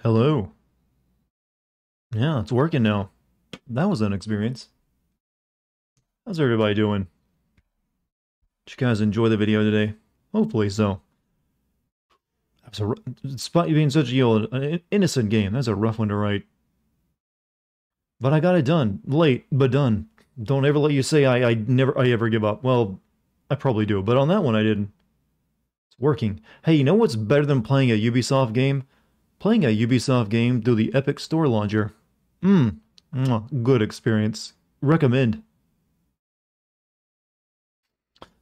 Hello. Yeah, it's working now. That was an experience. How's everybody doing? Did you guys enjoy the video today? Hopefully so. That was despite being such an innocent game, that's a rough one to write. But I got it done. Late, but done. Don't ever let you say I ever give up. Well, I probably do, but on that one I didn't. It's working. Hey, you know what's better than playing a Ubisoft game? Playing a Ubisoft game through the Epic Store launcher. Good experience. Recommend.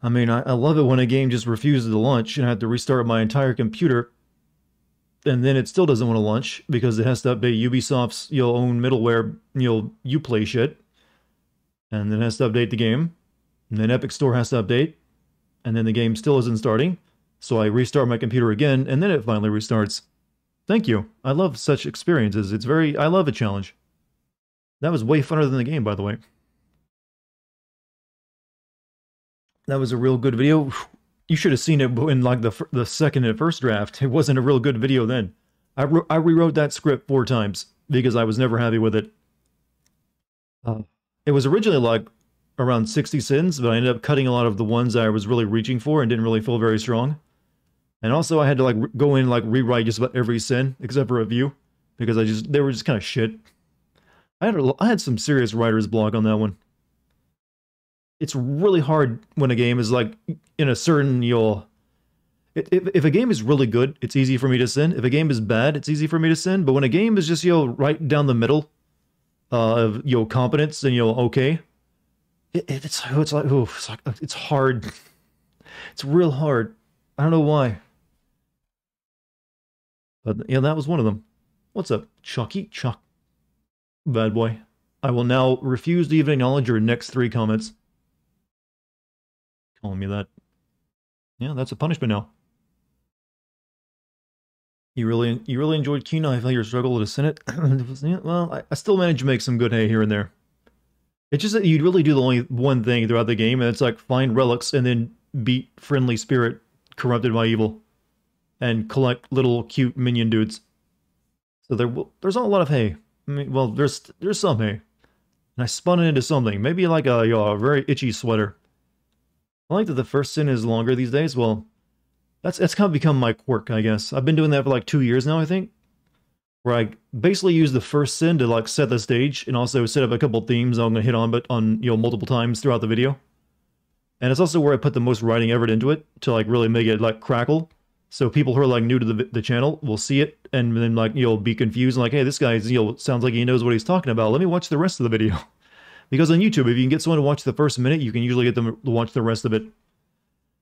I mean, I love it when a game just refuses to launch and I have to restart my entire computer, and then it still doesn't want to launch because it has to update Ubisoft's own middleware, Uplay shit, and then it has to update the game, and then Epic Store has to update, and then the game still isn't starting, so I restart my computer again, and then it finally restarts. Thank you. I love such experiences. I love a challenge. That was way funner than the game, by the way. That was a real good video. You should have seen it in like the second and first draft. It wasn't a real good video then. I rewrote that script 4 times because I was never happy with it. It was originally like around 60 sins, but I ended up cutting a lot of the ones I was really reaching for and didn't really feel very strong. And also I had to like go in and like rewrite just about every sin except for a few because they were just kind of shit. I had some serious writer's block on that one. It's really hard when a game is like in a certain if a game is really good, it's easy for me to sin. If a game is bad, it's easy for me to sin. But when a game is just right down the middle of competence and okay, it's hard. It's real hard. I don't know why. But yeah, that was one of them. What's up, Chucky? Chuck. Bad boy. I will now refuse to even acknowledge your next 3 comments. Calling me that. Yeah, that's a punishment now. You really enjoyed Kino. I felt your struggle to sin it. Well, I still managed to make some good hay here and there. It's just that you'd really do the only one thing throughout the game, and it's like find relics and then beat friendly spirit corrupted by evil, and collect little cute minion dudes. So there's not a lot of hay. I mean, well, there's some hay, and I spun it into something. Maybe like a very itchy sweater. I like that the first sin is longer these days. Well, that's kind of become my quirk, I guess. I've been doing that for like 2 years now, I think. Where I basically use the first sin to like set the stage and also set up a couple themes I'm gonna hit on, but on multiple times throughout the video. And it's also where I put the most writing effort into it to like really make it like crackle. So people who are like new to the channel will see it and then like be confused and like, hey, this guy sounds like he knows what he's talking about. Let me watch the rest of the video. Because on YouTube, if you can get someone to watch the first minute, you can usually get them to watch the rest of it.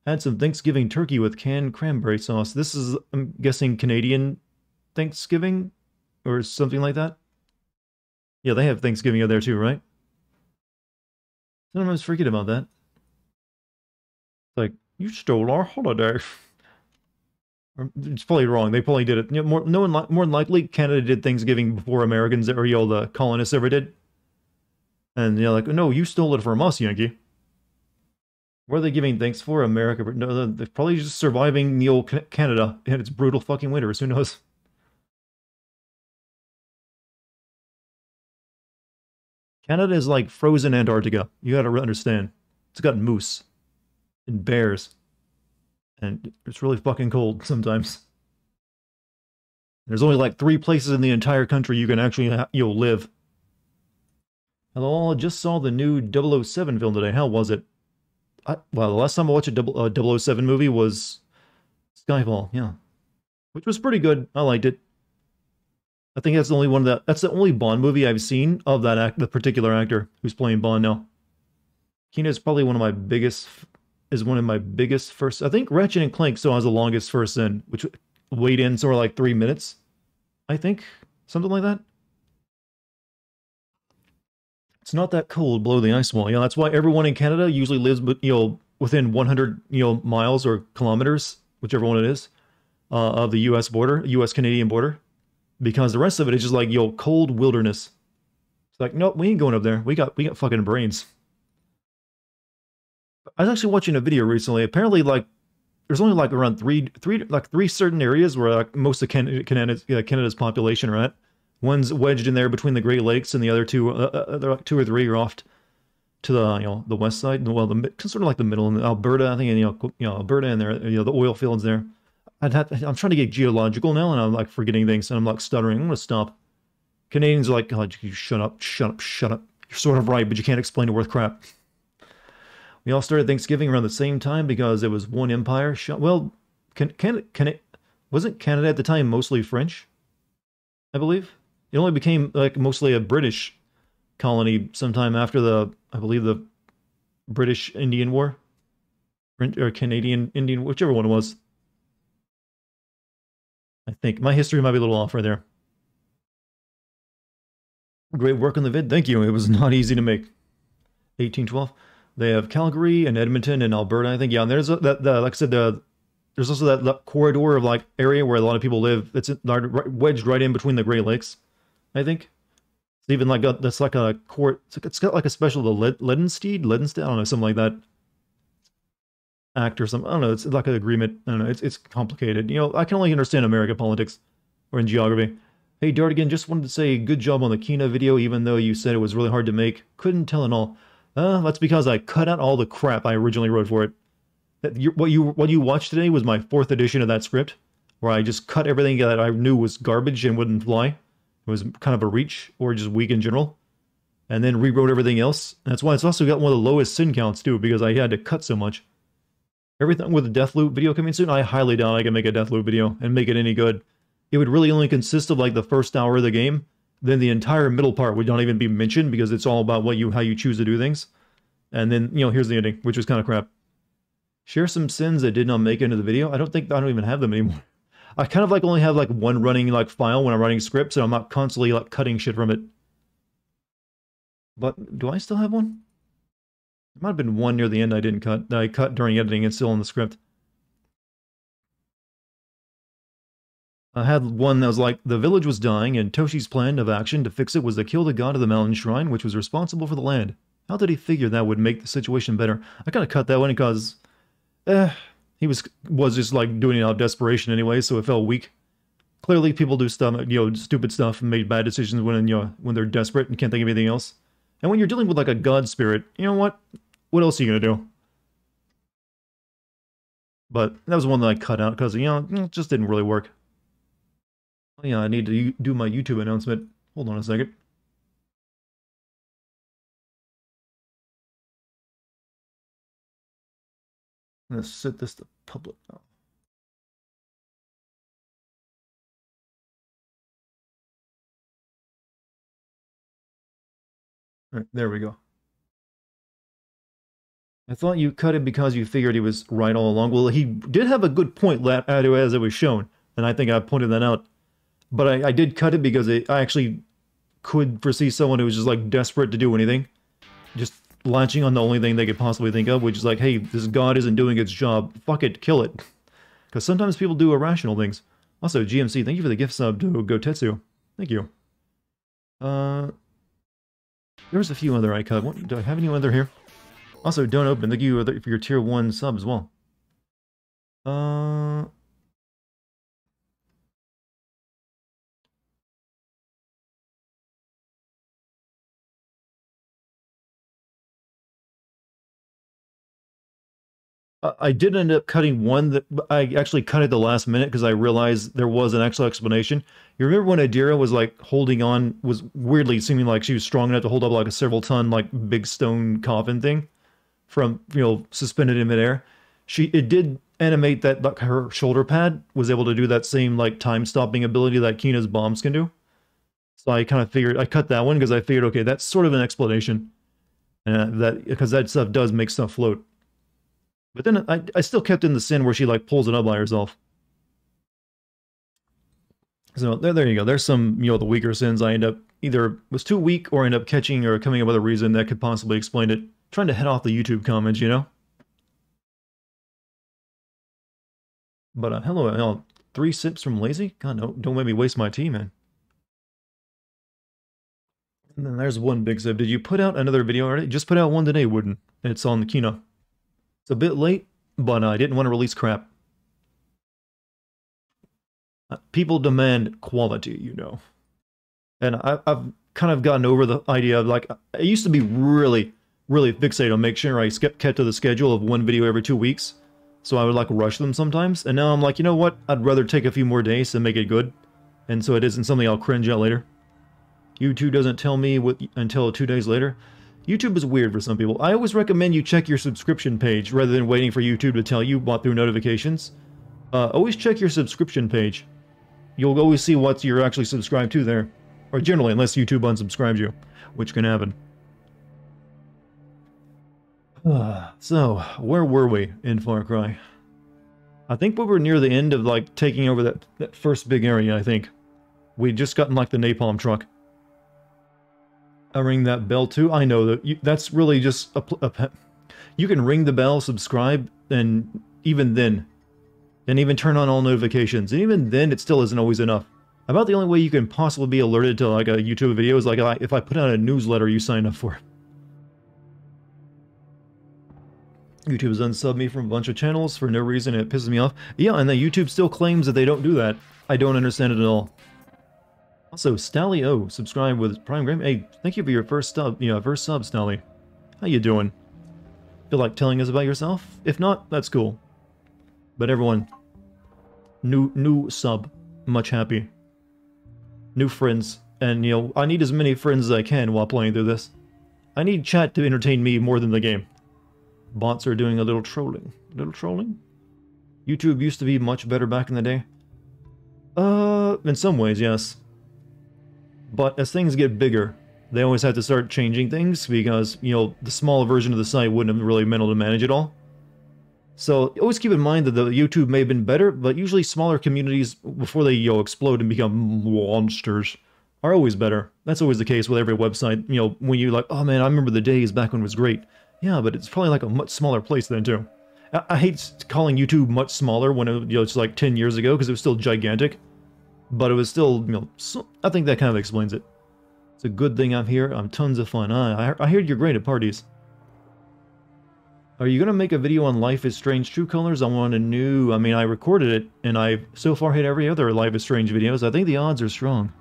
Had some Thanksgiving turkey with canned cranberry sauce. This is, I'm guessing, Canadian Thanksgiving? Or something like that? Yeah, they have Thanksgiving out there too, right? Sometimes forget about that. Like, you stole our holiday. It's probably wrong. They probably did it. More than likely, Canada did Thanksgiving before Americans or the colonists ever did. And like, no, you stole it from us, Yankee. What are they giving thanks for? America? No, they're probably just surviving the old Canada and its brutal fucking winters. Who knows? Canada is like frozen Antarctica. You gotta understand. It's got moose and bears. And it's really fucking cold sometimes. There's only like 3 places in the entire country you can actually live. Hello, I just saw the new 007 film today. How was it? Well, the last time I watched a 007 movie was Skyfall, yeah. Which was pretty good. I liked it. I think that's the only that's the only Bond movie I've seen of the particular actor who's playing Bond now. Kino is probably one of my biggest first. I think Ratchet and Clank still has the longest first in, which weighed in sort of like 3 minutes. I think something like that. It's not that cold below the ice wall. Yeah, that's why everyone in Canada usually lives, within 100 miles or kilometers, whichever one it is, of the U.S. border, U.S.-Canadian border, because the rest of it is just like cold wilderness. It's like, nope, we ain't going up there. We got fucking brains. I was actually watching a video recently. Apparently, like there's only like around three certain areas where like most of Canada's population are at. One's wedged in there between the Great Lakes, and the other two, they're like two or three are off to the the west side. Well, sort of like the middle in Alberta, I think, and Alberta, and there, the oil fields there. I'm trying to get geological now, and I'm like forgetting things, and I'm like stuttering. I'm gonna stop. Canadians are like, God, you shut up, shut up, shut up. You're sort of right, but you can't explain it worth crap. We all started Thanksgiving around the same time because it was one empire. Well, wasn't Canada at the time mostly French? I believe it only became like mostly a British colony sometime after I believe the British Indian War, or Canadian Indian, whichever one it was. I think my history might be a little off right there. Great work on the vid. Thank you. It was not easy to make. 1812. They have Calgary and Edmonton and Alberta, I think. Yeah, and there's like I said, there's also that corridor of like area where a lot of people live. It's wedged right in between the Great Lakes, I think. It's even like that's like a court. It's got like a special Ledensteed, I don't know, something like that. Act or something. I don't know. It's like an agreement. I don't know. It's complicated. I can only understand American politics or in geography. Hey, Dartigan, just wanted to say good job on the Kina video, even though you said it was really hard to make. Couldn't tell at all. That's because I cut out all the crap I originally wrote for it. What you watched today was my 4th edition of that script, where I just cut everything that I knew was garbage and wouldn't fly. It was kind of a reach, or just weak in general. And then rewrote everything else. And that's why it's also got one of the lowest sin counts, too, because I had to cut so much. Everything with a Deathloop video coming soon, I highly doubt I can make a Deathloop video and make it any good. It would really only consist of like the first hour of the game. Then the entire middle part would not even be mentioned because it's all about how you choose to do things. And then, here's the ending, which was kind of crap. Share some sins that did not make it into the video. I don't even have them anymore. I kind of like only have like one running like file when I'm writing scripts, and I'm not constantly like cutting shit from it. But do I still have one? There might have been one near the end I didn't cut, that I cut during editing. It's still in the script. I had one that was like, the village was dying, and Toshi's plan of action to fix it was to kill the god of the mountain shrine, which was responsible for the land. How did he figure that would make the situation better? I kind of cut that one because, he was just like doing it out of desperation anyway, so it felt weak. Clearly, people do stuff, stupid stuff, and made bad decisions when they're desperate and can't think of anything else. And when you're dealing with like a god spirit, you know what? What else are you gonna do? But that was one that I cut out because it just didn't really work. Oh yeah, I need to do my YouTube announcement. Hold on a second. I'm gonna set this to public now. All right, there we go. I thought you cut it because you figured he was right all along. Well, he did have a good point as it was shown, and I think I pointed that out. But I did cut it because I actually could foresee someone who was just like desperate to do anything, just latching on the only thing they could possibly think of, which is like, hey, this god isn't doing its job. Fuck it, kill it. Because sometimes people do irrational things. Also, GMC, thank you for the gift sub to Gotetsu. Thank you. There's a few other I cut. Do I have any other here? Also, don't open. Thank you for your tier 1 sub as well. I did end up cutting one that I actually cut at the last minute because I realized there was an actual explanation. You remember when Adira was like holding on, was weirdly seeming like she was strong enough to hold up like a several ton like big stone coffin thing from, suspended in midair? It did animate that like, her shoulder pad was able to do that same like time stopping ability that Kina's bombs can do. So I kind of figured, I cut that one because I figured, okay, that's sort of an explanation. Because that stuff does make stuff float. But then I still kept in the sin where she like pulls it up by herself. So there you go. There's some, the weaker sins I end up either was too weak or end up catching or coming up with a reason that could possibly explain it. Trying to head off the YouTube comments, But hello, 3 sips from Lazy? God, no, don't make me waste my tea, man. And then there's one big sip. Did you put out another video already? Just put out one today, Wooden. It's on the Kino. It's a bit late, but I didn't want to release crap. People demand quality, you know. And I've kind of gotten over the idea of like, I used to be really fixated on making sure I kept to the schedule of one video every 2 weeks. So I would like rush them sometimes. And now I'm like, you know what? I'd rather take a few more days to make it good. And so it isn't something I'll cringe at later. YouTube doesn't tell me until 2 days later. YouTube is weird for some people. I always recommend you check your subscription page rather than waiting for YouTube to tell you through notifications. Always check your subscription page. You'll always see what you're actually subscribed to there. Or generally, unless YouTube unsubscribes you, which can happen. So, where were we in Far Cry? I think we were near the end of, like, taking over that first big area, I think. We'd just gotten, like, the napalm truck. I ring that bell, too. I know that that's really just you can ring the bell, subscribe, and even then, and even turn on all notifications. And even then, it still isn't always enough. About the only way you can possibly be alerted to, like, a YouTube video is, like, if I put out a newsletter you sign up for. YouTube has unsubbed me from a bunch of channels for no reason. It pisses me off. Yeah, and then YouTube still claims that they don't do that. I don't understand it at all. Also, Stally O, subscribe with Prime Game. Hey, thank you for your first sub, Stally. How you doing? Feel like telling us about yourself? If not, that's cool. But everyone, new sub, much happy. New friends, and you know, I need as many friends as I can while playing through this. I need chat to entertain me more than the game. Bots are doing a little trolling. YouTube used to be much better back in the day. In some ways, yes. But as things get bigger, they always have to start changing things because, you know, the smaller version of the site wouldn't have really been able to manage it all. So always keep in mind that the YouTube may have been better, but usually smaller communities, before they, you know, explode and become monsters, are always better. That's always the case with every website. You know, when you're like, oh man, I remember the days back when it was great. Yeah, but it's probably like a much smaller place then too. I hate calling YouTube much smaller when it, you know, it's like 10 years ago because it was still gigantic. But it was still, you know, I think that kind of explains it. It's a good thing I'm here. I'm tons of fun. I heard you're great at parties. Are you going to make a video on Life is Strange True Colors? I want a new... I mean, I recorded it, and I've so far hit every other Life is Strange videos. I think the odds are strong.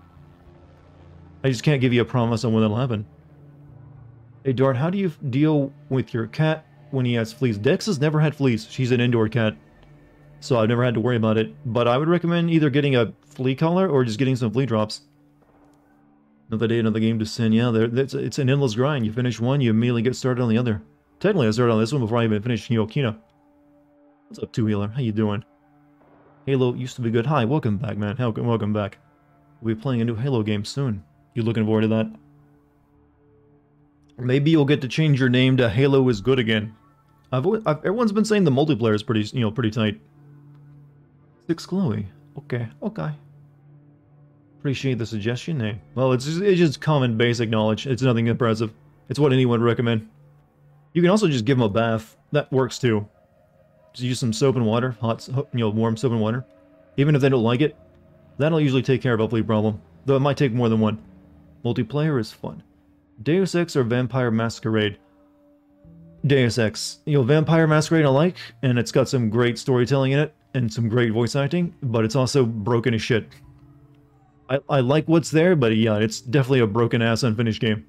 I just can't give you a promise on when that'll happen. Hey, Dart, how do you deal with your cat when he has fleas? Dex has never had fleas. She's an indoor cat. So I've never had to worry about it. But I would recommend either getting a flea collar or just getting some flea drops. Another day, another game to sin. Yeah, it's an endless grind. You finish one, you immediately get started on the other. Technically, I started on this one before I even finished Yokina. What's up, Two Healer? How you doing? Halo used to be good. Hi, welcome back, man. Welcome back. We'll be playing a new Halo game soon. You looking forward to that? Maybe you'll get to change your name to Halo is Good Again. Everyone's been saying the multiplayer is pretty tight. 6 Chloe. Okay. Appreciate the suggestion. Hey, well, it's just common basic knowledge. It's nothing impressive. It's what anyone would recommend. You can also just give them a bath. That works too. Just use some soap and water, warm soap and water. Even if they don't like it, that'll usually take care of a flea problem. Though it might take more than one. Multiplayer is fun. Deus Ex or Vampire Masquerade? Deus Ex. You know, Vampire Masquerade I like, and it's got some great storytelling in it, and some great voice acting, but it's also broken as shit. I like what's there, but yeah, it's definitely a broken-ass unfinished game.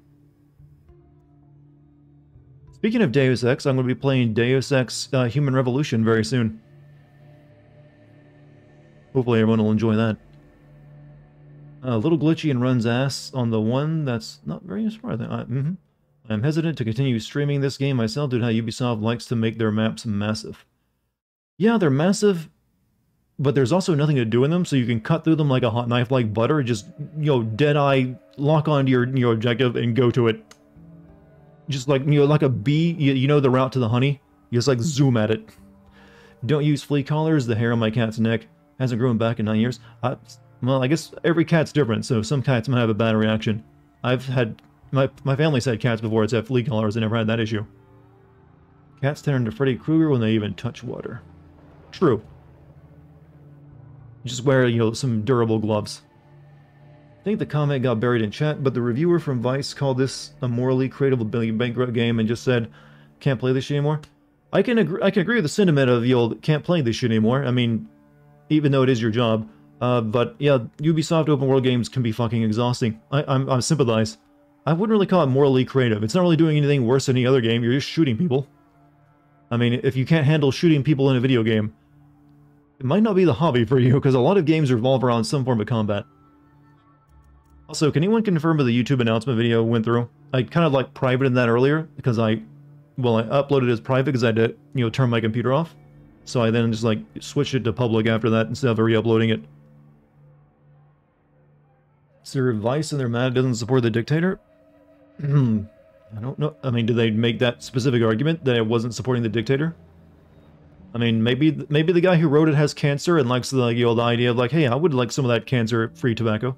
Speaking of Deus Ex, I'm going to be playing Deus Ex Human Revolution very soon. Hopefully everyone will enjoy that. A little glitchy and runs ass on the one that's not very smart. I'm hesitant to continue streaming this game myself due to how Ubisoft likes to make their maps massive. Yeah, they're massive, but there's also nothing to do in them, so you can cut through them like a hot knife like butter, just, you know, dead-eye, lock onto your objective and go to it. Just like, you know, like a bee, you know the route to the honey? You just like zoom at it. Don't use flea collars, the hair on my cat's neck hasn't grown back in 9 years. Well, I guess every cat's different, so some cats might have a bad reaction. I've had... My family's had cats before it's had flea collars, I never had that issue. Cats turn into Freddy Krueger when they even touch water. True. Just wear, you know, some durable gloves. I think the comment got buried in chat, but the reviewer from Vice called this a morally cradleable bankrupt game and just said, can't play this shit anymore. I can agree with the sentiment of, you know, can't play this shit anymore. I mean, even though it is your job, But yeah, Ubisoft open world games can be fucking exhausting. I sympathize. I wouldn't really call it morally creative. It's not really doing anything worse than any other game. You're just shooting people. I mean, if you can't handle shooting people in a video game, it might not be the hobby for you, because a lot of games revolve around some form of combat. Also, can anyone confirm if the YouTube announcement video went through? I kind of like privated that earlier, because I uploaded it as private because I had to, turn my computer off. So I then just, like, switched it to public after that instead of re-uploading it. Is there advice in their mat doesn't support the dictator? I don't know. I mean, did they make that specific argument that it wasn't supporting the dictator? I mean, maybe the guy who wrote it has cancer and likes the, the idea of, like, hey, I would like some of that cancer-free tobacco.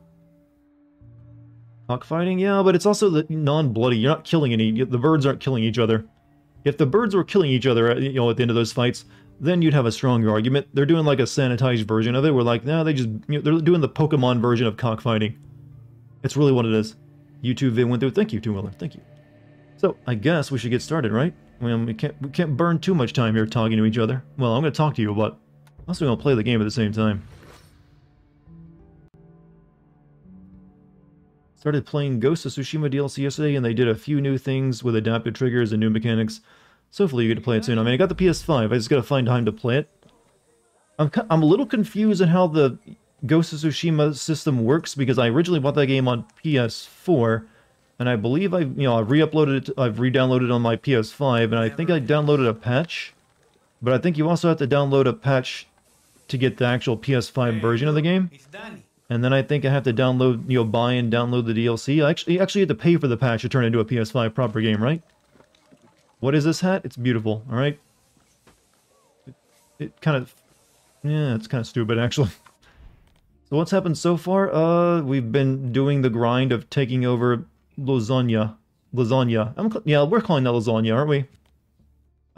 Cockfighting? Yeah, but it's also the non-bloody. You're not killing any... The birds aren't killing each other. If the birds were killing each other, at the end of those fights, then you'd have a stronger argument. They're doing, like, a sanitized version of it, where, like, no, they just... they're doing the Pokemon version of cockfighting. It's really what it is. YouTube vid went through. Thank you, Two Miller. Thank you. So, I guess we should get started, right? Well, we can't burn too much time here talking to each other. Well, I'm going to talk to you, but I'm also going to play the game at the same time. Started playing Ghost of Tsushima DLC yesterday, and they did a few new things with adaptive triggers and new mechanics. So hopefully you get to play it soon. I mean, I got the PS5. I just got to find time to play it. I'm a little confused on how the Ghost of Tsushima system works, because I originally bought that game on PS4, and I believe I've re-uploaded it, I've re-downloaded it on my PS5, and I think I downloaded a patch, but I think you also have to download a patch to get the actual PS5 version of the game, and then I think I have to download, buy and download the DLC. You actually have to pay for the patch to turn it into a PS5 proper game, right? What is this hat? It's beautiful, alright? It kind of... yeah, it's kind of stupid, actually. So what's happened so far? We've been doing the grind of taking over Lasagna. Yeah, we're calling that lasagna, aren't we?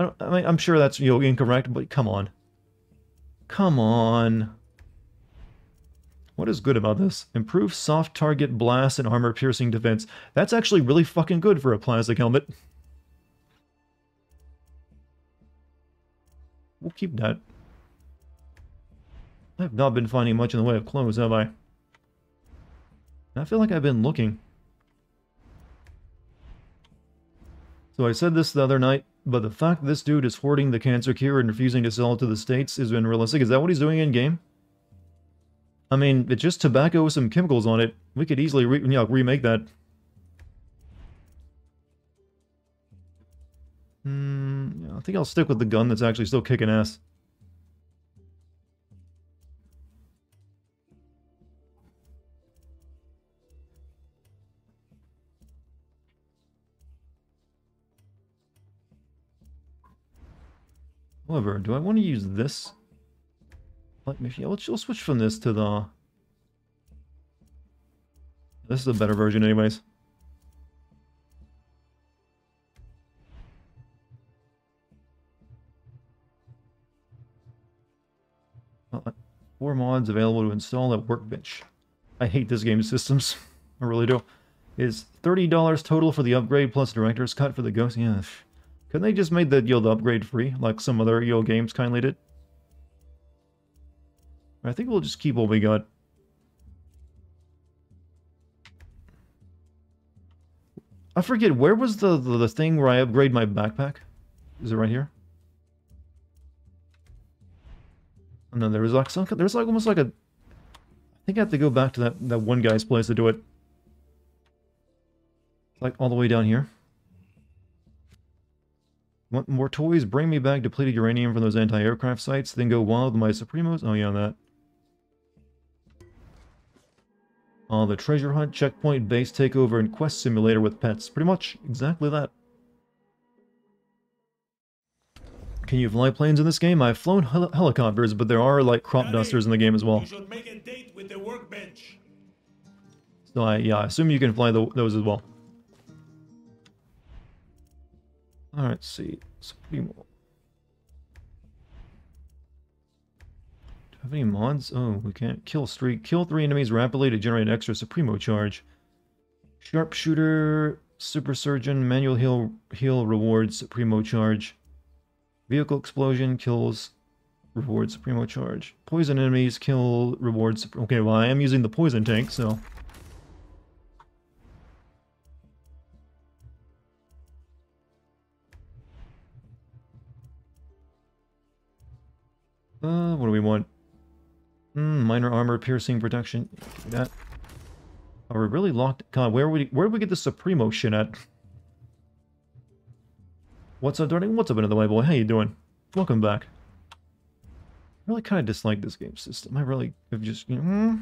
I mean, I'm sure that's, incorrect, but come on. Come on. What is good about this? Improve soft target blast and armor-piercing defense. That's actually really fucking good for a plastic helmet. We'll keep that. I have not been finding much in the way of clothes, have I? I feel like I've been looking. So I said this the other night, but the fact this dude is hoarding the cancer cure and refusing to sell it to the States is unrealistic. Is that what he's doing in-game? I mean, it's just tobacco with some chemicals on it. We could easily remake that. Yeah, I think I'll stick with the gun that's actually still kicking ass. However, do I want to use this? Yeah, let's switch from this to the... This is a better version anyways. Four mods available to install at Workbench. I hate this game's systems. I really do. Is $30 total for the upgrade plus director's cut for the Ghost? Yeah. Couldn't they just made the the upgrade free, like some other games kindly did? I think we'll just keep what we got. I forget, where was the thing where I upgrade my backpack? Is it right here? And then there was like some, there's like almost like a... I think I have to go back to that one guy's place to do it. Like all the way down here. Want more toys? Bring me back depleted uranium from those anti-aircraft sites, then go wild with my Supremos? Oh yeah, that. The treasure hunt, checkpoint, base takeover, and quest simulator with pets. Pretty much exactly that. Can you fly planes in this game? I've flown helicopters, but there are like crop dusters in the game as well. You should make a date with the workbench. So I assume you can fly those as well. Alright, let's see. Supremo. Do I have any mods? Oh, we can't. Kill streak. Kill 3 enemies rapidly to generate extra Supremo charge. Sharpshooter, Super Surgeon, Manual Heal rewards Supremo charge. Vehicle explosion kills Reward Supremo charge. Poison enemies kill rewards. Okay, well I am using the poison tank, so... what do we want? Minor armor, piercing, protection. Give me that. Oh, we're really locked... God, where did we get the Supremo shit at? What's up, Dartigan? What's up, another way boy? How you doing? Welcome back. I really kind of dislike this game system. I really have just... You know,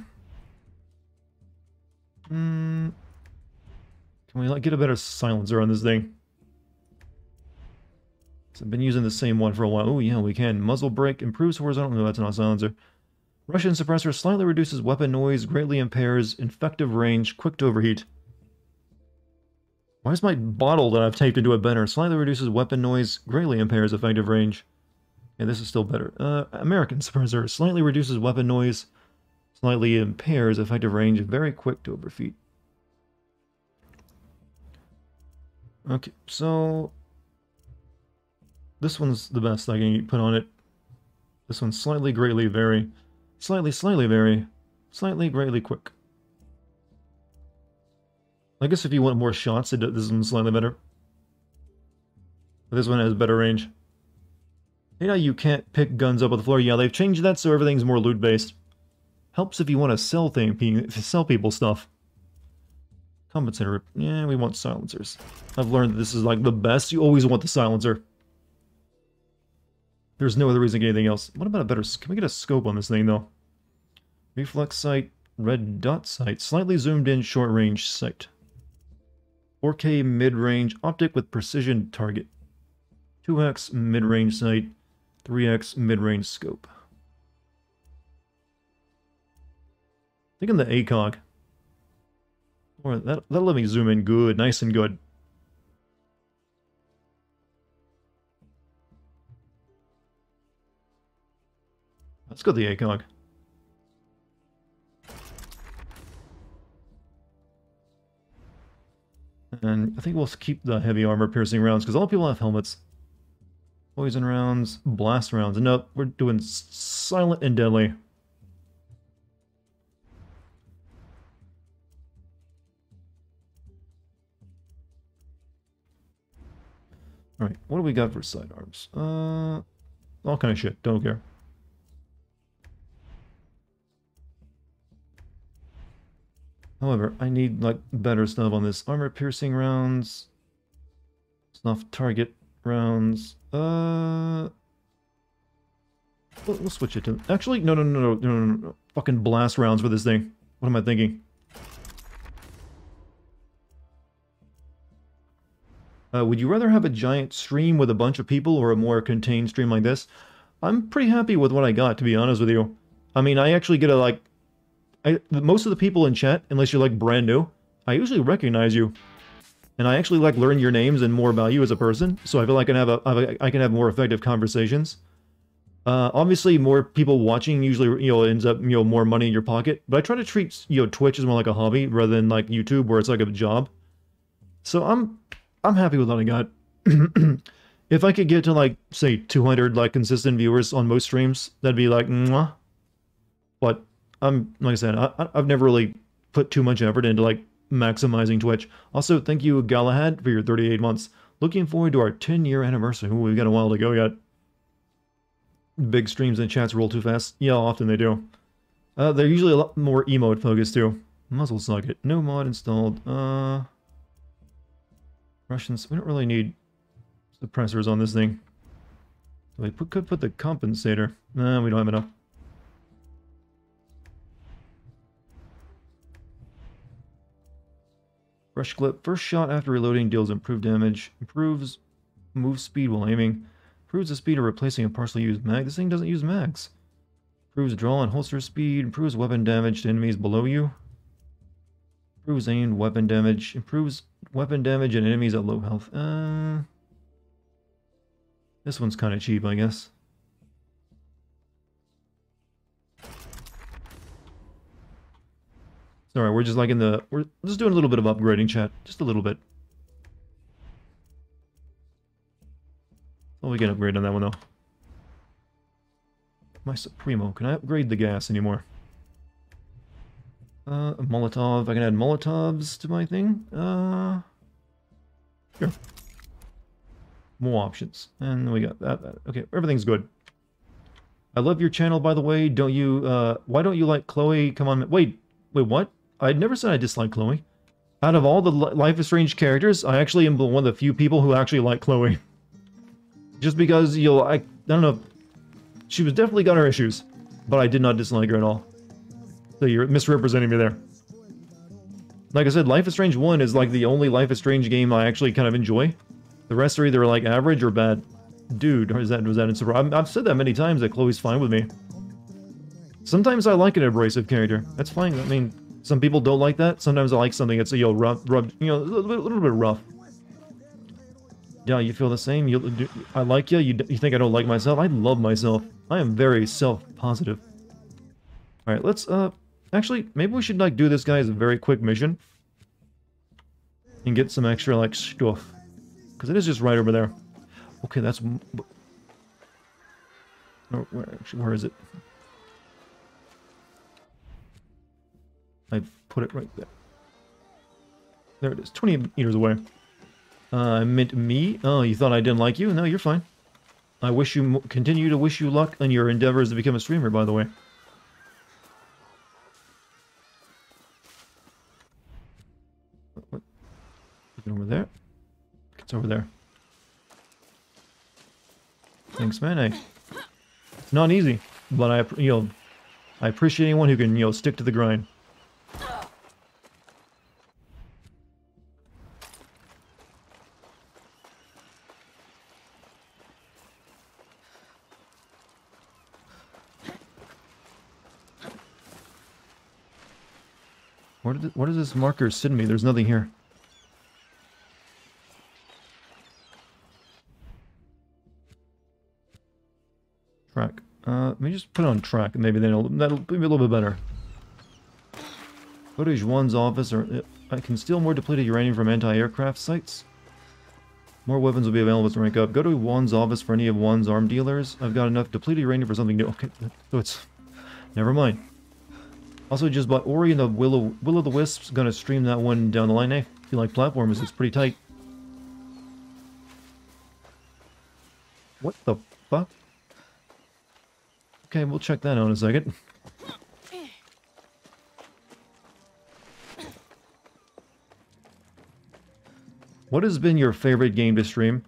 Can we like get a better silencer on this thing? I've been using the same one for a while. Oh yeah, we can. Muzzle brake improves horizontal... No, that's not a silencer. Russian suppressor slightly reduces weapon noise, greatly impairs effective range, quick to overheat. Why is my bottle that I've taped into it better? Slightly reduces weapon noise, greatly impairs effective range. Yeah, this is still better. American suppressor slightly reduces weapon noise, slightly impairs effective range, very quick to overheat. Okay, so... This one's the best I can put on it. This one's slightly, greatly, very... Slightly, very... Slightly, greatly, quick. I guess if you want more shots, this one's slightly better. But this one has better range. You know, you can't pick guns up on the floor. Yeah, they've changed that so everything's more loot-based. Helps if you want to sell people stuff. Compensator. Yeah, we want silencers. I've learned that this is like the best. You always want the silencer. There's no other reason to get anything else. What about a better... Can we get a scope on this thing, though? Reflex sight, red dot sight, slightly zoomed in short range sight. 4K mid-range optic with precision target. 2x mid-range sight, 3x mid-range scope. Thinking the ACOG. Or that'll let me zoom in good, nice and good. Let's go the ACOG. And I think we'll keep the heavy armor piercing rounds, because all people have helmets. Poison rounds, blast rounds. And nope, we're doing silent and deadly. Alright, what do we got for sidearms? All kind of shit, don't care. However, I need, like, better stuff on this. Armor-piercing rounds. Snuff target rounds. We'll switch it to... Actually, no. Fucking blast rounds for this thing. What am I thinking? Would you rather have a giant stream with a bunch of people or a more contained stream like this? I'm pretty happy with what I got, to be honest with you. I mean, I actually get a, like... most of the people in chat, unless you're like brand new, I usually recognize you, and I actually like learn your names and more about you as a person. So I feel like I can have more effective conversations. Obviously, more people watching usually ends up more money in your pocket. But I try to treat Twitch as more like a hobby rather than like YouTube where it's like a job. So I'm happy with what I got. If I could get to like say 200 like consistent viewers on most streams, that'd be like mwah. But like I said, I've never really put too much effort into, like, maximizing Twitch. Also, thank you, Galahad, for your 38 months. Looking forward to our 10-year anniversary. Ooh, we've got a while to go yet. Big streams and chats roll too fast. Yeah, often they do. They're usually a lot more emote focused, too. Muzzle socket. No mod installed. Russians. We don't really need suppressors on this thing. We could put the compensator. Nah, we don't have enough. Rush clip. First shot after reloading deals improved damage. Improves move speed while aiming. Improves the speed of replacing a partially used mag. This thing doesn't use mags. Improves draw and holster speed. Improves weapon damage to enemies below you. Improves aimed weapon damage. Improves weapon damage and enemies at low health. This one's kind of cheap, I guess. Sorry, we're just like we're just doing a little bit of upgrading, chat. Just a little bit. Oh, we can upgrade on that one, though. My Supremo. Can I upgrade the gas anymore? A Molotov. I can add Molotovs to my thing. Sure. More options. And we got that. Okay, everything's good. I love your channel, by the way. Don't you, why don't you like Chloe? Come on. Wait, what? I never said I dislike Chloe. Out of all the Life is Strange characters, I actually am one of the few people who actually like Chloe. Just because, I don't know. She was definitely got her issues, but I did not dislike her at all. So you're misrepresenting me there. Like I said, Life is Strange 1 is like the only Life is Strange game I actually kind of enjoy. The rest are either like average or bad. Dude, was that in surprise? I've said that many times that Chloe's fine with me. Sometimes I like an abrasive character. That's fine. I mean, some people don't like that. Sometimes I like something that's, rough, a little bit rough. Yeah, you feel the same? I like you? You think I don't like myself? I love myself. I am very self-positive. Alright, let's, actually, maybe we should, like, do this guy as a very quick mission. And get some extra, like, stuff. Because it is just right over there. Okay, that's... Oh, where is it? I put it right there. There it is, 20 meters away. I meant me? Oh, you thought I didn't like you? No, you're fine. I wish you... continue to wish you luck in your endeavors to become a streamer, by the way. What? Is it over there? It's over there. Thanks, man. It's not easy, but I appreciate anyone who can, stick to the grind. What does this marker send me? There's nothing here. Track. Let me just put it on track, and maybe that'll be a little bit better. Go to Juan's office, or I can steal more depleted uranium from anti-aircraft sites. More weapons will be available to rank up. Go to Juan's office for any of Juan's arm dealers. I've got enough depleted uranium for something new. Okay, so it's... never mind. Also, just bought Ori and the Will of the Wisps. Gonna stream that one down the line, eh? If you like platformers, it's pretty tight. What the fuck? Okay, we'll check that out in a second. What has been your favorite game to stream?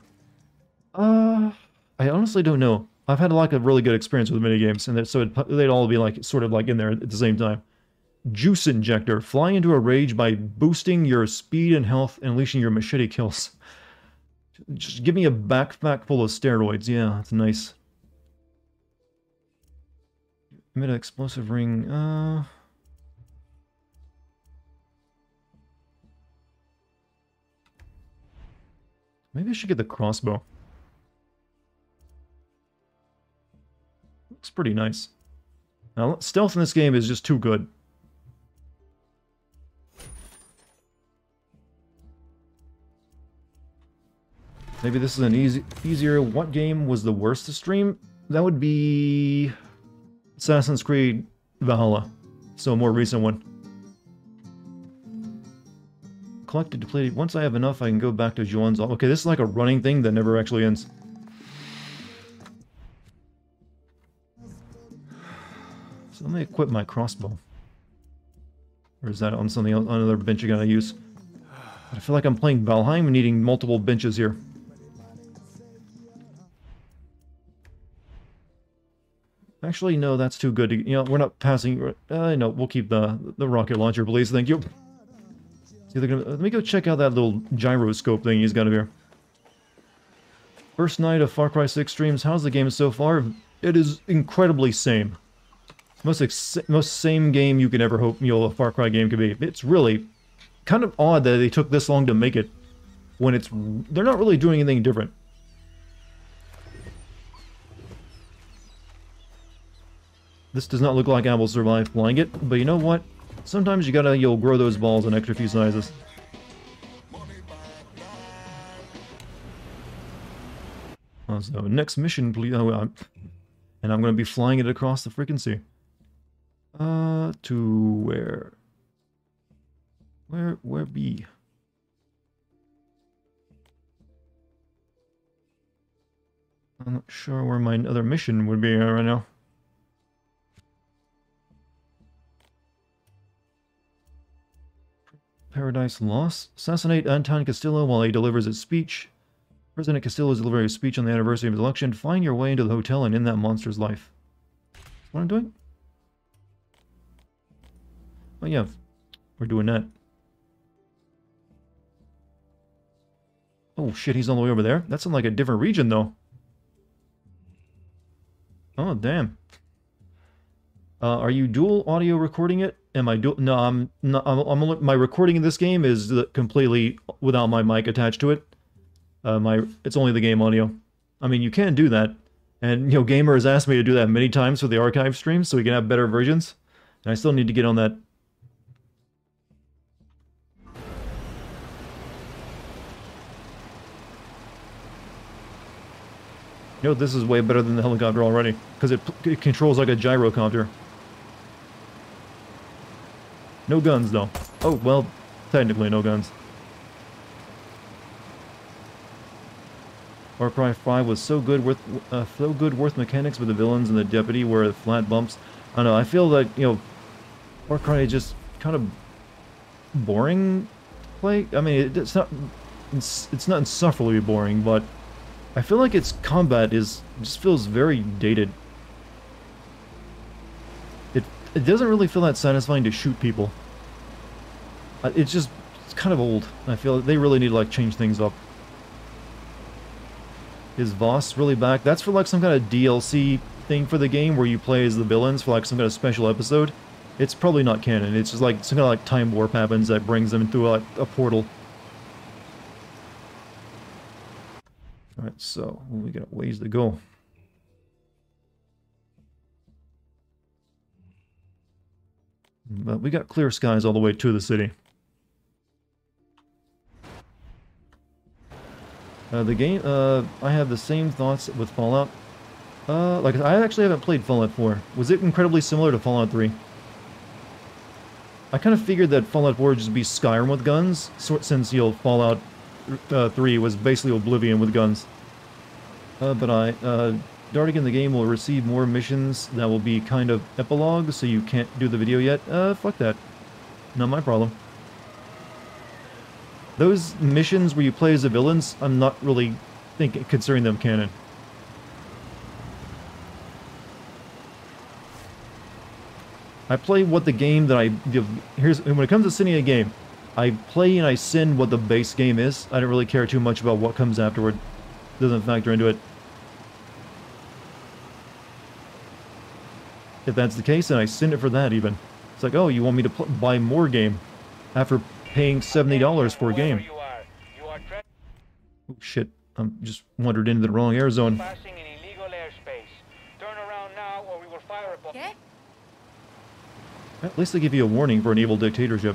I honestly don't know. I've had like a really good experience with minigames, and so they'd all be like sort of like in there at the same time. Juice Injector. Fly into a rage by boosting your speed and health and unleashing your machete kills. Just give me a backpack full of steroids. Yeah, that's nice. Emit an explosive ring. Maybe I should get the crossbow. Looks pretty nice. Now, stealth in this game is just too good. Maybe this is an easier... What game was the worst to stream? That would be... Assassin's Creed Valhalla. So a more recent one. Collected depleted. Once I have enough, I can go back to Juan's... Okay, this is like a running thing that never actually ends. So let me equip my crossbow. Or is that on something else, on another bench I gotta use? I feel like I'm playing Valheim and needing multiple benches here. Actually, no, that's too good. We're not passing... no, we'll keep the rocket launcher, please. Thank you. Let me go check out that little gyroscope thing he's got over here. First night of Far Cry 6 streams. How's the game so far? It is incredibly same. Most same game you could ever hope a Far Cry game could be. It's really kind of odd that they took this long to make it when they're not really doing anything different. This does not look like I will survive flying it, but you know what? Sometimes you gotta grow those balls an extra few sizes. So next mission, please. Oh, And I'm going to be flying it across the freaking sea. To where? Where be? I'm not sure where my other mission would be right now. Paradise Lost. Assassinate Anton Castillo while he delivers his speech. President Castillo is delivering a speech on the anniversary of his election. Find your way into the hotel and end that monster's life. What I'm doing? Oh yeah, we're doing that. Oh shit, he's all the way over there? That's in like a different region though. Oh damn. Are you dual audio recording it? Am I dual? No, I'm not. My recording in this game is completely without my mic attached to it. It's only the game audio. I mean, you can do that, and you know, Gamer has asked me to do that many times for the archive streams, so we can have better versions. And I still need to get on that. You know, this is way better than the helicopter already, because it controls like a gyrocopter. No guns, though. Oh, well, technically no guns. Far Cry 5 was so good worth mechanics, but the villains and the deputy were flat bumps. I don't know, I feel like, you know, Far Cry is just kind of boring play. I mean, it's not insufferably boring, but I feel like its combat just feels very dated. It doesn't really feel that satisfying to shoot people. It's kind of old. I feel like they really need to like change things up. Is Voss really back? That's for like some kind of DLC thing for the game where you play as the villains for like some kind of special episode. It's probably not canon. It's just like some kind of like time warp happens that brings them through like a portal. Alright, so we got ways to go. But we got clear skies all the way to the city. The game, I have the same thoughts with Fallout. Like, I actually haven't played Fallout 4. Was it incredibly similar to Fallout 3? I kind of figured that Fallout 4 would just be Skyrim with guns, since, you know, Fallout 3 was basically Oblivion with guns. Dartigan, the game will receive more missions that will be kind of epilogue, so you can't do the video yet. Fuck that. Not my problem. Those missions where you play as the villains, I'm not really considering them canon. I play what the game that when it comes to sending a game, I play and I send what the base game is. I don't really care too much about what comes afterward. Doesn't factor into it. If that's the case, then I send it for that even. It's like, oh, you want me to buy more game after paying $70 for a game. Oh shit, I'm just wandered into the wrong air zone. At least they give you a warning for an evil dictatorship.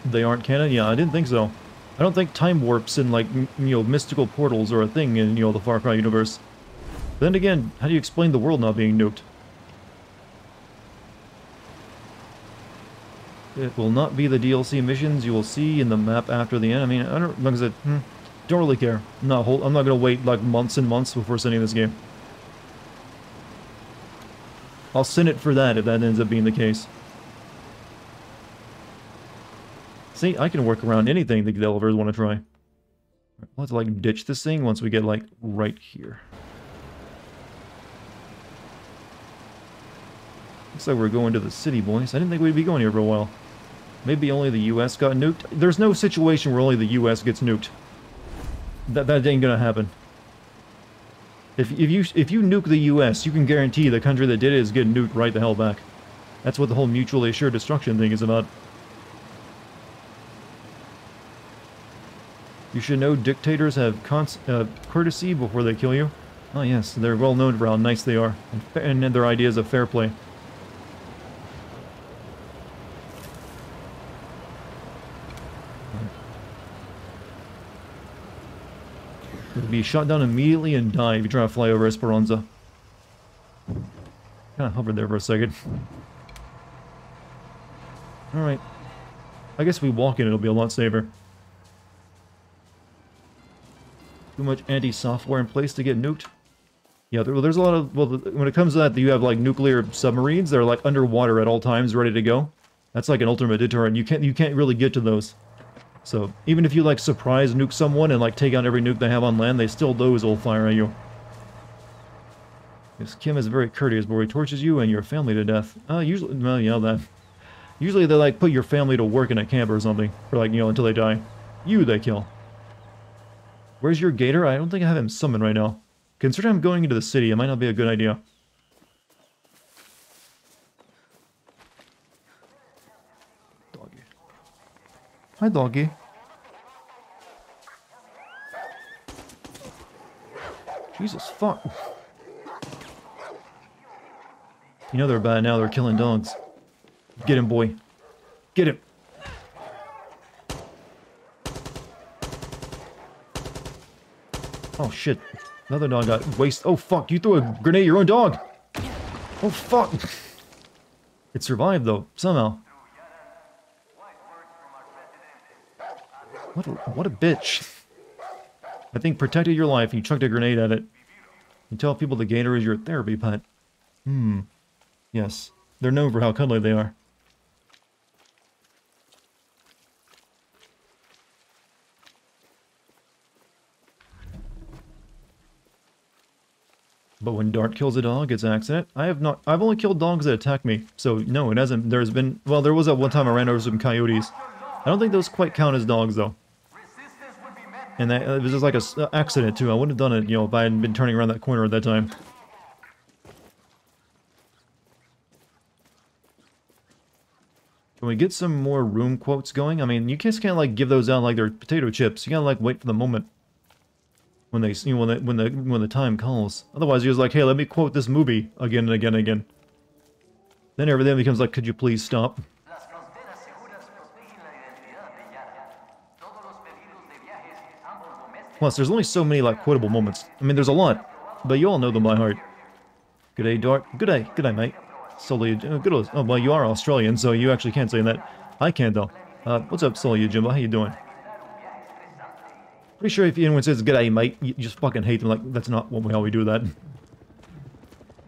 They aren't canon? Yeah, I didn't think so. I don't think time warps and like, you know, mystical portals are a thing in, you know, the Far Cry universe. Then again, how do you explain the world not being nuked? It will not be the DLC missions you will see in the map after the end. I mean, I don't, like I said, don't really care. I'm not gonna wait like months and months before sending this game. I'll send it for that if that ends up being the case. See, I can work around anything the developers want to try. We'll have to like ditch this thing once we get like right here. Looks like we're going to the city, boys. I didn't think we'd be going here for a while. Maybe only the US got nuked? There's no situation where only the US gets nuked. That ain't gonna happen. If you nuke the US, you can guarantee the country that did it is getting nuked right the hell back. That's what the whole mutually assured destruction thing is about. You should know dictators have courtesy before they kill you. Oh yes, they're well known for how nice they are, and their ideas of fair play. You'll be shot down immediately and die if you try to fly over Esperanza. Kind of hovered there for a second. Alright. I guess if we walk in, it'll be a lot safer. Too much anti-software in place to get nuked. Yeah, there's a lot of... Well, when it comes to that, you have, like, nuclear submarines. They're, like, underwater at all times, ready to go. That's like an ultimate deterrent. You can't really get to those. So, even if you, like, surprise nuke someone and, like, take out every nuke they have on land, they still those will fire at you. Yes, Kim is very courteous, but he tortures you and your family to death. Usually... Well, yeah, that... Usually they, like, put your family to work in a camp or something. For, like, you know, until they die. You they kill. Where's your gator? I don't think I have him summoned right now. Considering I'm going into the city, it might not be a good idea. Doggy. Hi, doggy. Jesus, fuck. You know they're bad now, they're killing dogs. Get him, boy. Get him. Oh, shit. Another dog got wasted. Oh, fuck. You threw a grenade at your own dog. Oh, fuck. It survived, though. Somehow. What a bitch. I think protected your life and you chucked a grenade at it. You tell people the gator is your therapy pet. Yes. They're known for how cuddly they are. But when Dart kills a dog, it's an accident. I've only killed dogs that attack me. So, no, it hasn't. There's been... Well, there was that one time I ran over some coyotes. I don't think those quite count as dogs, though. And that, it was just like an accident, too. I wouldn't have done it, you know, if I hadn't been turning around that corner at that time. Can we get some more room quotes going? I mean, you just can't, like, give those out like they're potato chips. You gotta, like, wait for the moment. When they, you know, when the time calls. Otherwise, you're just like, hey, let me quote this movie again and again and again. Then everything becomes like, could you please stop? Plus, there's only so many, like, quotable moments. I mean, there's a lot, but you all know them by heart. Good day, Dart. Good day, mate. Sully, good. Oh, well, you are Australian, so you actually can't say that. I can, though. What's up, Sully Jimbo? How you doing? Pretty sure if anyone says "G'day, mate," you just fucking hate them. Like, that's not how we do that.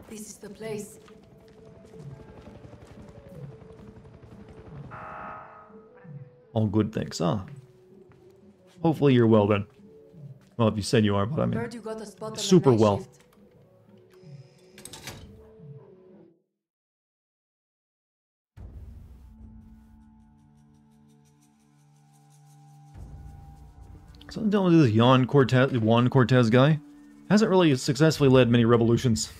This is the place. All good, thanks. Hopefully you're well then. Well, if you said you are, but I mean, Heard you got a spot on the super night well. shift. So I'm telling you, this Juan Cortez guy hasn't really successfully led many revolutions.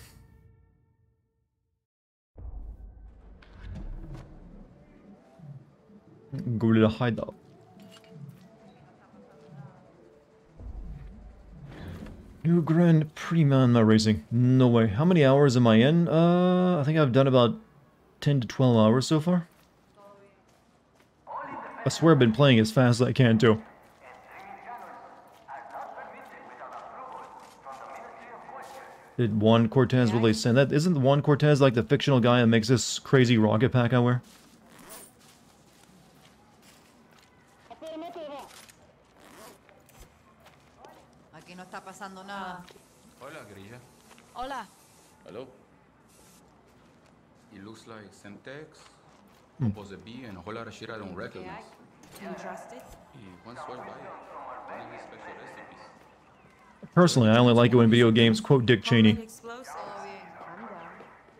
Go to the hideout. New Grand Prix, man, not racing. No way. How many hours am I in? I think I've done about 10 to 12 hours so far. I swear I've been playing as fast as I can, too. Did Juan Cortez really send that? Isn't Juan Cortez like the fictional guy that makes this crazy rocket pack I wear? Aquí no está pasando nada. Hola, Grilla. Hola. Hello. It looks like Centex, Opposite B, and a whole lot of shit I don't recognize. Do you trust it? Y one swear by it. One of these special recipes. Personally, I only like it when video games quote Dick Cheney. Explosive.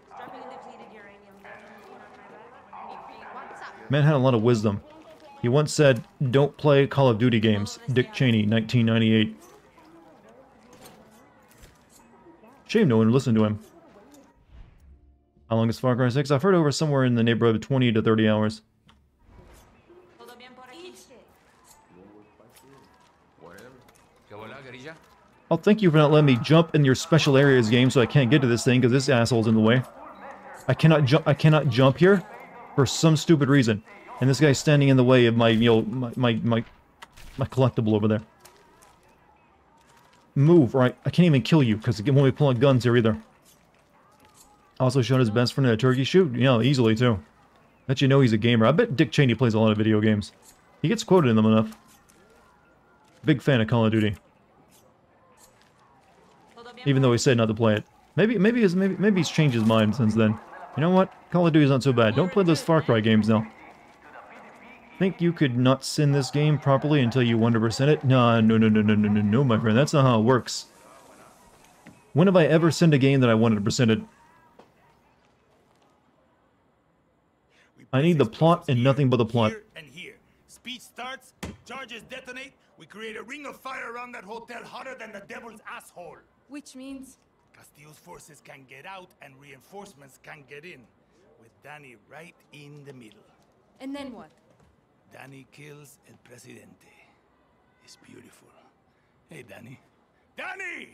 Dropping a depleted uranium Man had a lot of wisdom. He once said, "Don't play Call of Duty games." Dick Cheney, 1998. Shame no one listened to him. How long is Far Cry 6? I've heard over somewhere in the neighborhood of 20 to 30 hours. Whatever. Que hola, Grilla. Oh, thank you for not letting me jump in your special areas game so I can't get to this thing because this asshole's in the way. I cannot jump here for some stupid reason. And this guy's standing in the way of my, you know, my collectible over there. Move, right? I can't even kill you because it won't be pulling guns here either. Also showed his best friend at a turkey shoot? You know, easily too. Bet you know he's a gamer. I bet Dick Cheney plays a lot of video games. He gets quoted in them enough. Big fan of Call of Duty. Even though he said not to play it. Maybe he's changed his mind since then. You know what? Call of Duty's not so bad. Don't play those Far Cry games now. Think you could not sin this game properly until you 100% it? No, my friend. That's not how it works. When have I ever sinned a game that I 100% it? I need the plot and nothing but the plot. Here and here. Speech starts, charges detonate, we create a ring of fire around that hotel hotter than the devil's asshole. Which means Castillo's forces can get out and reinforcements can get in, with Danny right in the middle. and then what? Danny kills El Presidente. It's beautiful. Hey, Danny. Danny!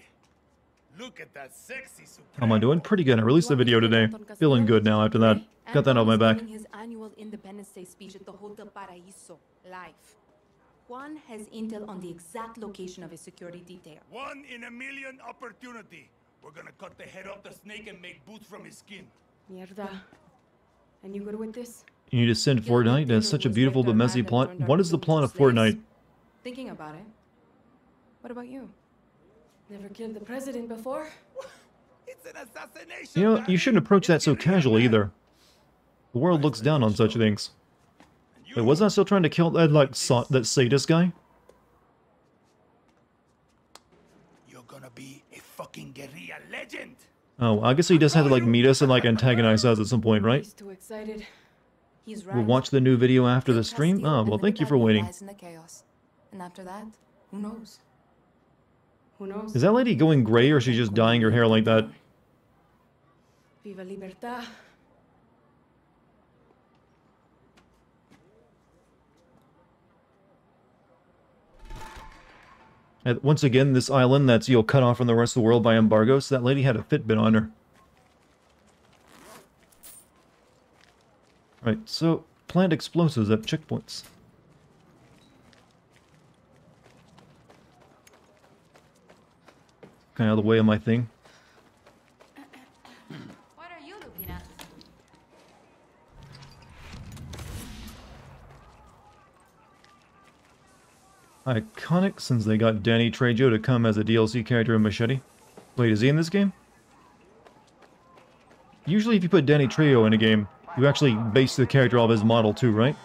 Look at that sexy How am I doing? Pretty good. I released a video today. Feeling good now after that. Got that off my back. His annual Independence Day speech at the Hotel Paraíso live. Juan has intel on the exact location of his security detail. 1 in a million opportunity. We're gonna cut the head off the snake and make boots from his skin. Mierda. And you good with this? You need to send Fortnite? That's such a beautiful but messy plot. What is the plot of Fortnite? Thinking about it. What about you? Never killed the president before? It's an assassination. You know, you Danny. shouldn't approach that so It's illegal, casually man. either. The world looks down on such things. And you- Wait, wasn't I still trying to kill that, like, that sadist guy? You're gonna be a fucking guerrilla legend. Oh, I guess he does have to, like, meet us and, like, antagonize us at some point, right? He's too excited. He's right. We'll watch the new video after the stream? Oh, well, thank you for waiting. In the chaos. And after that, who knows? Who knows? Is that lady going gray or is she just dyeing her hair like that? Viva Libertad. And once again, this island that's, you know, cut off from the rest of the world by embargoes, that lady had a Fitbit on her. Right, so, plant explosives at checkpoints. Kind of out of the way of my thing. What are you looking at? Iconic since they got Danny Trejo to come as a DLC character in Machete. Wait, is he in this game? Usually if you put Danny Trejo in a game, you actually base the character off his model too, right?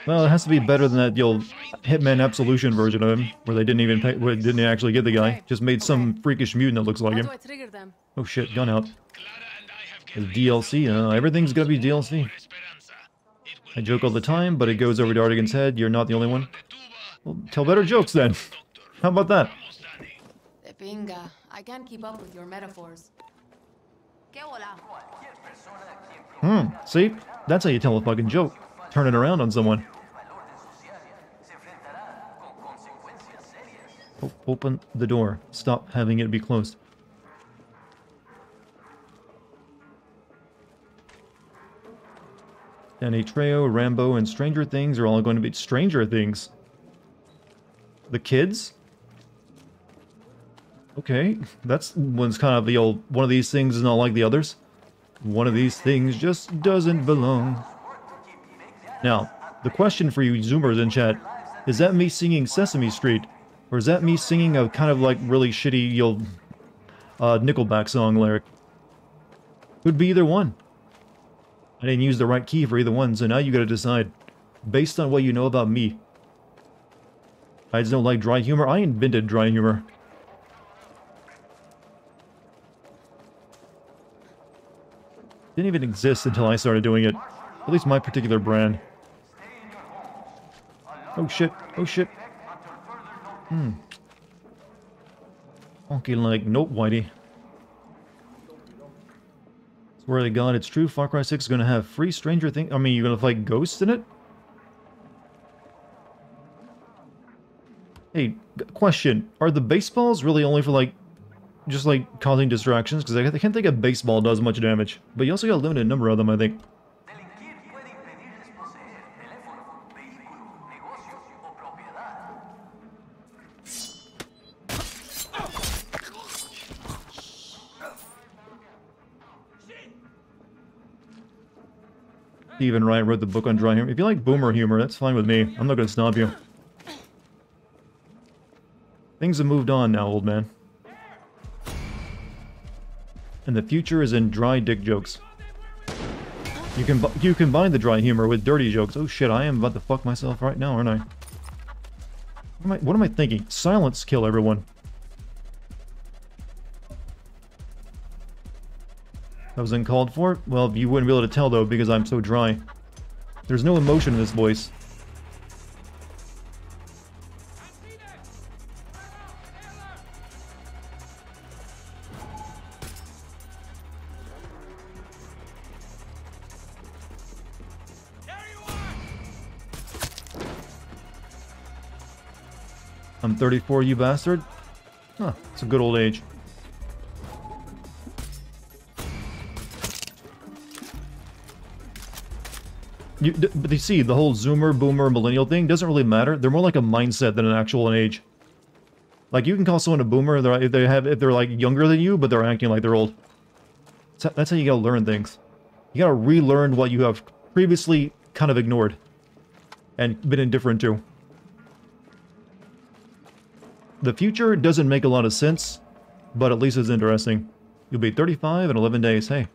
Well, it has to be better than that old Hitman Absolution version of him, where they didn't even pay, where they didn't actually get the guy. Just made some freakish mutant that looks like How him. do I trigger them? Oh shit, gun out. The DLC, everything's gotta be DLC. I joke all the time, but it goes over Dartigan's head. You're not the only one. Well, tell better jokes then. How about that? De pinga. I can't keep up with your metaphors. ¿Qué hola? See? That's how you tell a fucking joke. Turn it around on someone. Open the door. Stop having it be closed. Danny Trejo, Rambo, and Stranger Things are all going to be Stranger Things. The kids? Okay, that's one's kind of the old, one of these things is not like the others. One of these things just doesn't belong. Now, the question for you Zoomers in chat, is that me singing Sesame Street? Or is that me singing a kind of like really shitty, Nickelback song lyric? Could be either one. I didn't use the right key for either one, so now you gotta decide. Based on what you know about me. I just don't like dry humor. I invented dry humor. Didn't even exist until I started doing it. At least my particular brand. Oh shit, oh shit. Honky like, nope, Whitey. Swear to God, it's true. Far Cry 6 is gonna have free Stranger Things. I mean, you're gonna fight ghosts in it? Hey, question. Are the baseballs really only for, like, just, like, causing distractions? Because I can't think a baseball does much damage. But you also got a limited number of them, I think. Stephen Wright wrote the book on dry humor. If you like boomer humor, that's fine with me. I'm not going to snob you. Things have moved on now, old man. And the future is in dry dick jokes. You combine the dry humor with dirty jokes. Oh shit, I am about to fuck myself right now, aren't I? What am I thinking? Silence kill everyone. That was uncalled for? Well, you wouldn't be able to tell though because I'm so dry. There's no emotion in this voice. I'm 34, you bastard. Huh, it's a good old age. But you see, the whole Zoomer, Boomer, Millennial thing doesn't really matter. They're more like a mindset than an actual age. Like, you can call someone a Boomer if they're like younger than you, but they're acting like they're old. That's how you gotta learn things. You gotta relearn what you have previously kind of ignored. And been indifferent to. The future doesn't make a lot of sense, but at least it's interesting. You'll be 35 in 11 days. Hey,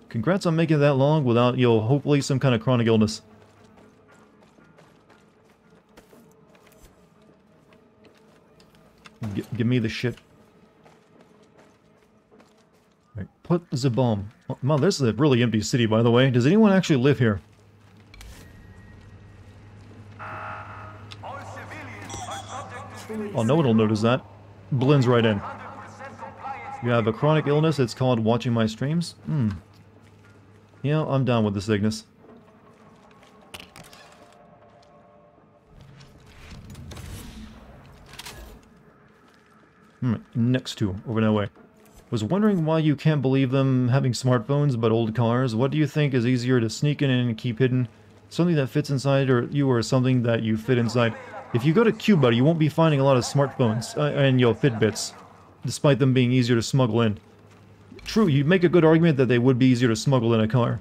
congrats on making it that long without, hopefully some kind of chronic illness. Give me the shit. Right, put the bomb. Oh, wow, this is a really empty city, by the way. Does anyone actually live here? Oh, no one will notice that. Blends right in. You have a chronic illness, it's called watching my streams? Yeah, I'm down with the sickness. Next to, over that way. Was wondering why you can't believe them having smartphones but old cars. What do you think is easier to sneak in and keep hidden? Something that fits inside you or something that you fit inside? If you go to Cuba, you won't be finding a lot of smartphones and Fitbits, despite them being easier to smuggle in. True, you'd make a good argument that they would be easier to smuggle in a car.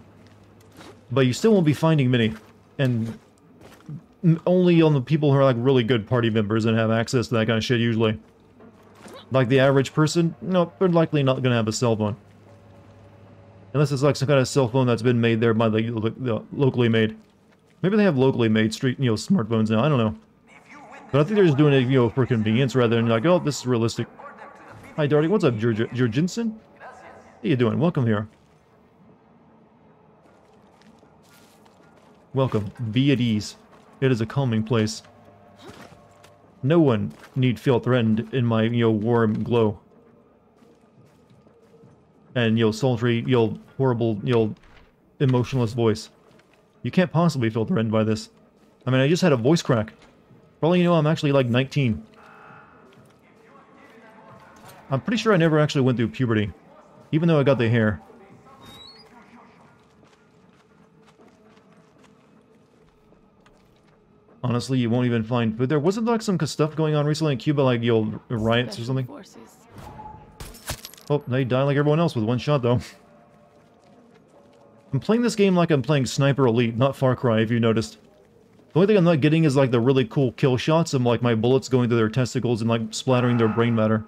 But you still won't be finding many. And only on the people who are like really good party members and have access to that kind of shit usually. Like the average person, no, they're likely not going to have a cell phone. Unless it's like some kind of cell phone that's been made there by the locally made. Maybe they have locally made street, smartphones now, I don't know. But I think they're just doing it, for convenience rather than like, oh, this is realistic. Hi, Darty. What's up, Jurgensen? How you doing? Welcome here. Welcome. Be at ease. It is a calming place. No one need feel threatened in my, warm glow. And, sultry, horrible, emotionless voice. You can't possibly feel threatened by this. I mean, I just had a voice crack. For all you know, I'm actually like 19. I'm pretty sure I never actually went through puberty. Even though I got the hair. Honestly, you won't even find food there. Wasn't there like some stuff going on recently in Cuba, like, riots or something? Oh, they die like everyone else with one shot, though. I'm playing this game like I'm playing Sniper Elite, not Far Cry, if you noticed. The only thing I'm not getting is like the really cool kill shots of like my bullets going through their testicles and like splattering their brain matter.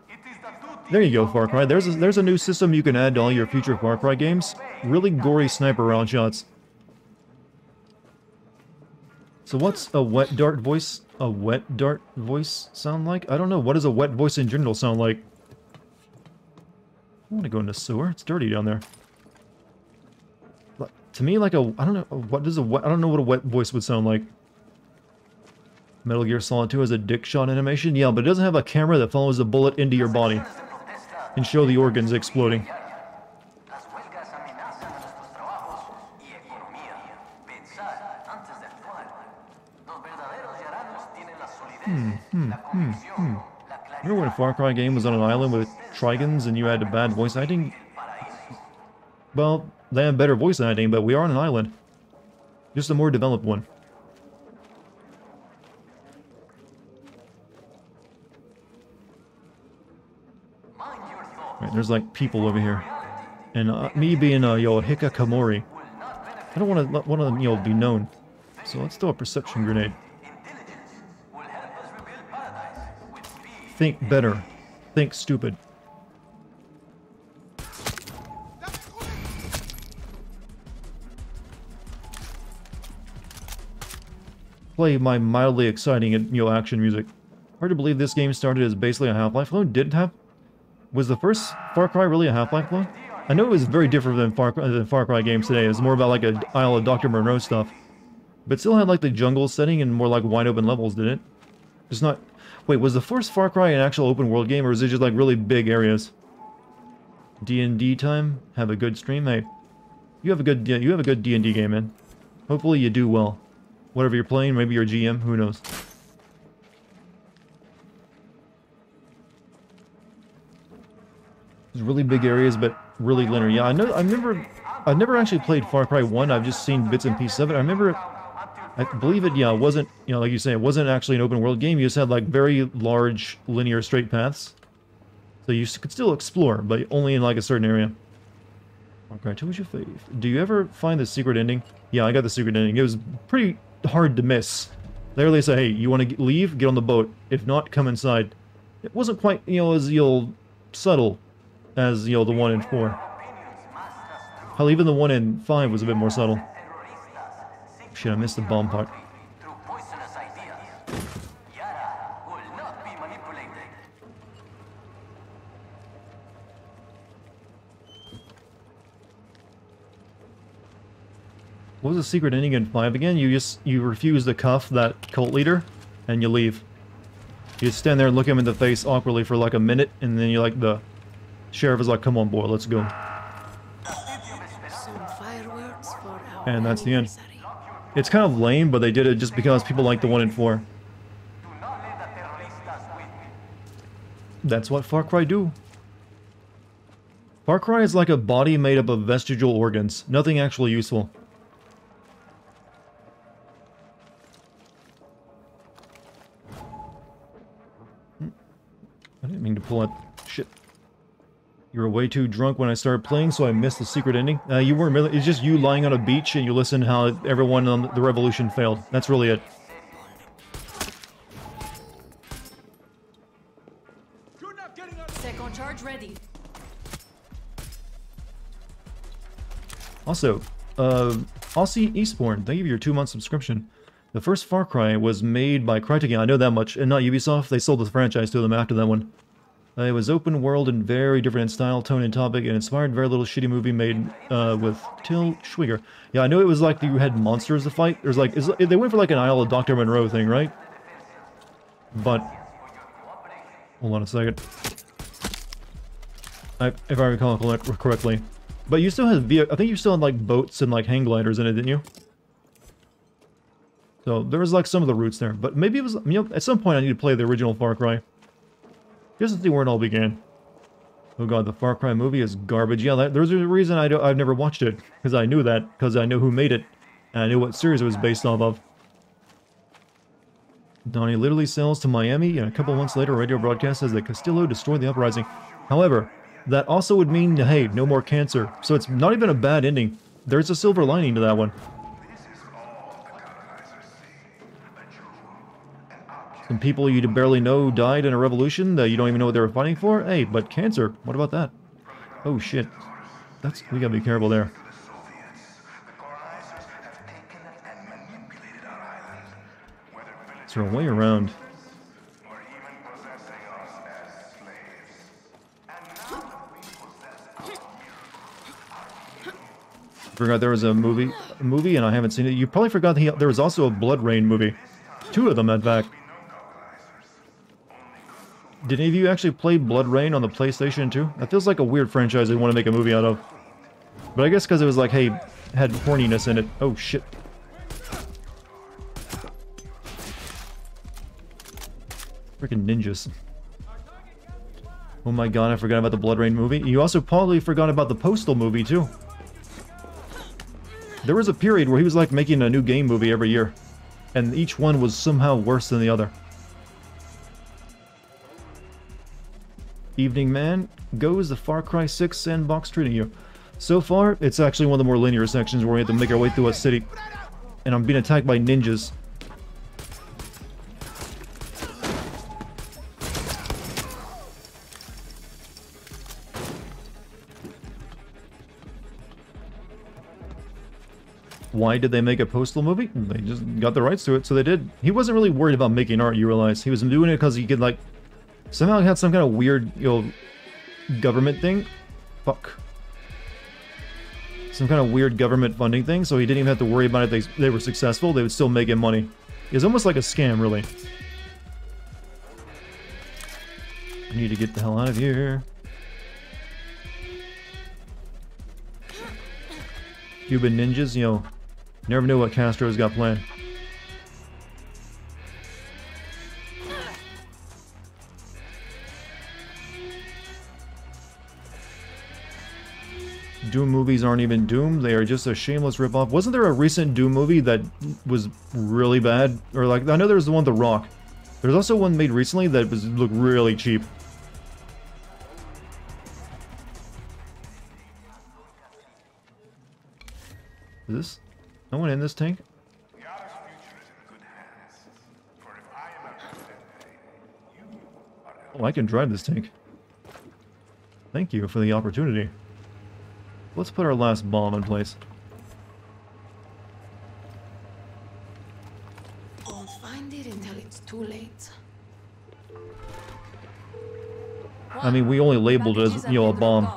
There you go, Far Cry. There's a new system you can add to all your future Far Cry games. Really gory sniper round shots. So what's a wet dart voice? A wet dart voice sound like? I don't know. What does a wet voice in general sound like? I want to go in the sewer. It's dirty down there. To me, like I don't know. I don't know what a wet voice would sound like. Metal Gear Solid 2 has a dick shot animation? Yeah, but it doesn't have a camera that follows the bullet into your body and show the organs exploding. Remember when a Far Cry game was on an island with Trigans and you had a bad voice acting? Well, they have better voice acting, but we are on an island. Just a more developed one. Right, there's like people over here. And me being a Hikakamori, I don't want to let one of them, you know, be known. So let's throw a perception grenade. Think better. Think stupid. Play my mildly exciting, you know, action music. Hard to believe this game started as basically a Half-Life clone. Didn't have... Was the first Far Cry really a Half-Life clone? I know it was very different than Far Cry games today. It was more about like a Isle of Dr. Monroe stuff. But still had like the jungle setting and more like wide open levels, didn't it? It's not... Wait, was the first Far Cry an actual open world game, or is it just like really big areas? D&D time? Have a good stream? Hey, you have a good D&D game, man. Hopefully you do well. Whatever you're playing, maybe you're a GM, who knows? There's really big areas, but really linear. Yeah, I've never actually played Far Cry 1, I've just seen bits and pieces of it. I believe it, yeah, it wasn't, you know, like you say, it wasn't actually an open world game. You just had like very large linear straight paths. So you could still explore, but only in like a certain area. Far Cry 2 was your fave. Do you ever find the secret ending? Yeah, I got the secret ending. It was pretty hard to miss. Literally say, hey, you want to leave? Get on the boat. If not, come inside. It wasn't quite, you know, as, you know, subtle as, you know, the 1 in 4. Hell, even the 1 in 5 was a bit more subtle. Shit, I missed the bomb part. What was the secret ending in 5 again? You refuse to cuff that cult leader, and you leave. You just stand there and look him in the face awkwardly for like a minute, and then you're like, the sheriff is like, come on boy, let's go. And that's the end. It's kind of lame, but they did it just because people like the 1 in 4. That's what Far Cry do. Far Cry is like a body made up of vestigial organs. Nothing actually useful. I didn't mean to pull out... Shit. You were way too drunk when I started playing, so I missed the secret ending. You weren't really... It's just you lying on a beach and you listen how everyone on the revolution failed. That's really it. Second charge ready. Also, Aussie Eastbourne, thank you for your 2-month subscription. The first Far Cry was made by Dartigan, I know that much, and not Ubisoft. They sold the franchise to them after that one. It was open world and very different in style, tone, and topic, and inspired very little shitty movie made with Till Schweiger. Yeah, I know it was like you had monsters to fight. There's like, they went for like an Isle of Dr. Monroe thing, right? But, hold on a second. If I recall correctly. But you still had, I think you still had like boats and like hang gliders in it, didn't you? So there was like some of the roots there, but maybe it was, you know, at some point I need to play the original Far Cry. Just to see where it all began. Oh god, the Far Cry movie is garbage. Yeah, there's a reason I've never watched it, because I knew that, because I knew who made it, and I knew what series it was based off of. Donnie literally sails to Miami, and a couple months later a radio broadcast says that Castillo destroyed the uprising. However, that also would mean, hey, no more cancer. So it's not even a bad ending. There's a silver lining to that one. Some people you barely know died in a revolution that you don't even know what they were fighting for? Hey, but cancer, what about that? Oh shit. We gotta be careful there. Is there a way around? Forgot there was a movie and I haven't seen it. You probably forgot there was also a Blood Rain movie. 2 of them, in fact. Did any of you actually play Blood Rain on the PlayStation 2? That feels like a weird franchise they want to make a movie out of. But I guess because it was like, hey, had horniness in it. Oh, shit. Freaking ninjas. Oh my god, I forgot about the Blood Rain movie. You also probably forgot about the Postal movie, too. There was a period where he was like making a new game movie every year. And each one was somehow worse than the other. Evening man, goes the Far Cry 6 sandbox treating you? So far, it's actually one of the more linear sections where we have to make our way through a city. And I'm being attacked by ninjas. Why did they make a Postal movie? They just got the rights to it, so they did. He wasn't really worried about making art, you realize. He was doing it because he could, like... Somehow he had some kind of weird, you know... government thing? Fuck. Some kind of weird government funding thing, so he didn't even have to worry about it if they were successful. They would still make him money. It was almost like a scam, really. I need to get the hell out of here. Cuban ninjas, you know... Never knew what Castro's got planned. Doom movies aren't even Doom, they are just a shameless ripoff. Wasn't there a recent Doom movie that was really bad? Or like, I know there was the one with The Rock. There's also one made recently that looked really cheap. Is this? No one in this tank? Oh, I can drive this tank. Thank you for the opportunity. Let's put our last bomb in place. Won't find it until it's too late. I mean, we only labeled it as, you know, a bomb. You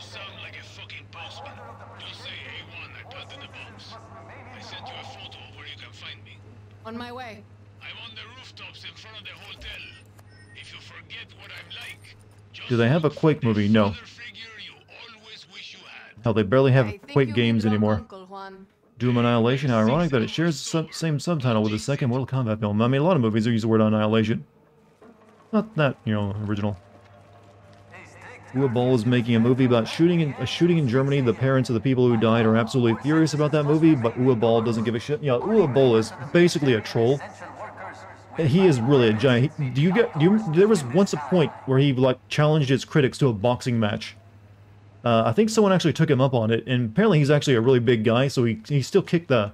sound like a fucking postman. Don't say A1, I planted the bombs. I sent you a photo of where you can find me. On my way. I'm on the rooftops in front of the hotel. If you forget what I'm like, just Do they have a Quake movie? No. father figure you always wish you had. Hell, they barely have I think Quake you games mean wrong, anymore. Uncle Juan. Doom Annihilation, how ironic that it shares the same subtitle with the second Mortal Kombat film. I mean, a lot of movies use the word Annihilation. Not that, you know, original. Uwe Boll is making a movie about shooting in Germany. The parents of the people who died are absolutely furious about that movie, but Uwe Boll doesn't give a shit. You know, Uwe Boll is basically a troll. He is really a giant. There was once a point where he, like, challenged his critics to a boxing match. I think someone actually took him up on it, and apparently he's actually a really big guy, so he still kicked the...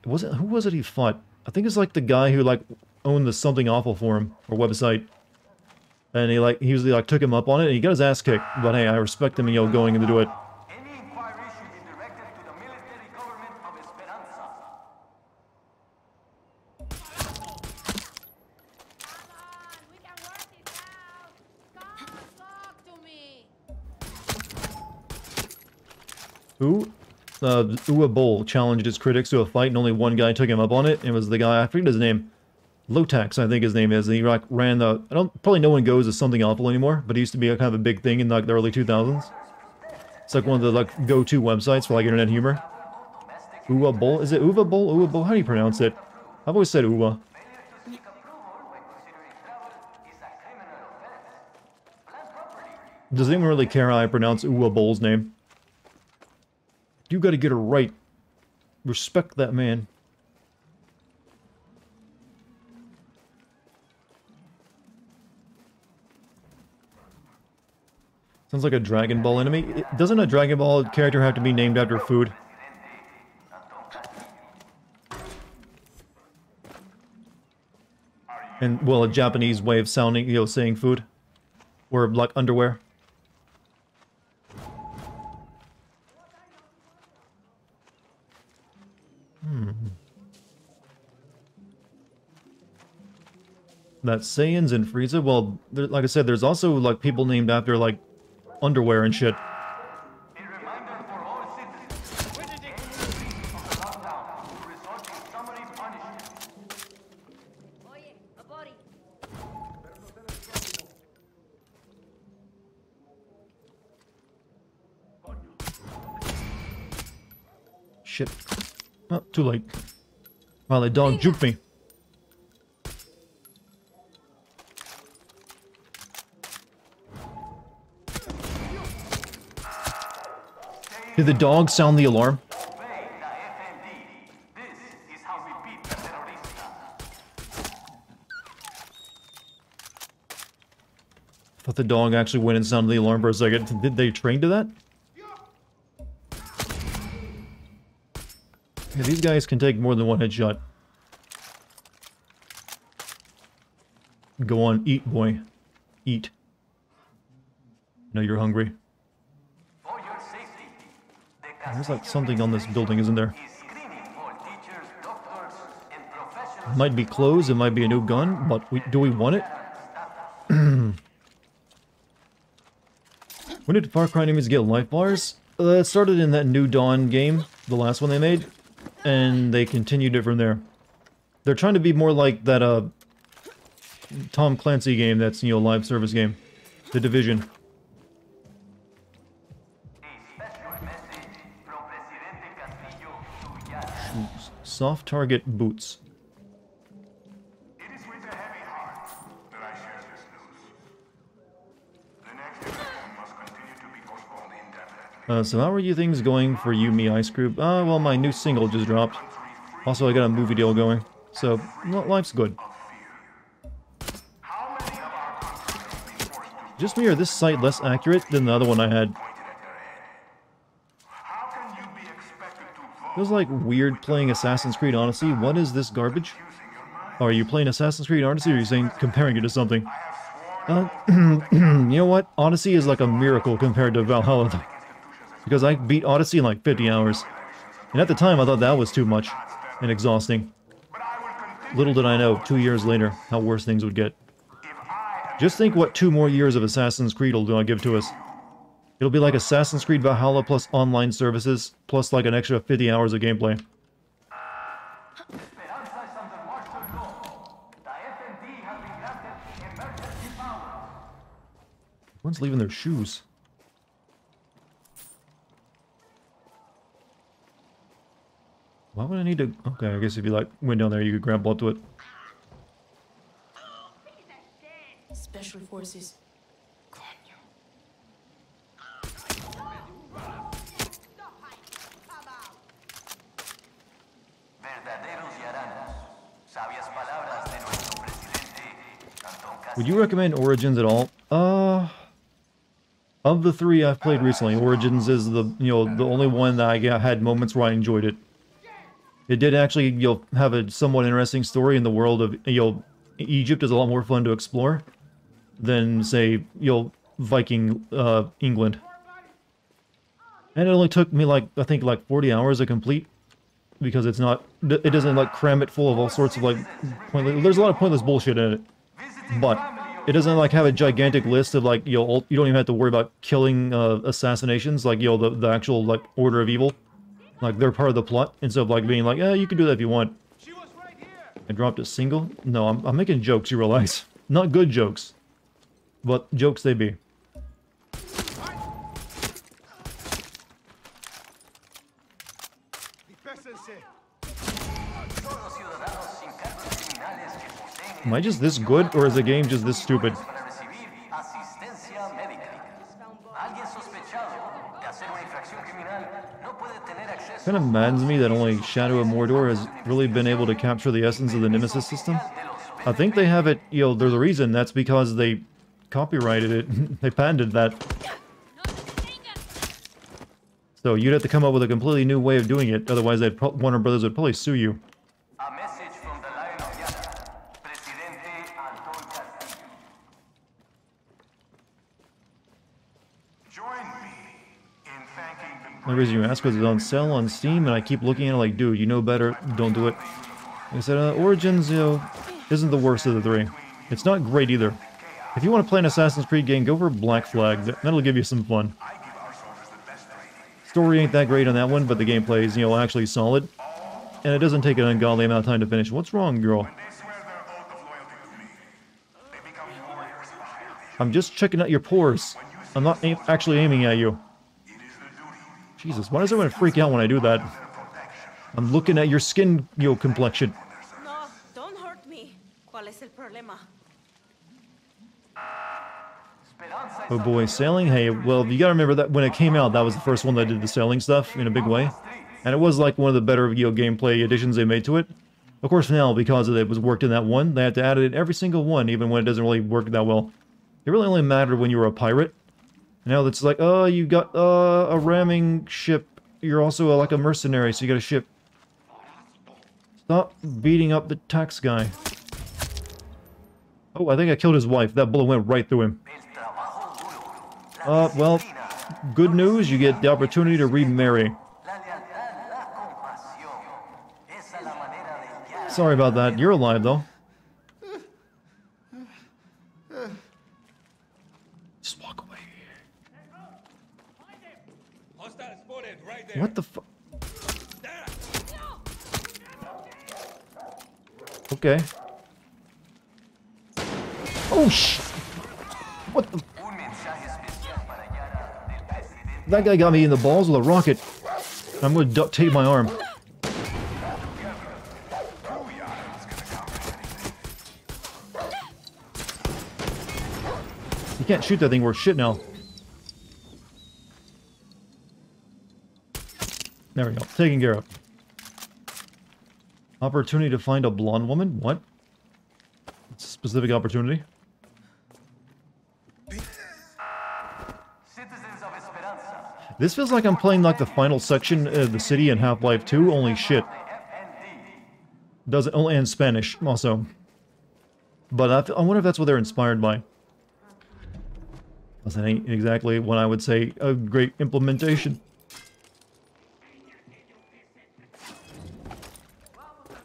who was it he fought? I think it's like the guy who, like, owned the Something Awful forum, or website. And he usually, like, took him up on it, and he got his ass kicked. But hey, I respect him, you know, going to do it. Any inquiry should be directed to the military government of Esperanza. We can work it out. Come talk to me. Who? Uwe Boll challenged his critics to a fight, and only one guy took him up on it. It was the guy, I forget his name. Lotax, I think his name is. And he, like, ran the... probably no one goes as Something Awful anymore, but it used to be a kind of a big thing in, like, the early 2000s. It's like one of the, like, go-to websites for, like, internet humor. Uwe Boll? Is it Uwe Boll? Uwe Boll? How do you pronounce it? I've always said Uwe. Does anyone really care how I pronounce Uwe Boll's name? You gotta get it right. Respect that man. Sounds like a Dragon Ball enemy. Doesn't a Dragon Ball character have to be named after food? And, well, a Japanese way of sounding, you know, saying food. Or, like, underwear. That Saiyans and Frieza, well, like I said, there's also, like, people named after, like, underwear and shit. A reminder for all citizens. When did they of the lockdown will result in summary punishment. Oye, a body. Shit. Oh, too late. Wow, that dog juked me. Did the dog sound the alarm? Obey the FND. This is how we beat the terrorista. Thought the dog actually went and sounded the alarm for a second. Did they train to that? guys can take more than one headshot. Go on, eat, boy. Eat. No, you're hungry. For your safety, the There's like something on this building, isn't there? is screening for teachers, doctors, and professionals. It might be clothes, it might be a new gun, but do we want it? When did Far Cry enemies get life bars? It started in that New Dawn game, the last one they made, and they continued it from there. They're trying to be more like that Tom Clancy game that's, you know, live service game. The Division. A special message from Presidente Castillo to Yara. Soft target boots. It is with a heavy heart that I share this news. The next election must continue to be postponed indefinitely. So how are you things going for you, me, Ice Group? Well, my new single just dropped. Also, I got a movie deal going. So, life's good. How many of our country have been forced to Just me, or this site less accurate than the other one I had? pointed at their head? How can you be expected to vote Feels like weird playing Assassin's Creed Odyssey. What is this garbage? using your mind? Are you playing Assassin's Creed Odyssey, or are you saying comparing it to something? You know what? Odyssey is like a miracle compared to Valhalla, though. Because I beat Odyssey in like 50 hours. And at the time, I thought that was too much and exhausting. Little did I know, 2 years later, how worse things would get. Just think what 2 more years of Assassin's Creed will give to us. It'll be like Assassin's Creed Valhalla plus online services, plus like an extra 50 hours of gameplay. Esperanza is under martial law. The FMD has been granted emergency powers. Everyone's leaving their shoes. Why would I need to... Okay, I guess if you like went down there, you could grab onto it. Special forces. Coño. Verdaderos yaranos. Sabias palabras de nuestro presidente, Antón Would you recommend Origins at all? Of the 3 I've played recently, Origins is the, you know, the only one that I had moments where I enjoyed it. It did actually, you know, have a somewhat interesting story in the world of, you know, Egypt is a lot more fun to explore than, say, you know, Viking, England. And it only took me, like, I think, like 40 hours to complete, because it's not, it doesn't, like, cram it full of all sorts of, like, pointless, there's a lot of pointless bullshit in it. But it doesn't, like, have a gigantic list of, like, you know, you don't even have to worry about killing, assassinations, like, you know, the actual, like, order of evil. Like, they're part of the plot, instead of, like, being like, you can do that if you want. I dropped a single? No, I'm making jokes, you realize. Not good jokes. But jokes they be. Am I just this good, or is the game just this stupid? para recibir asistencia médica. Alguien sospechado de hacer una infracción criminal no puede tener acceso Kind of maddens me that only Shadow of Mordor has really been able to capture the essence of the Nemesis system. I think they have it, you know, there's a reason. That's because they copyrighted it. They patented that. So you'd have to come up with a completely new way of doing it. Otherwise, Warner Brothers would probably sue you. a message from the Lion of Yara, Presidente Antón Castillo. join me in thanking the The reason you ask because it's on sale on Steam, and I keep looking at it like, dude, you know better, don't do it. Like I said, Origins, you know, isn't the worst of the 3. It's not great either. If you want to play an Assassin's Creed game, go for Black Flag. That'll give you some fun. Story ain't that great on that one, but the gameplay is, you know, actually solid. And it doesn't take an ungodly amount of time to finish. What's wrong, girl? they swear their oath of loyalty to me. They become warriors of the higher vision. I'm just checking out your pores. I'm not actually aiming at you. It is the duty Jesus, why does everyone freak out when I do that? I'm looking at your skin, you know, complexion. No, don't hurt me. ¿Cuál es el problema? Oh boy, sailing? Hey, well, you gotta remember that when it came out, that was the first one that did the sailing stuff in a big way. And it was like one of the better, you know, gameplay additions they made to it. Of course now, because it was worked in that one, they had to add it in every single one, even when it doesn't really work that well. It really only mattered when you were a pirate. Now it's like, oh, you got a ramming ship. You're also like a mercenary, so you got a ship. Stop beating up the tax guy. Oh, I think I killed his wife. That bullet went right through him. Well, good news, you get the opportunity to remarry. Sorry about that. You're alive, though. Just walk away. What the fuck? Okay. Oh, what the? That guy got me in the balls with a rocket. I'm going to duct tape my arm. You can't shoot that thing worth shit now. There we go. Taken care of. Opportunity to find a blonde woman? What? It's a specific opportunity. This feels like I'm playing like the final section of the city in Half-Life 2, only shit. Does it only in Spanish, also. But I wonder if that's what they're inspired by. That ain't exactly what I would say a great implementation.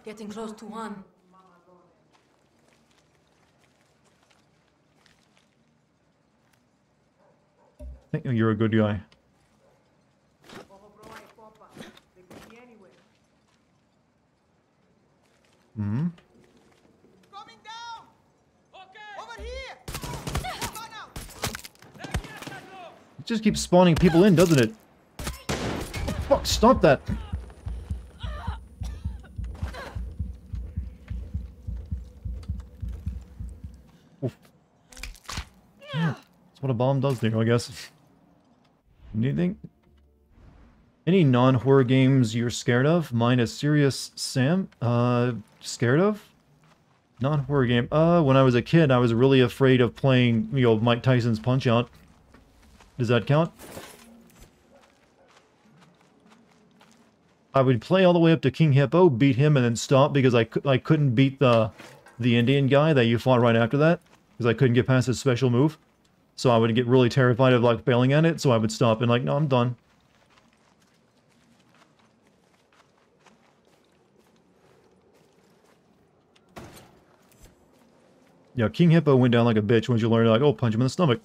Getting close to one. I think you're a good guy. Hmm? Coming down! Okay! Over here! It just keeps spawning people in, doesn't it? Fuck, stop that! Oof. Yeah, that's what a bomb does to you, I guess. Anything? Any non-horror games you're scared of? Mine is Serious Sam. Scared of? Non-horror game. When I was a kid, I was really afraid of playing, you know, Mike Tyson's Punch-Out. Does that count? I would play all the way up to King Hippo, beat him, and then stop because I couldn't beat the Indian guy that you fought right after that. Because I couldn't get past his special move. So I would get really terrified of, like, failing at it, so I would stop and, like, no, I'm done. Yeah, King Hippo went down like a bitch once you learned, like, oh, punch him in the stomach.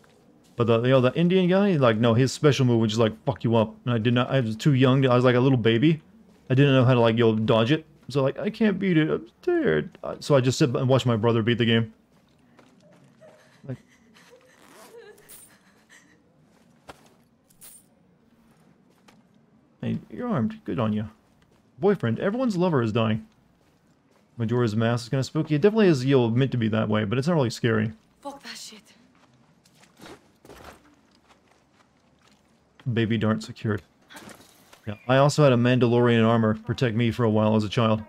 But the, you know, the Indian guy, like, no, his special move would just, like, fuck you up. And I was too young, I was like a little baby. I didn't know how to, like, you know, dodge it. So, like, I can't beat it, I'm scared. So I just sit and watch my brother beat the game. Like... Hey, you're armed. Good on you. Boyfriend, everyone's lover is dying. Majora's Mask is kind of spooky. It definitely is, you know, meant to be that way, but it's not really scary. Fuck that shit. Baby dart secured. Yeah, I also had a Mandalorian armor protect me for a while as a child.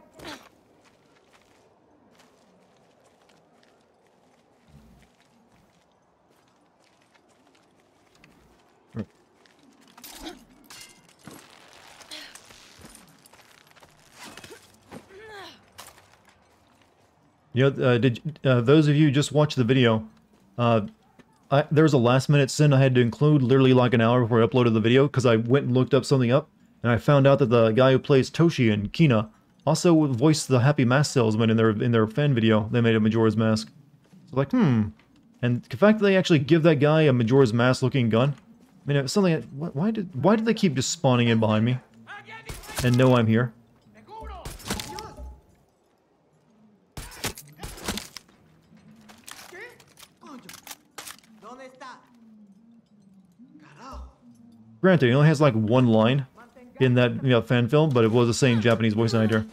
You know, those of you who just watched the video, there was a last-minute sin I had to include literally like an hour before I uploaded the video because I went and looked up something up, and I found out that the guy who plays Toshi in Kina also voiced the Happy Mask Salesman in their fan video they made of Majora's Mask. So like, And the fact that they actually give that guy a Majora's Mask looking gun, I mean, it's something that, why did they keep just spawning in behind me and know I'm here? Granted, he only has like one line in that, you know, fan film, but it was the same Japanese voice actor.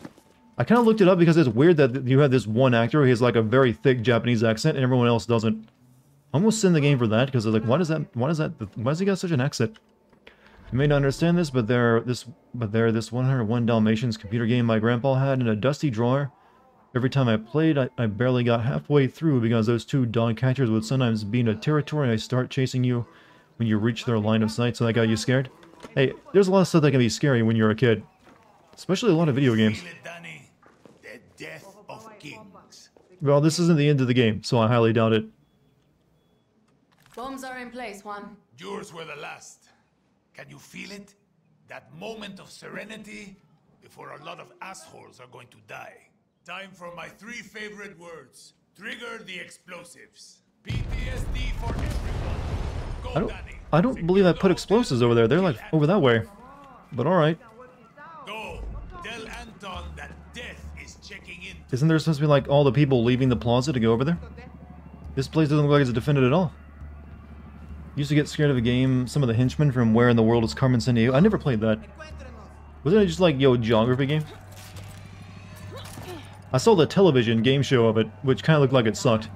I kind of looked it up because it's weird that you have this one actor who has like a very thick Japanese accent and everyone else doesn't. I almost send the game for that because I was like, why does he got such an accent? You may not understand this, but this 101 Dalmatians computer game my grandpa had in a dusty drawer. Every time I played, I barely got halfway through because those two dog catchers would sometimes be in a territory and I start chasing you when you reach their line of sight, so that got you scared? Hey, there's a lot of stuff that can be scary when you're a kid. Especially a lot of video games. of kings. Well, this isn't the end of the game, so I highly doubt it. Bombs are in place, Juan. Yours were the last. Can you feel it? That moment of serenity before a lot of assholes are going to die. Time for my 3 favorite words. Trigger the explosives. PTSD for everyone. Go, Danny. I don't believe I put explosives over there. They're like over that way. But alright. Go. Tell Anton that death is checking in. Isn't there supposed to be like all the people leaving the plaza to go over there? This place doesn't look like it's defended at all. Used to get scared of a game, some of the henchmen from Where in the World is Carmen Sandiego. I never played that. Wasn't it just like, yo, geography game? I saw the television game show of it, which kind of looked like it sucked.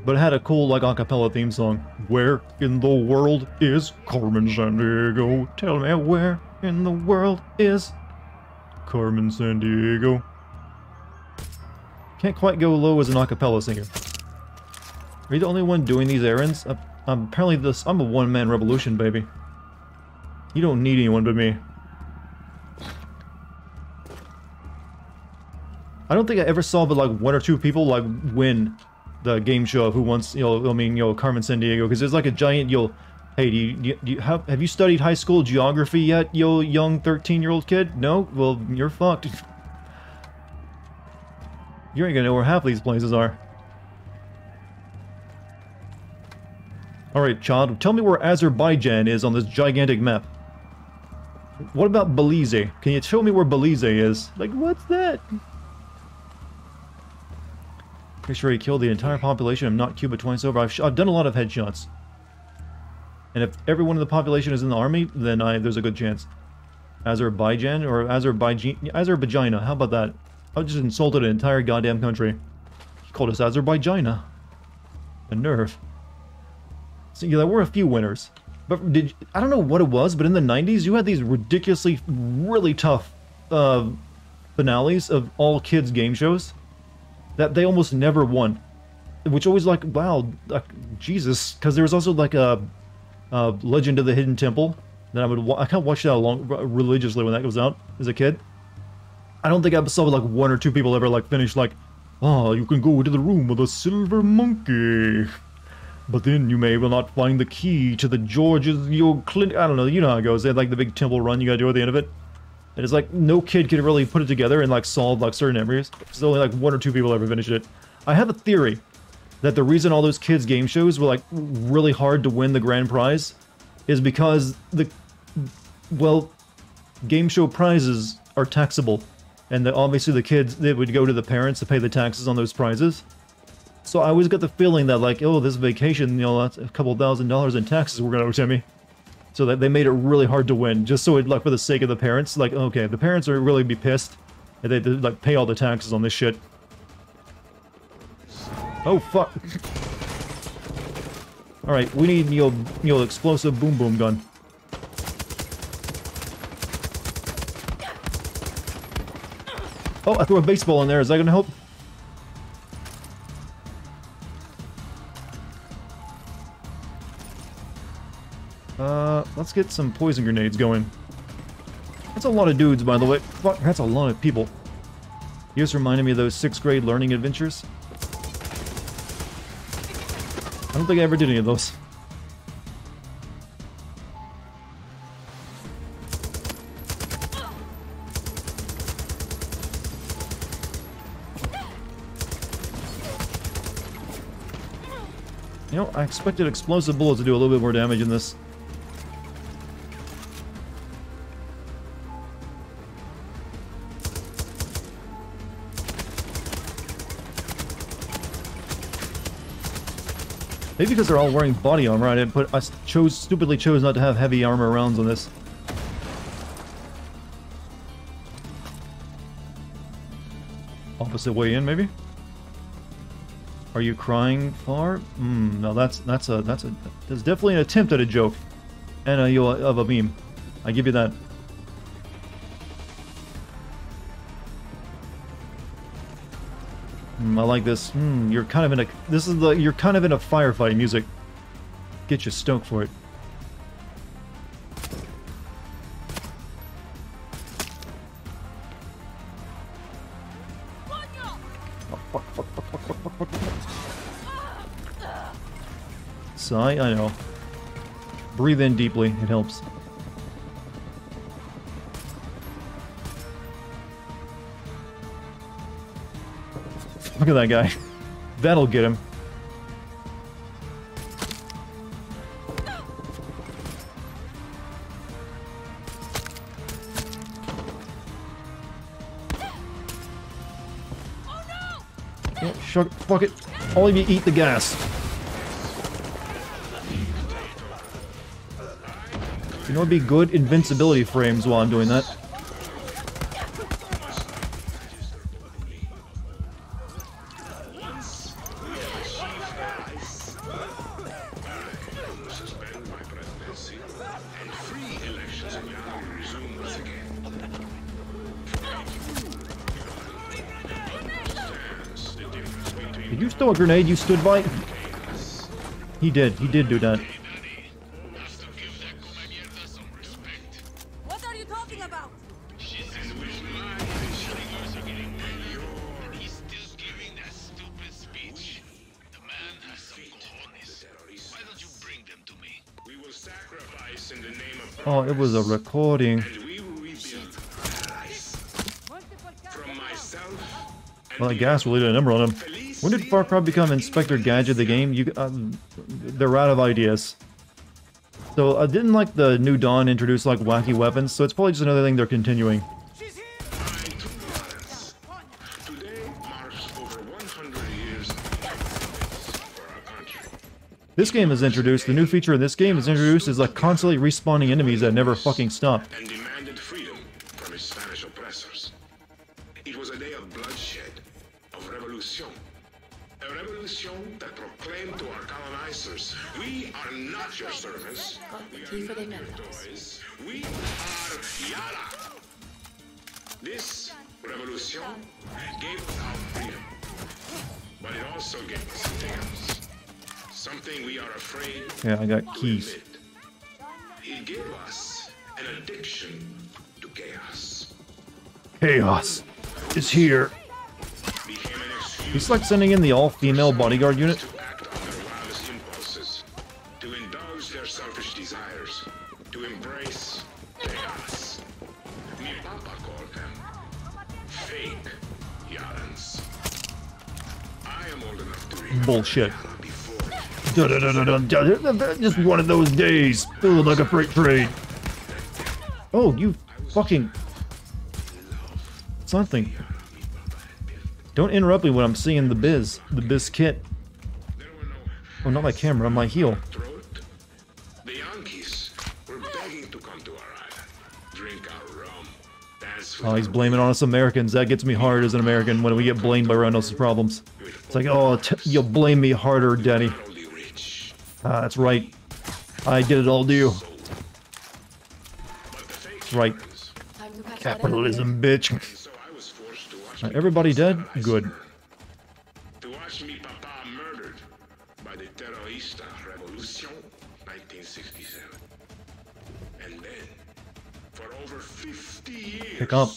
But it had a cool, like, acapella theme song. Where in the world is Carmen Sandiego? Tell me where in the world is Carmen Sandiego? Can't quite go low as an acapella singer. Are you the only one doing these errands? Apparently I'm a one-man revolution, baby. You don't need anyone but me. I don't think I ever saw but like 1 or 2 people like win the game show of Who Wants, Carmen Sandiego, because there's like a giant, hey, do you have you studied high school geography yet, young 13-year-old kid? No? Well, you're fucked. You ain't gonna know where half of these places are. Alright, child, tell me where Azerbaijan is on this gigantic map. What about Belize? Can you show me where Belize is? Like, what's that? Make sure he killed the entire population of not Cuba twice over. I've done a lot of headshots. And if everyone in the population is in the army, then there's a good chance. Azerbaijan or Azerbaijan. How about that? I just insulted an entire goddamn country. He called us Azerbaijan. The nerve. So yeah, there were a few winners. But I don't know what it was, but in the 90s you had these ridiculously, really tough finales of all kids game shows that they almost never won. Which always like, wow, Jesus. Because there was also like a Legend of the Hidden Temple that I kind of watched that religiously when that goes out as a kid. I don't think I saw like 1 or 2 people ever like finish like, oh, you can go to the room with a silver monkey. But then you may will not find the key to the George's, I don't know, you know how it goes. They had like the big temple run you gotta do at the end of it. And it's like, no kid could really put it together and like solve like certain areas. So only like 1 or 2 people ever finished it. I have a theory that the reason all those kids game shows were like really hard to win the grand prize is because game show prizes are taxable. And obviously the kids, they would go to the parents to pay the taxes on those prizes. So I always got the feeling that like, oh, this vacation, that's a couple $1,000s in taxes we're gonna owe Timmy. So that they made it really hard to win, just so it like for the sake of the parents. Like, okay, the parents are really be pissed, and they like pay all the taxes on this shit. Oh fuck! All right, we need explosive boom boom gun. Oh, I threw a baseball in there. Is that gonna help? Let's get some poison grenades going. That's a lot of dudes, by the way. Fuck, that's a lot of people. You just reminded me of those 6th grade learning adventures. I don't think I ever did any of those. You know, I expected explosive bullets to do a little bit more damage in this. Maybe because they're all wearing body armor, I stupidly chose not to have heavy armor rounds on this. Opposite way in, maybe? Are you crying far? No, that's definitely an attempt at a joke. And of a meme. I give you that. I like this. You're kind of in a you're kind of in a firefight music. Get you stoked for it. Fuck. Sigh, I know. Breathe in deeply, it helps. Look at that guy. That'll get him. Yeah, fuck it. All of you eat the gas. You know what'd be good? Invincibility frames while I'm doing that. Did you throw a grenade you stood by? He did do that. What are you talking about? She says we're mine and she thinks we're getting paid. He's still giving that stupid speech. The man has some cojones. Why don't you bring them to me? We will sacrifice in the name of Oh, it was a recording. and we will rebuild paradise. From myself Well, I guess we'll leave a number on him. When did Far Cry become Inspector Gadget the game? They're out of ideas. So, didn't like the New Dawn introduce like wacky weapons? So it's probably just another thing they're continuing. today marks over 100 years for our country. This game is introduced, the new feature in this game is introduced is like constantly respawning enemies that never fucking stop. And demanded freedom from his Spanish oppressors. It was a day of bloodshed, of revolution. A revolution that proclaimed to our colonizers, we are not your servants, we are not your toys, we are Yara. This revolution gave us our freedom, but it also gave us something else. Something we are afraid Yeah, I got to keys. admit. It gave us an addiction to chaos. Chaos is here. Became an excuse He's like sending in the all-female bodyguard unit. to act on their wildest impulses, to indulge their selfish desires, to embrace chaos. Mi papa called them fake Yarans. I am old enough to read Bullshit. Yara before. Just one of those days. Feeling like a freight train. Oh, you fucking... something. Don't interrupt me when I'm seeing the biz kit. There were no Oh, not my camera, my heel. throat. The Yankees were begging to come to our island, drink our rum, dance with Oh, he's our blaming on us Americans. That gets me hard as an American when we get blamed by everyone else's problems. It's like, oh, you'll blame me harder, Daddy. only rich. Ah, that's right. I did it all to you. But the fake That's right. Yarans, Capitalism, bitch. so I was forced to watch Everybody dead? Good. To watch me papa murdered by the Terrorista Revolution 1967. And then, for over 50 years, Pick up.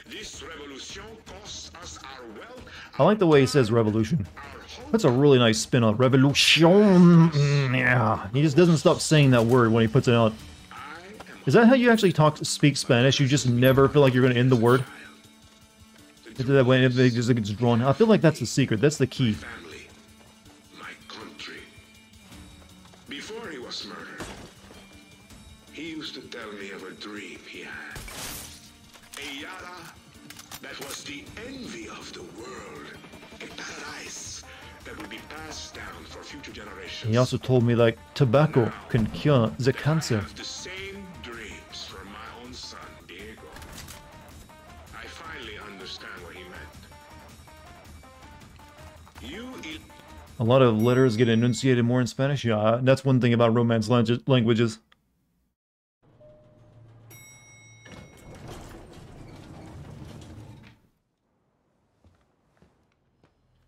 this revolution cost us our wealth, I like the way he says revolution. our hope. That's a really nice spin on revolution. Yeah. He just doesn't stop saying that word when he puts it out. I am Is that how you actually speak Spanish? You just never feel like you're going to end the word? Is that way it just gets drawn? I feel like that's the secret. That's the key. family, my country. Before he was murdered, he used to tell me of a dream he had. A Yara that was the envy of the world. A paradise that would be passed down for future generations. He also told me like tobacco can cure the I cancer. have the same dreams for my own son, Diego. I finally understand what he meant. A lot of letters get enunciated more in Spanish. Yeah, that's one thing about Romance languages.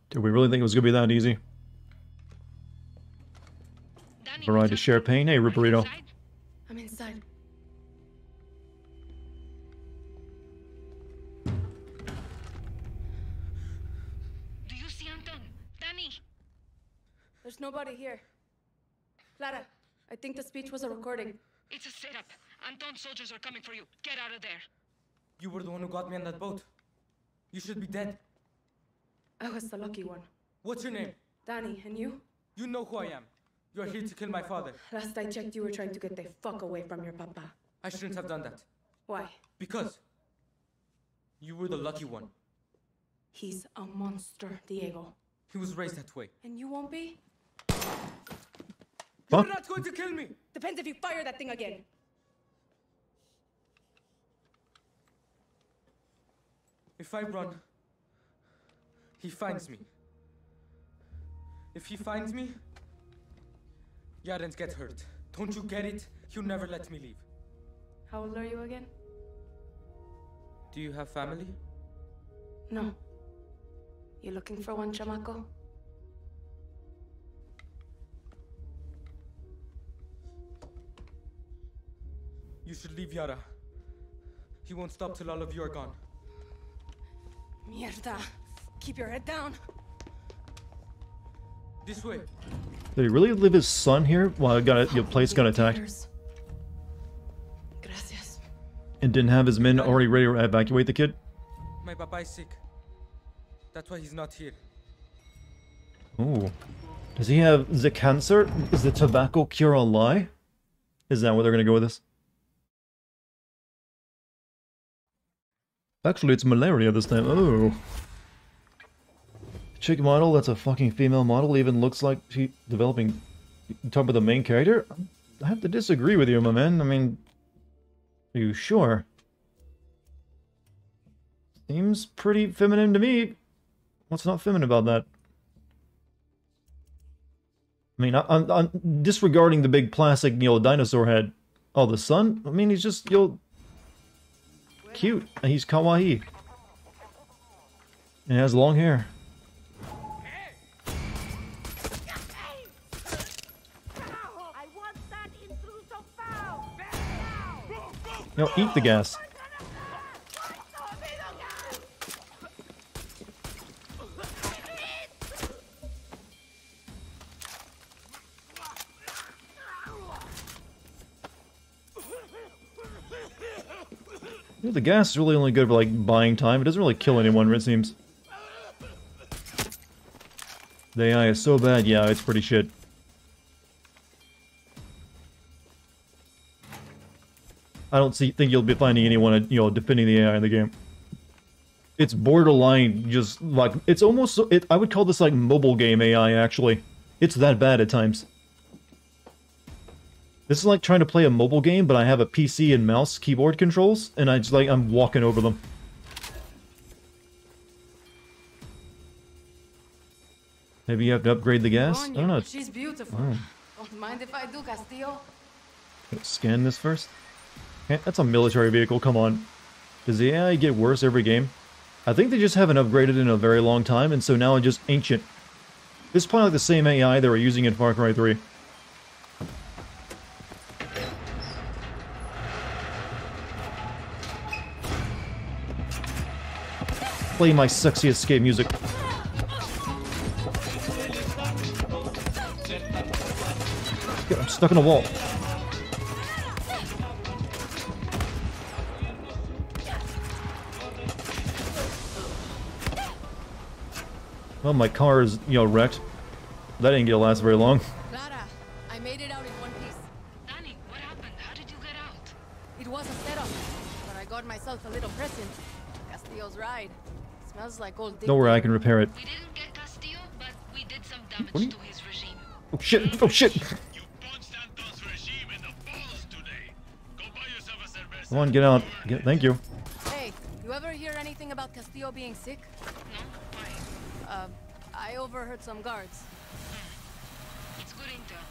Did we really think it was going to be that easy? Variety to share pain? Hey, Ripperito. I'm inside. Do you see Anton, Danny. There's nobody here. Clara, I think the speech was a recording. It's a setup. Anton's soldiers are coming for you. Get out of there. You were the one who got me on that boat. You should be dead. I was the lucky one. What's your name? Danny, and you? You know who I am. You're here to kill my father. Last I checked, you were trying to get the fuck away from your papa. I shouldn't have done that. Why? Because you were the lucky one. He's a monster, Diego. He was raised that way. And you won't be? You're not going to kill me! Depends if you fire that thing again. If I run, he finds me. If he finds me, Yarens gets hurt. Don't you get it? He'll never let me leave. How old are you again? Do you have family? No. You looking for one, chamaco? You should leave Yara. He won't stop till all of you are gone. Mierda. Keep your head down. This way. Did he really leave his son here while your place got attacked? Gracias. And didn't have his men already ready to evacuate the kid? My papa is sick. That's why he's not here. Ooh. Does he have the cancer? Is the tobacco cure a lie? Is that where they're gonna go with this? Actually, it's malaria this time. Oh. Chick model, that's a fucking female model, even looks like she developing... You talk about the main character? I have to disagree with you, my man. I mean... Are you sure? Seems pretty feminine to me. What's not feminine about that? I mean, I'm disregarding the big plastic, dinosaur head. Oh, the son? I mean, he's just, cute. And he's kawaii. And he has long hair. Eat the gas. The gas is really only good for, like, buying time. It doesn't really kill anyone, it seems. The AI is so bad, yeah, it's pretty shit. I don't think you'll be finding anyone, defending the AI in the game. It's borderline, just, like, it's almost, I would call this, like, mobile game AI, actually. It's that bad at times. This is like trying to play a mobile game, but I have a PC and mouse keyboard controls, and I'm walking over them. Maybe you have to upgrade the gas? I don't know. She's beautiful. Oh. Don't mind if I do, Castillo. Scan this first. Okay, that's a military vehicle, come on. Does the AI get worse every game? I think they just haven't upgraded in a very long time, and so now it's just ancient. This is probably like the same AI they were using in Far Cry 3. Play my sexy escape music. I'm stuck in a wall. Well, my car is, wrecked. That didn't get to last very long. Clara, I made it out in one piece. Danny, what happened? How did you get out? It was a setup, but I got myself a little present. Castillo's ride. Smells like old dick. Don't worry, I can repair it. We didn't get Castillo, but we did some damage to his regime. Oh shit! Oh shit! You punched Anton's regime in the balls today. Go buy yourself a cerveza. Come on, get out. Thank you. Hey, you ever hear anything about Castillo being sick? No? Why? I overheard some guards. It's good intel.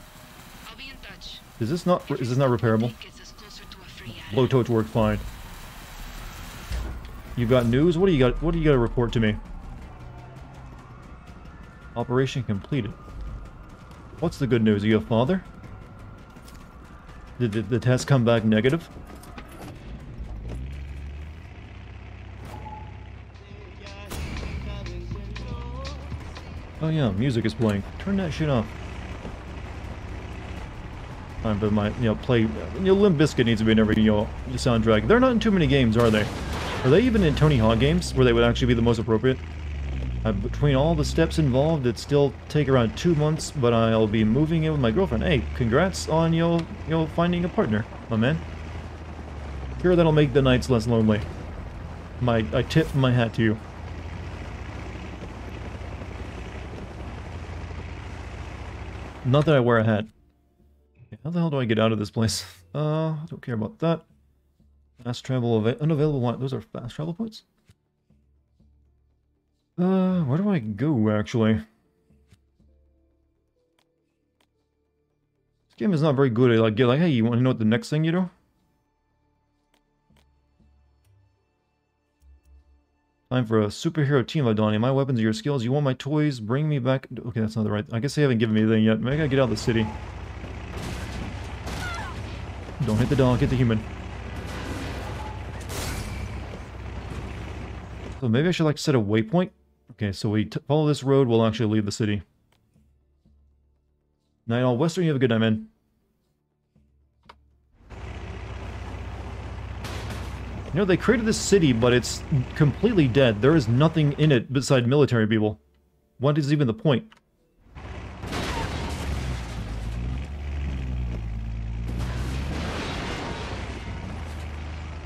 I'll be in touch. Is this not repairable? Gets us closer to a free area. Blowtorch worked fine. You got news? What do you got? What do you got to report to me? Operation completed. What's the good news? Are you a father? Did the test come back negative? Oh yeah, music is playing. Turn that shit off. Time for my, play. Limp Bizkit needs to be in every, soundtrack. They're not in too many games, are they? Are they even in Tony Hawk games, where they would actually be the most appropriate? Between all the steps involved, it'd still take around 2 months, but I'll be moving in with my girlfriend. Hey, congrats on, finding a partner, my man. Sure, that'll make the nights less lonely. I tip my hat to you. Not that I wear a hat. How the hell do I get out of this place? I don't care about that. Fast travel unavailable. Those are fast travel points? Where do I go, actually? This game is not very good at, like, hey, you want to know what the next thing you do? Time for a superhero team, Donnie. My weapons are your skills. You want my toys? Bring me back. Okay, that's not the right. I guess they haven't given me anything yet. Maybe I gotta get out of the city. Don't hit the dog, hit the human. So maybe I should, like, set a waypoint? Okay, so we follow this road, we'll actually leave the city. Night all, Western, you have a good night, man. They created this city, but it's completely dead. There is nothing in it beside military people. What is even the point?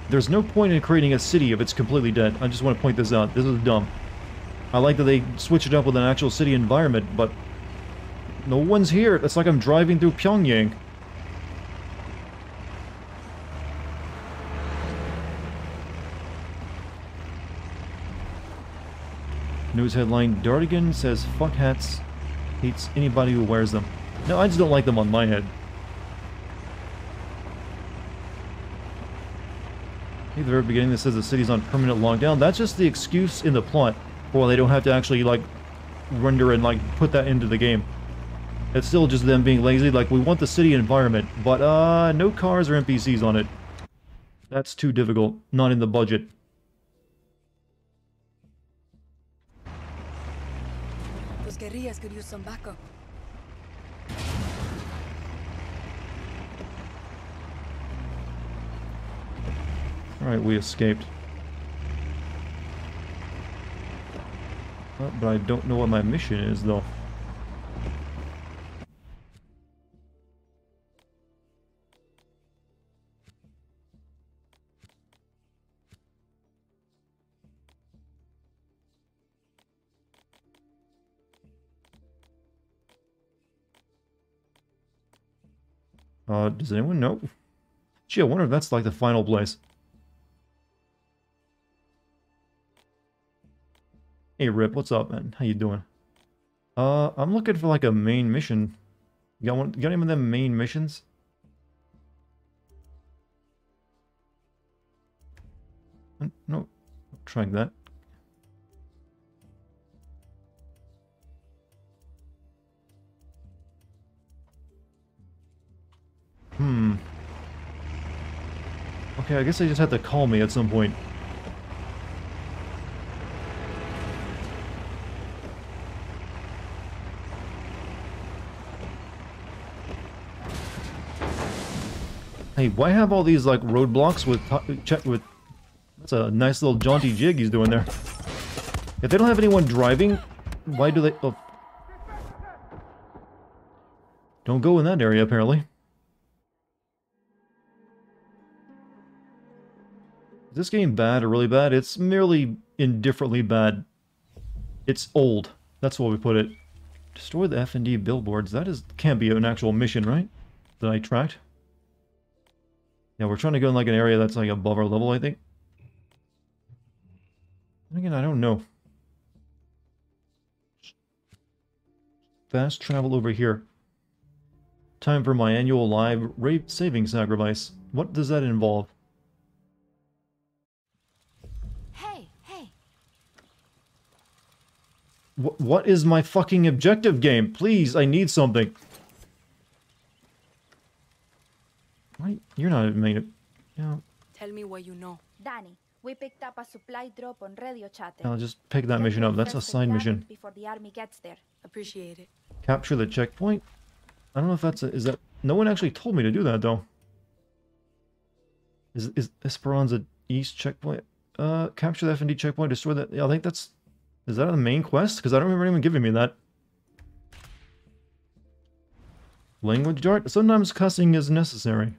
There's no point in creating a city if it's completely dead. I just want to point this out. This is dumb. I like that they switch it up with an actual city environment, but no one's here. It's like I'm driving through Pyongyang. News headline, Dartigan says fuck hats, hates anybody who wears them. No, I just don't like them on my head. At the very beginning that says the city's on permanent lockdown. That's just the excuse in the plot for why they don't have to actually, like, render and, like, put that into the game. It's still just them being lazy. Like, we want the city environment, but no cars or NPCs on it. That's too difficult. Not in the budget. Those guerrillas could use some backup. Alright, we escaped. But I don't know what my mission is, though. Does anyone know? Gee, I wonder if that's like the final place. Hey Rip, what's up, man? How you doing? I'm looking for like a main mission. Got any of them main missions? No, trying that. Okay, I guess they just have to call me at some point. Hey, why have all these, like, roadblocks with... That's a nice little jaunty jig he's doing there. If they don't have anyone driving, why do they... Oh. Don't go in that area, apparently. Is this game bad or really bad? It's merely indifferently bad. It's old. That's what we put it. Destroy the F&D billboards. That can't be an actual mission, right? That I tracked? Yeah, we're trying to go in like an area that's like above our level, I think. Again, I don't know. Fast travel over here. Time for my annual live rape saving sacrifice. What does that involve? Hey. What is my fucking objective game? Please, I need something. Right? You're not made it. Yeah. Tell me what you know. Danny, We picked up a supply drop on radio chatter. I'll just pick that mission up. That's a side mission. Before the army gets there. Appreciate it. Capture the checkpoint? I don't know if that's is that... No one actually told me to do that, though. Is Esperanza East checkpoint? Capture the F&D checkpoint, destroy that... Yeah, I think that's... Is that the main quest? Because I don't remember anyone giving me that. Language dart? Sometimes cussing is necessary.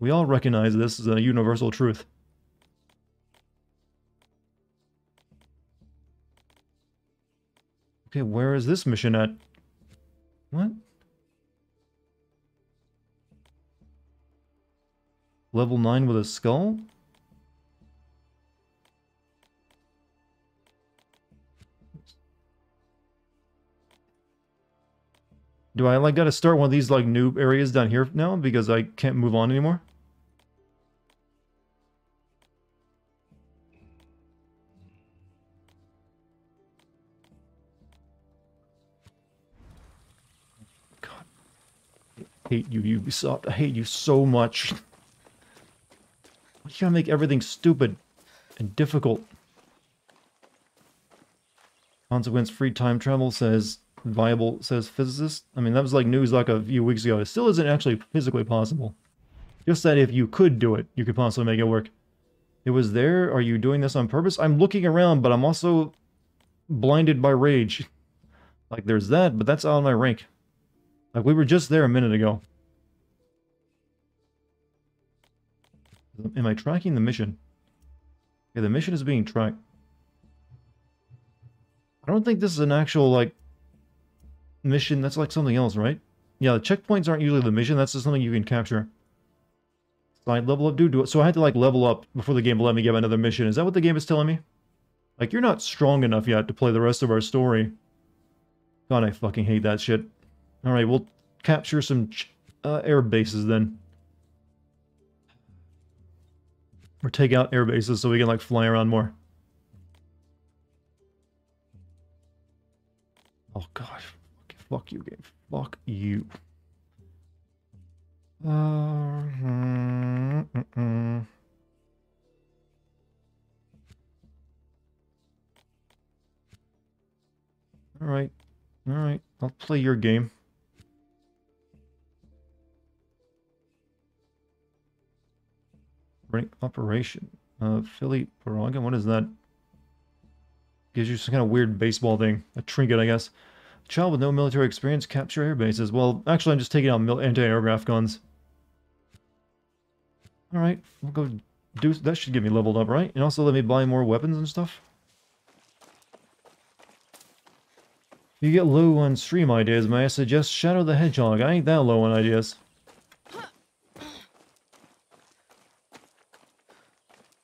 We all recognize this as a universal truth. Okay, where is this mission at? What? Level 9 with a skull? Do I like gotta start one of these like noob areas down here now because I can't move on anymore? God. I hate you, Ubisoft. I hate you so much. You gotta make everything stupid and difficult. Consequence free time travel says viable, says physicist. I mean, that was like news like a few weeks ago. It still isn't actually physically possible. Just that if you could do it, you could possibly make it work. It was there. Are you doing this on purpose? I'm looking around, but I'm also blinded by rage. Like, there's that, but that's out of my rank. Like, we were just there a minute ago. Am I tracking the mission? Okay, the mission is being tracked. I don't think this is an actual, like, mission. That's like something else, right? Yeah, the checkpoints aren't usually the mission. That's just something you can capture. Side level up, dude. So I had to, like, level up before the game will let me get another mission. Is that what the game is telling me? Like, you're not strong enough yet to play the rest of our story. God, I fucking hate that shit. Alright, we'll capture some air bases then. Or take out air bases so we can, like, fly around more. Oh, gosh. Fuck you, game. Fuck you. Alright. Alright. I'll play your game. Rank operation. Philly Paragon. What is that? Gives you some kind of weird baseball thing. A trinket, I guess. Child with no military experience, capture air bases. Well, actually, I'm just taking out anti-aircraft guns. Alright, we'll go do... That should get me leveled up, right? And also let me buy more weapons and stuff. If you get low on stream ideas, may I suggest Shadow the Hedgehog? I ain't that low on ideas.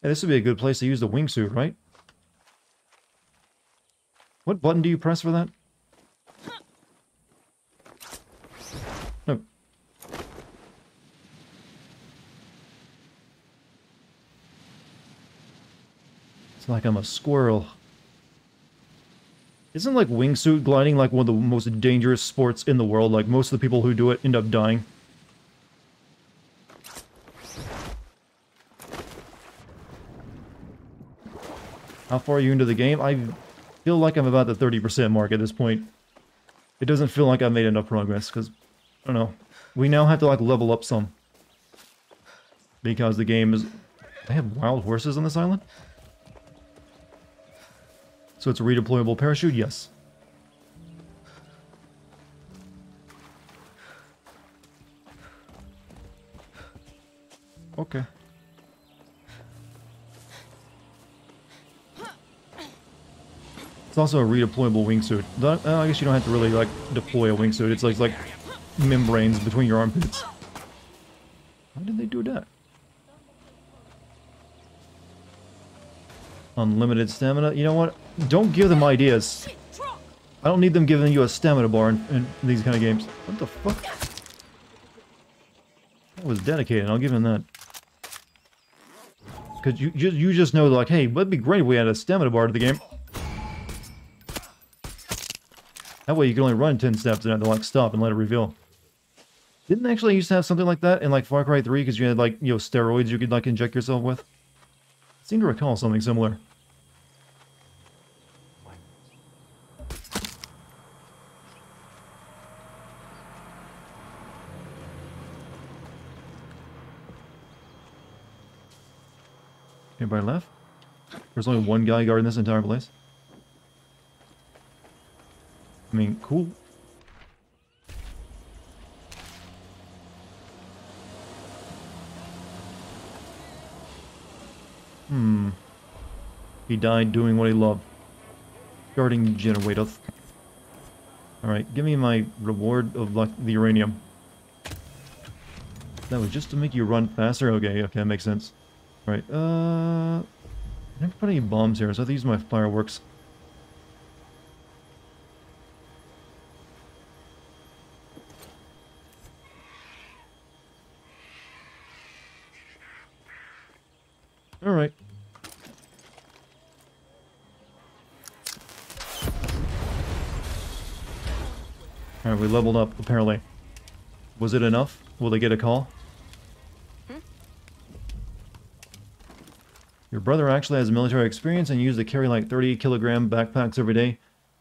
Hey, this would be a good place to use the wingsuit, right? What button do you press for that? No. It's like I'm a squirrel. Isn't like wingsuit gliding like one of the most dangerous sports in the world? Like most of the people who do it end up dying. How far are you into the game? I feel like I'm about the 30% mark at this point. It doesn't feel like I've made enough progress, because, I don't know. We now have to, like, level up some. Because the game is... They have wild horses on this island? So it's a redeployable parachute? Yes. Okay. It's also a redeployable wingsuit. I guess you don't have to really, like, deploy a wingsuit. It's like membranes between your armpits. How did they do that? Unlimited stamina? You know what? Don't give them ideas. I don't need them giving you a stamina bar in these kind of games. What the fuck? That was dedicated. I'll give him that. Because you just know, like, hey, that'd be great if we had a stamina bar to the game. That way you can only run 10 steps and have to, like, stop and let it reveal. Didn't they actually used to have something like that in, like, Far Cry 3? Because you had, like, you know, steroids you could, like, inject yourself with? Seem to recall something similar. Anybody left? There's only one guy guarding this entire place. I mean, cool. He died doing what he loved. Guarding generators. Alright, give me my reward of the uranium. That was just to make you run faster? Okay, okay, that makes sense. Alright, I never put any bombs here, so I have to use my fireworks. Alright. Alright, we leveled up, apparently. Was it enough? Will they get a call? Your brother actually has military experience and used to carry like 30-kilogram backpacks every day.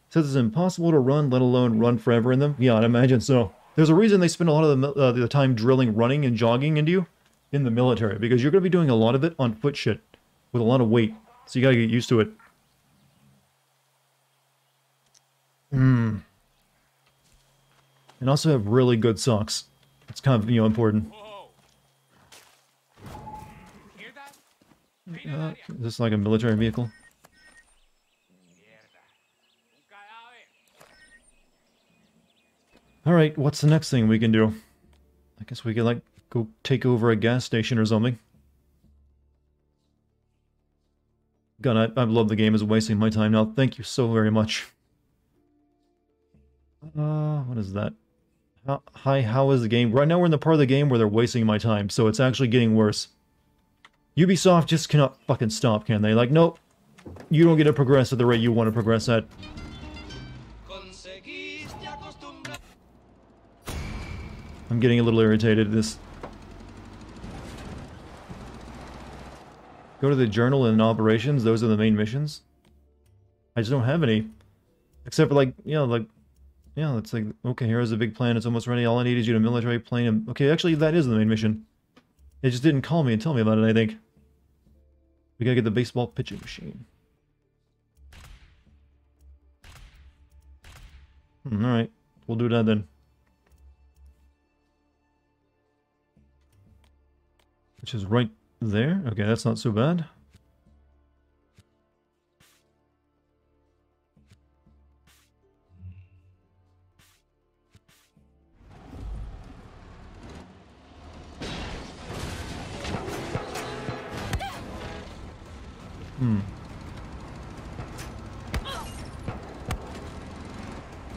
Says it's impossible to run, let alone run forever in them. Yeah, I'd imagine so. There's a reason they spend a lot of the time drilling, running, and jogging into you in the military, because you're going to be doing a lot of it on foot shit with a lot of weight. So you got to get used to it. And also have really good socks. It's kind of, important. Is this like a military vehicle? Alright, what's the next thing we can do? I guess we could, like, go take over a gas station or something. God, I love the game. It's wasting my time now. Thank you so very much. What is that? How is the game? Right now we're in the part of the game where they're wasting my time, so it's actually getting worse. Ubisoft just cannot fucking stop, can they? Like, nope. You don't get to progress at the rate you want to progress at. I'm getting a little irritated at this. Go to the journal and operations. Those are the main missions. I just don't have any. Except for, like, yeah, it's like, okay, here's a big plan. It's almost ready. All I need is you to military plane. And, okay, actually, that is the main mission. It just didn't call me and tell me about it, I think. We gotta get the baseball pitching machine. Alright. We'll do that then. Which is right there. Okay, that's not so bad.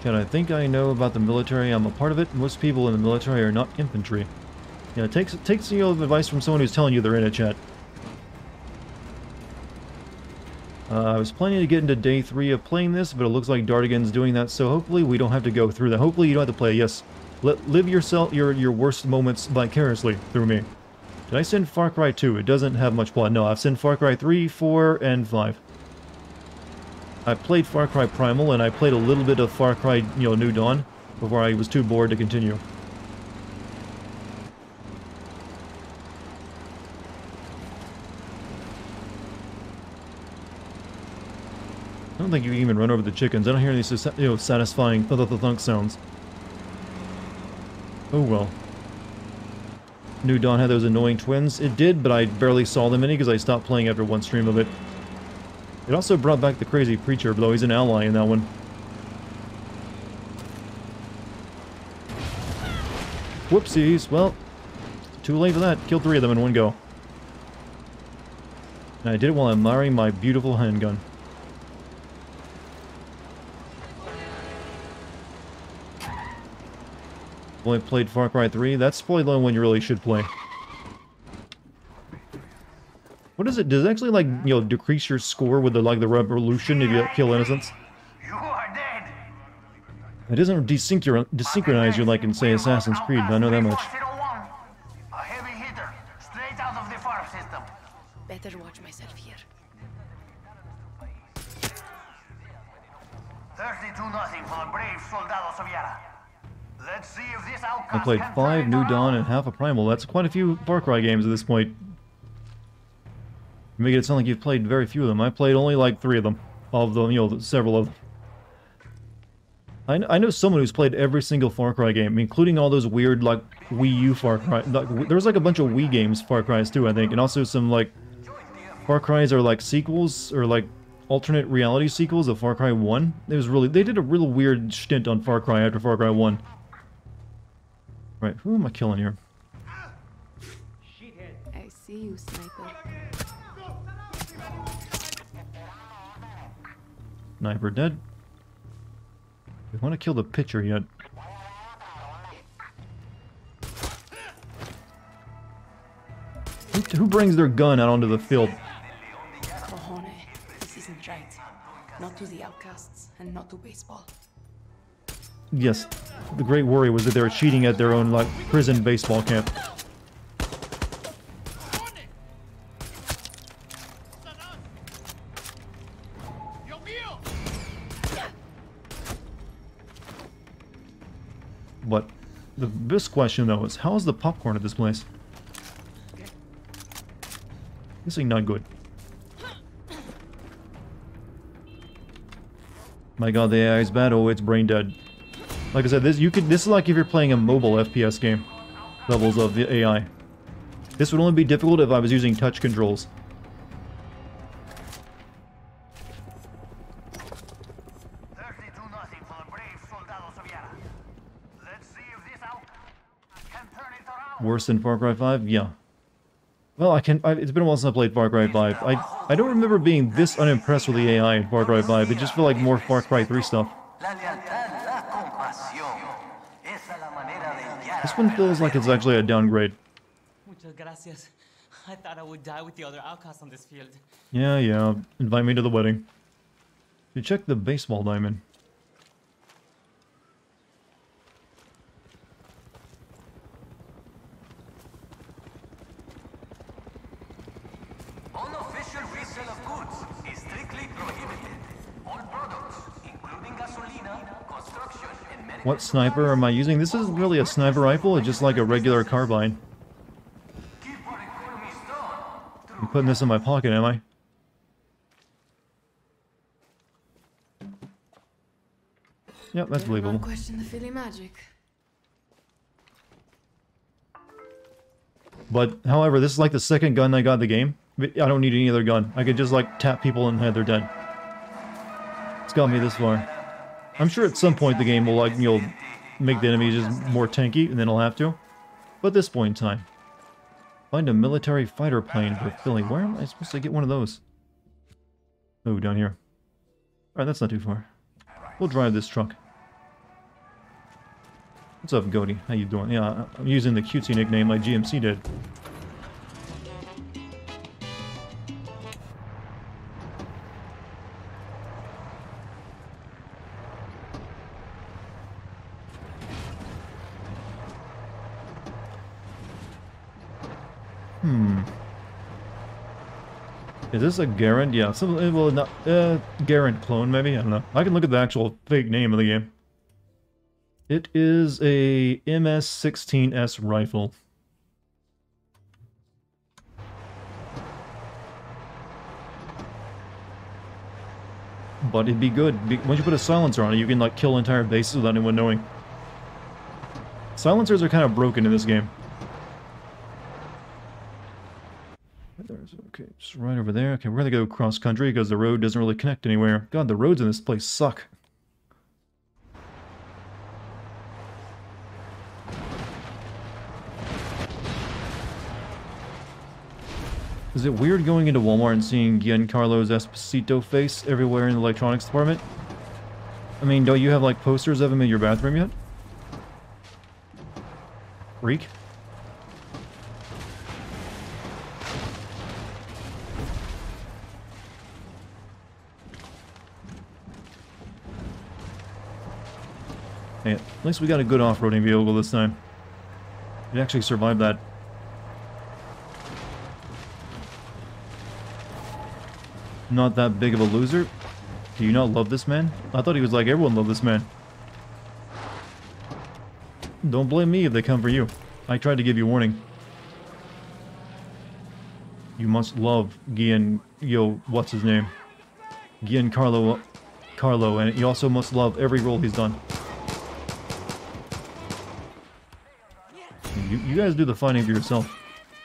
Chad, I think I know about the military. I'm a part of it. Most people in the military are not infantry. Yeah, it takes advice from someone who's telling you they're in it, chat. I was planning to get into day 3 of playing this, but it looks like Dartigan's doing that, so hopefully we don't have to go through that. Hopefully you don't have to play. Yes, live your worst moments vicariously through me. Did I send Far Cry 2? It doesn't have much plot. No, I've sent Far Cry 3, 4, and 5. I played Far Cry Primal, and I played a little bit of Far Cry, New Dawn, before I was too bored to continue. I don't think you can even run over the chickens. I don't hear any satisfying thunk sounds. Oh well. New Dawn had those annoying twins. It did, but I barely saw them any because I stopped playing after one stream of it. It also brought back the crazy preacher, though he's an ally in that one. Whoopsies. Well, too late for that. Killed 3 of them in one go. And I did it while admiring my beautiful handgun. Only played Far Cry 3. That's probably the only one you really should play. What is it? Does it actually, like, decrease your score with the revolution if you kill innocents? You are dead. It doesn't desynchronize you like in, say, Assassin's Creed. I know that much. A heavy hitter, straight out of the farm system. better watch myself here. 32-0 for the brave soldados of Yara. Let's see if this outcast I played can 5 turn New it Dawn around. and half a Primal. That's quite a few Far Cry games at this point. You make it sound like you've played very few of them. I played only like 3 of them. Of them, you know, several of them. I know someone who's played every single Far Cry game, including all those weird, like, Wii U Far Cry. Like, there's like a bunch of Wii games Far Cry's too, I think. And also some, like, Far Cry's are like sequels, or like alternate reality sequels of Far Cry 1. It was really, they did a real weird stint on Far Cry after Far Cry 1. Right, who am I killing here? I see you, sniper. Sniper dead. We want to kill the pitcher yet. Who brings their gun out onto the field? Cojones, this isn't right. Not to the outcasts, and not to baseball. Yes, the great worry was that they were cheating at their own, like, prison baseball camp. But the best question, though, is how's the popcorn at this place? This ain't not good. My god, the AI is bad. Oh, it's brain dead. Like I said, this is like if you're playing a mobile FPS game. Levels of the AI. This would only be difficult if I was using touch controls. Worse than Far Cry 5? Yeah. Well, it's been a while since I played Far Cry 5. I don't remember being this unimpressed with the AI in Far Cry 5. It just felt like more Far Cry 3 stuff. This one feels like it's actually a downgrade. Muchas gracias. I thought I would die with the other outcasts on this field. Yeah. Invite me to the wedding. You check the baseball diamond. Unofficial resale of goods is strictly prohibited. All products, including gasolina, construction, and medical... What sniper am I using? This isn't really a sniper rifle, it's just like a regular carbine. I'm putting this in my pocket, am I? Yep, that's believable. Question the Philly magic. But, however, this is like the second gun I got in the game. I don't need any other gun. I could just, like, tap people and they're dead. It's got me this far. I'm sure at some point the game will, like, you know, make the enemies just more tanky, and then I'll have to. But at this point in time. Find a military fighter plane for Philly. Where am I supposed to get one of those? Oh, down here. Alright, that's not too far. We'll drive this truck. What's up, Goaty? How you doing? Yeah, I'm using the cutesy nickname like GMC did. Is this a Garand? Yeah, well, not, Garand clone, maybe? I don't know. I can look at the actual fake name of the game. It is a MS-16S rifle. But it'd be good. Once you put a silencer on it, you can, like, kill entire bases without anyone knowing. Silencers are kind of broken in this game. Okay, just right over there. Okay, we're gonna go cross country because the road doesn't really connect anywhere. God, the roads in this place suck. Is it weird going into Walmart and seeing Giancarlo's Esposito face everywhere in the electronics department? I mean, don't you have, like, posters of him in your bathroom yet? Freak? Hey, at least we got a good off-roading vehicle this time. It actually survived that. Not that big of a loser. Do you not love this man? I thought he was like everyone loved this man. Don't blame me if they come for you. I tried to give you warning. You must love what's his name? Giancarlo, and you also must love every role he's done. You guys do the fighting for yourself.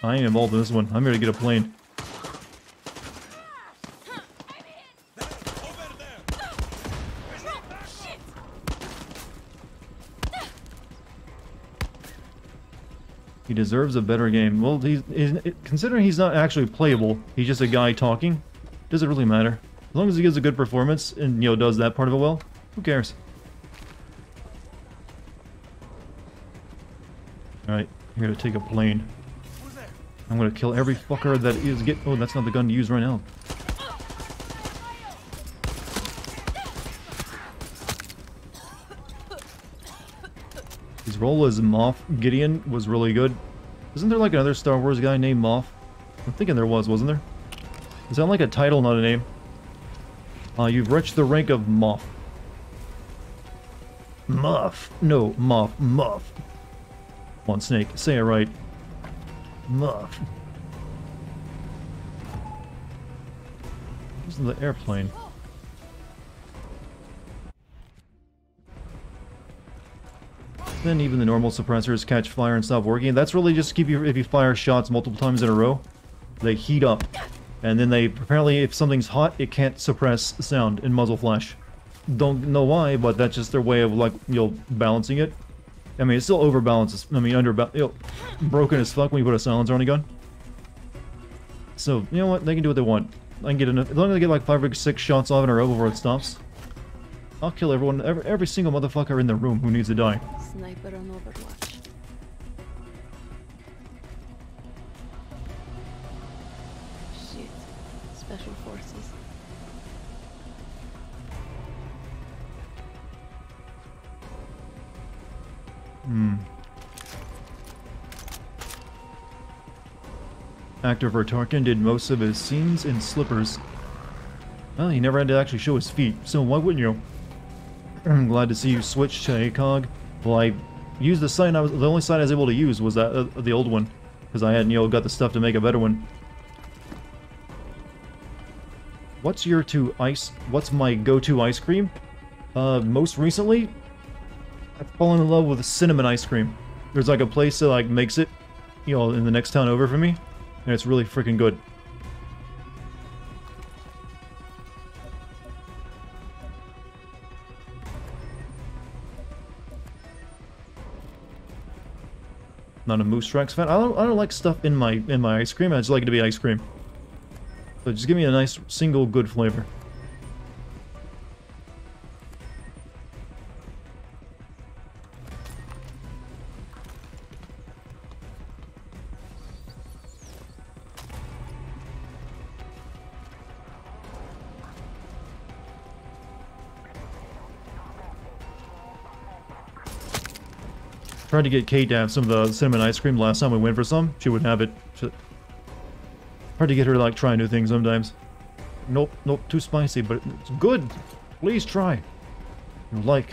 I ain't involved in this one. I'm here to get a plane. He deserves a better game. Well, considering he's not actually playable, he's just a guy talking, does it really matter? As long as he gives a good performance and, does that part of it well, who cares? Alright, I'm gonna take a plane. I'm gonna kill every fucker that is oh, that's not the gun to use right now. His role as Moff Gideon was really good. Isn't there like another Star Wars guy named Moff? I'm thinking there was, wasn't there? Is that like a title, not a name? You've reached the rank of Moff. Muff. No, Moff. Muff. Come on, Snake. Say it right. Muff. This is the airplane. Then even the normal suppressors catch fire and stop working. That's really just to keep you, if you fire shots multiple times in a row, they heat up. And then they, apparently if something's hot, it can't suppress sound in muzzle flash. Don't know why, but that's just their way of like, balancing it. I mean, it still overbalances, broken as fuck when you put a silencer on a gun. So, you know what, they can do what they want. I can get enough, as long as I get like 5 or 6 shots off in a row before it stops. I'll kill everyone, every single motherfucker in the room who needs to die. Sniper on Overwatch. Shit. Special forces. Actor for Dartigan did most of his scenes in slippers. Well, he never had to actually show his feet, so why wouldn't you? I'm glad to see you switch to ACOG. Well, I used the site the only site I was able to use was that the old one, because I hadn't, got the stuff to make a better one. What's my go-to ice cream? Most recently, I've fallen in love with cinnamon ice cream. There's like a place that like makes it, in the next town over from me, and it's really freaking good. Not a Moose Tracks fan. I don't like stuff in my ice cream. I just like it to be ice cream. So just give me a nice single good flavor. Tried to get Kate to have some of the cinnamon ice cream last time we went for some. She wouldn't have it. Hard to get her to like try new things sometimes. Nope, too spicy, but it's good. Please try. I don't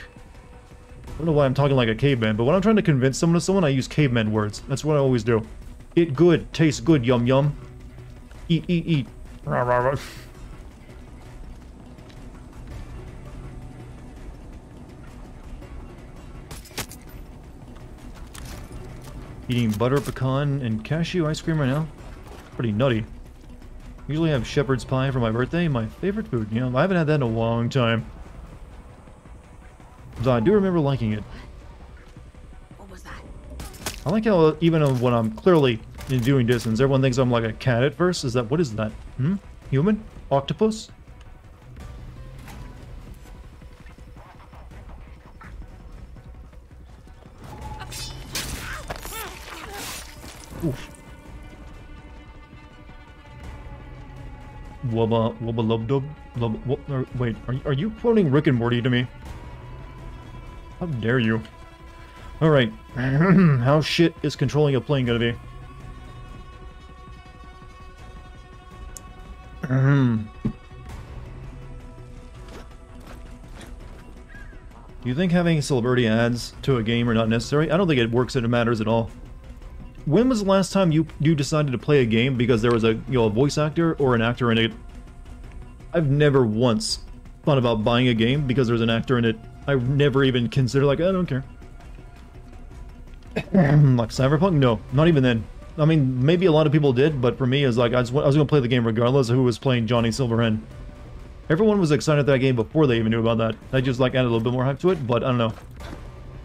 know why I'm talking like a caveman, but when I'm trying to convince someone, I use caveman words. That's what I always do. It good, tastes good, yum yum. Eat, eat, eat. Rah, rah, rah. Eating butter pecan and cashew ice cream right now. Pretty nutty. Usually have shepherd's pie for my birthday, my favorite food. I haven't had that in a long time. Though I do remember liking it. What was that? I like how even when I'm clearly in doing distance, everyone thinks I'm like a cat at first. What is that? Human? Octopus? Oof. Wubba lub dub. Wait, are you quoting Rick and Morty to me? How dare you? Alright. How shit is controlling a plane gonna be? Do you think having celebrity ads to a game are not necessary? I don't think it works and it matters at all. When was the last time you decided to play a game because there was a a voice actor or an actor in it? I've never once thought about buying a game because there's an actor in it. I've never even considered, like, I don't care. Like Cyberpunk? No, not even then. I mean, maybe a lot of people did, but for me, it's like I was going to play the game regardless of who was playing Johnny Silverhand. Everyone was excited for that game before they even knew about that. I just like added a little bit more hype to it, but I don't know.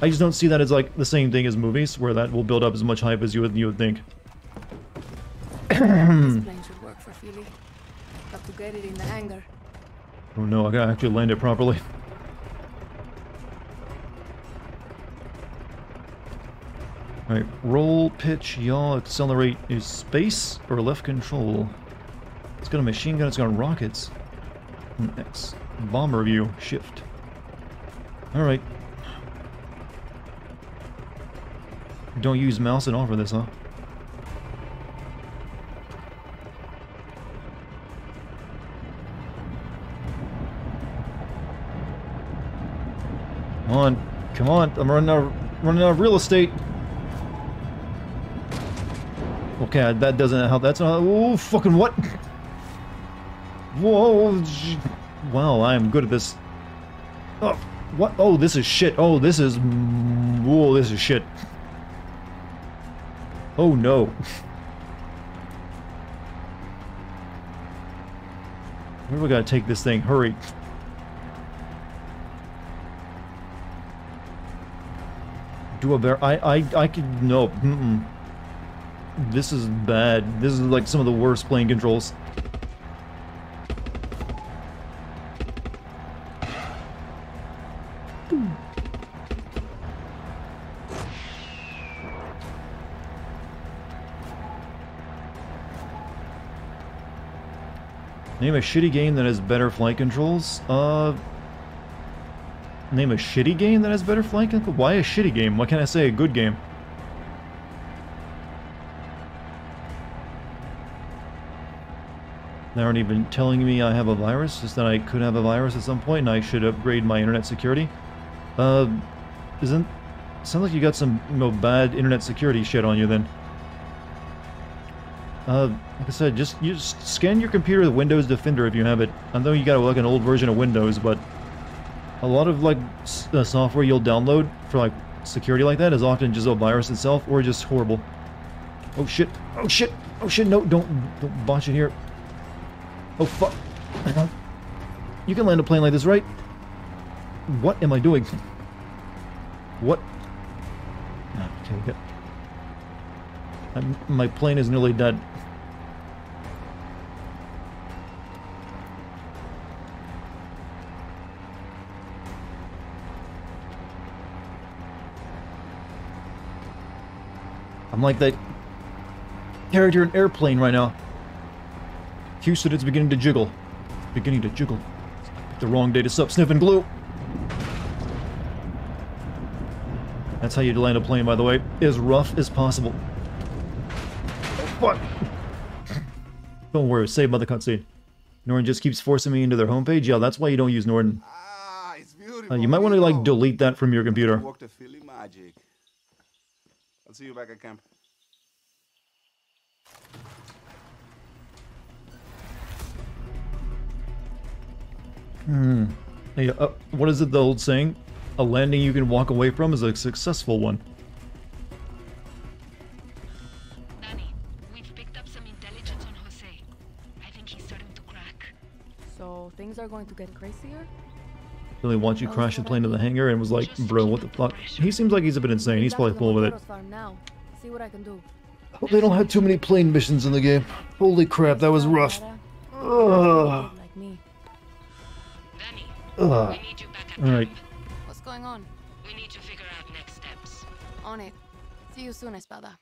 I just don't see that as like the same thing as movies, where that will build up as much hype as you would think. This plane should work for Philly. Got to get it in the hangar. Oh no, I gotta actually land it properly. Alright, roll, pitch, yaw, accelerate is space or left control? It's got a machine gun, it's got rockets. X. Bomber view, shift. Alright. Don't use mouse at all for this, huh? Come on, come on, I'm running out of real estate. Okay, that doesn't help. That's not. Oh, fucking what? Whoa! Wow, I am good at this. Oh, what? Oh, this is shit. Oh, this is. Whoa, this is shit. Oh no. Where do we gotta take this thing? Hurry. Do a bear. I could. No. Mm-mm. This is bad. This is like some of the worst plane controls. Name a shitty game that has better flight controls? Name a shitty game that has better flight controls? Why a shitty game? Why can't I say a good game? They aren't even telling me I have a virus, just that I could have a virus at some point and I should upgrade my internet security. Sounds like you got some, bad internet security shit on you then. Like I said, you just scan your computer with Windows Defender if you have it. I know you got like an old version of Windows, but a lot of like software you'll download for like security like that is often just a virus itself or just horrible. Oh shit! Oh shit! Oh shit! No, don't botch it here. Oh fuck! You can land a plane like this, right? What am I doing? What? Okay, good. My plane is nearly dead. I'm like that character in Airplane right now. Houston, it's beginning to jiggle. Beginning to jiggle. I picked the wrong day to stop sniffing glue. That's how you land a plane, by the way. As rough as possible. Oh, fuck! Don't worry, saved by the cutscene. Norton just keeps forcing me into their homepage. Yeah, that's why you don't use Norton. It's beautiful. You might want to, like, delete that from your computer. Walk to Philly magic. I'll see you back at camp. Hey, what is it, the old saying? A landing you can walk away from is a successful one. Danny, we've picked up some intelligence on Jose. I think he's starting to crack. So things are going to get crazier? Really watched you crash the plane to the hangar and was like, bro, what the fuck? He seems like he's a bit insane. He's probably full with it. See what I can do. Hope they don't have too many plane missions in the game. Holy crap, that was rough. Ugh. Like me. Danny, Ugh. we need you back at Alright. camp. What's going on? We need to figure out next steps. On it. See you soon, Espada.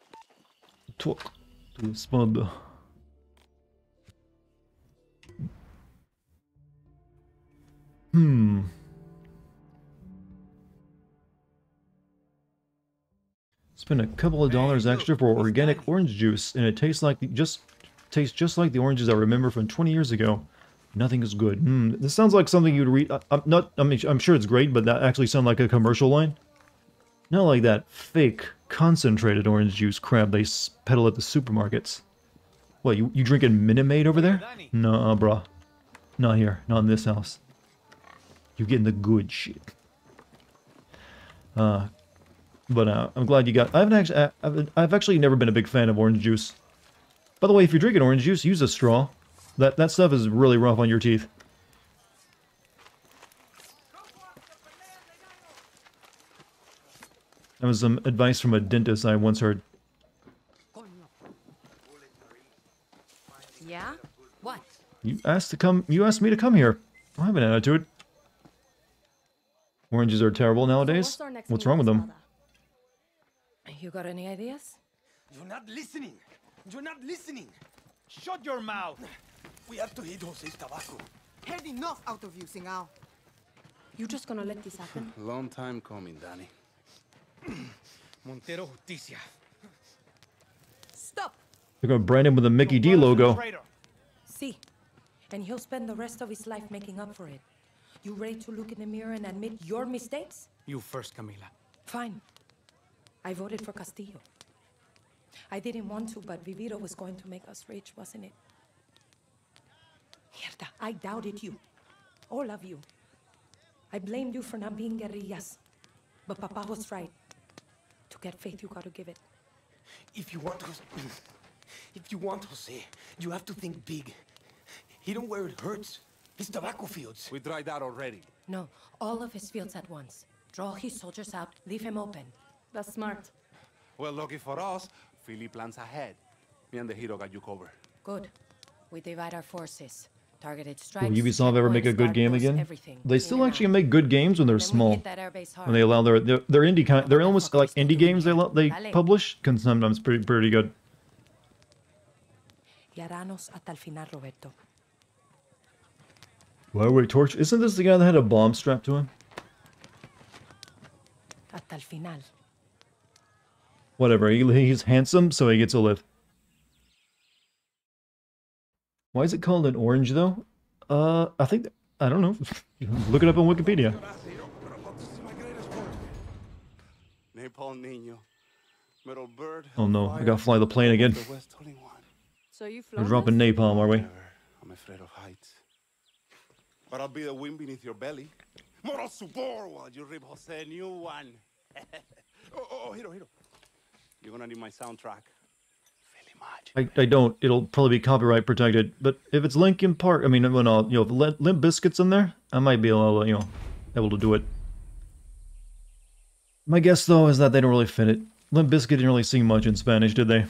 Talk to the spud. Spend a couple of dollars extra for organic orange juice, and it tastes just like the oranges I remember from 20 years ago. Nothing is good. This sounds like something you'd read. I'm sure it's great, but that actually sounds like a commercial line. Not like that fake, concentrated orange juice crap they peddle at the supermarkets. What, you drinking Minute Maid over there? No, bruh. Not here. Not in this house. You're getting the good shit. But I'm glad you got... I've actually never been a big fan of orange juice. By the way, if you're drinking orange juice, use a straw. That stuff is really rough on your teeth. That was some advice from a dentist I once heard. Yeah? What? You asked me to come here. I have an attitude. Oranges are terrible nowadays. What's wrong with them? You got any ideas? You're not listening. You're not listening. Shut your mouth. We have to hit Jose's tobacco. Had enough out of you, Singao. You just gonna let this happen? Long time coming, Danny. Montero Justicia. Stop! They're gonna brand him with a Mickey D logo. See, and he'll spend the rest of his life making up for it. You ready to look in the mirror and admit your mistakes? You first, Camila. Fine. I voted for Castillo. I didn't want to, but Viviro was going to make us rich, wasn't it? Mierda, I doubted you. All of you. I blamed you for not being guerrillas. But Papa was right. To get faith, you gotta give it. If you want Jose, you have to think big. He don't where it hurts. His tobacco fields. We tried that already. No, all of his fields at once. Draw his soldiers out, leave him open. That's smart. Well, lucky for us, Philly plans ahead. Me and the hero got you covered. Good. We divide our forces. Targeted Will strikes. Ubisoft ever make a good game again? They still actually make good games when they're small. When they allow their indie they're almost like indie games they publish can sometimes pretty good. Yaranos hasta el final, Roberto. Why wait, Torch? Isn't this the guy that had a bomb strapped to him? Hasta el final. Whatever, he's handsome, so he gets a lift. Why is it called an orange, though? I think... I don't know. Look it up on Wikipedia. Oh no, I gotta fly the plane again. So you We're dropping napalm, are we? I'm afraid of heights. But I'll be the wind beneath your belly. Moral support while you rip Jose a new one. Hiro. You're gonna need my soundtrack. I don't. It'll probably be copyright protected. But if it's Linkin Park, I mean, when if Limp Bizkit's in there, I might be able to do it. My guess though is that they don't really fit it. Limp Bizkit didn't really sing much in Spanish, did they?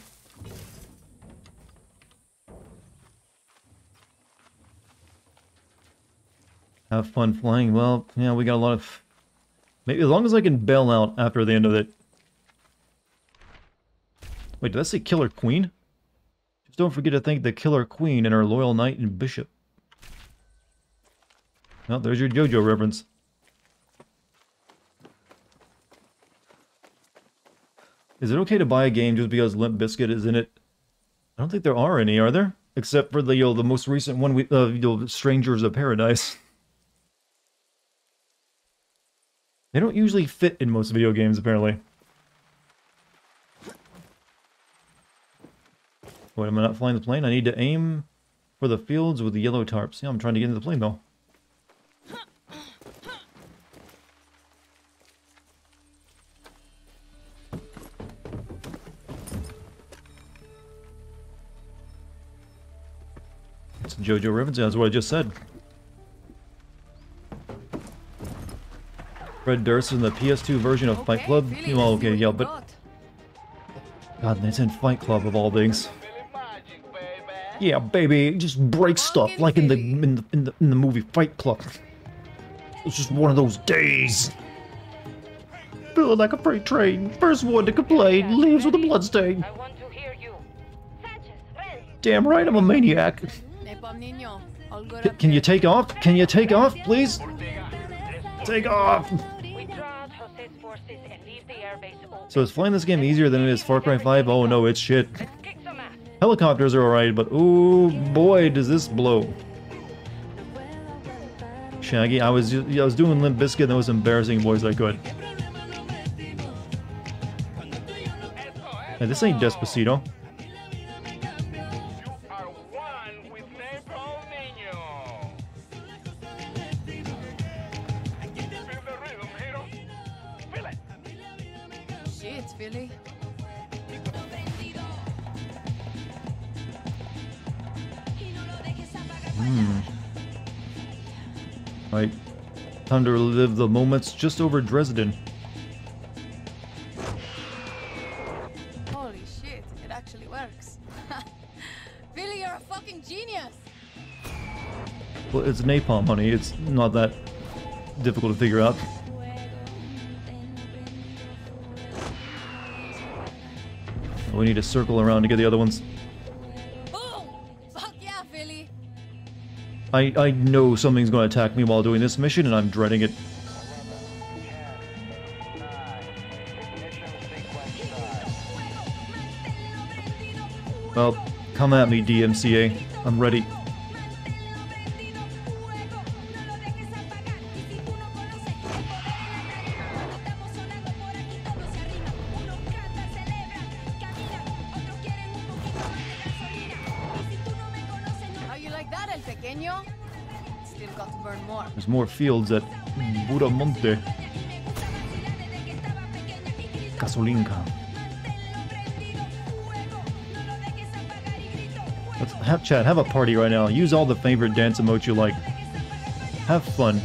Have fun flying. Well, yeah, we got a lot of... Maybe as long as I can bail out after the end of it. Wait, did I say Killer Queen? Just don't forget to thank the Killer Queen and our loyal knight and bishop. Well, there's your JoJo reference. Is it okay to buy a game just because Limp Bizkit is in it? I don't think there are any, are there? Except for the the most recent one, Strangers of Paradise. They don't usually fit in most video games, apparently. Wait, am I not flying the plane? I need to aim for the fields with the yellow tarps. Yeah, I'm trying to get into the plane, though. It's JoJo reference. That's what I just said. Fred Durst in the PS2 version of Fight Club. Well, okay, yeah, but God, that's in Fight Club of all things. Yeah, baby, just break stuff like in the movie Fight Club. It's just one of those days. Feeling like a freight train. First one to complain leaves with a bloodstain. Damn right, I'm a maniac. Can you take off? Can you take off, please? Take off! So is flying this game easier than it is Far Cry 5? Oh no, it's shit. Helicopters are alright, but ooh boy, does this blow. Shaggy. I was doing Limp Bizkit, the most embarrassing voice I could. Hey, this ain't Despacito. Shit, Philly. Right. Time to relive the moments just over Dresden. Holy shit, it actually works. Philly, you're a fucking genius! Well, it's napalm, honey. It's not that difficult to figure out. We need to circle around to get the other ones. Boom! Fuck yeah, Philly! I know something's going to attack me while doing this mission, and I'm dreading it. Well, come at me, DMCA. I'm ready. How you like that, El Pequeño? Still got to burn more. There's more fields at Buramonte. Gasolinka. Let's have chat, have a party right now. Use all the favorite dance emotes you like. Have fun.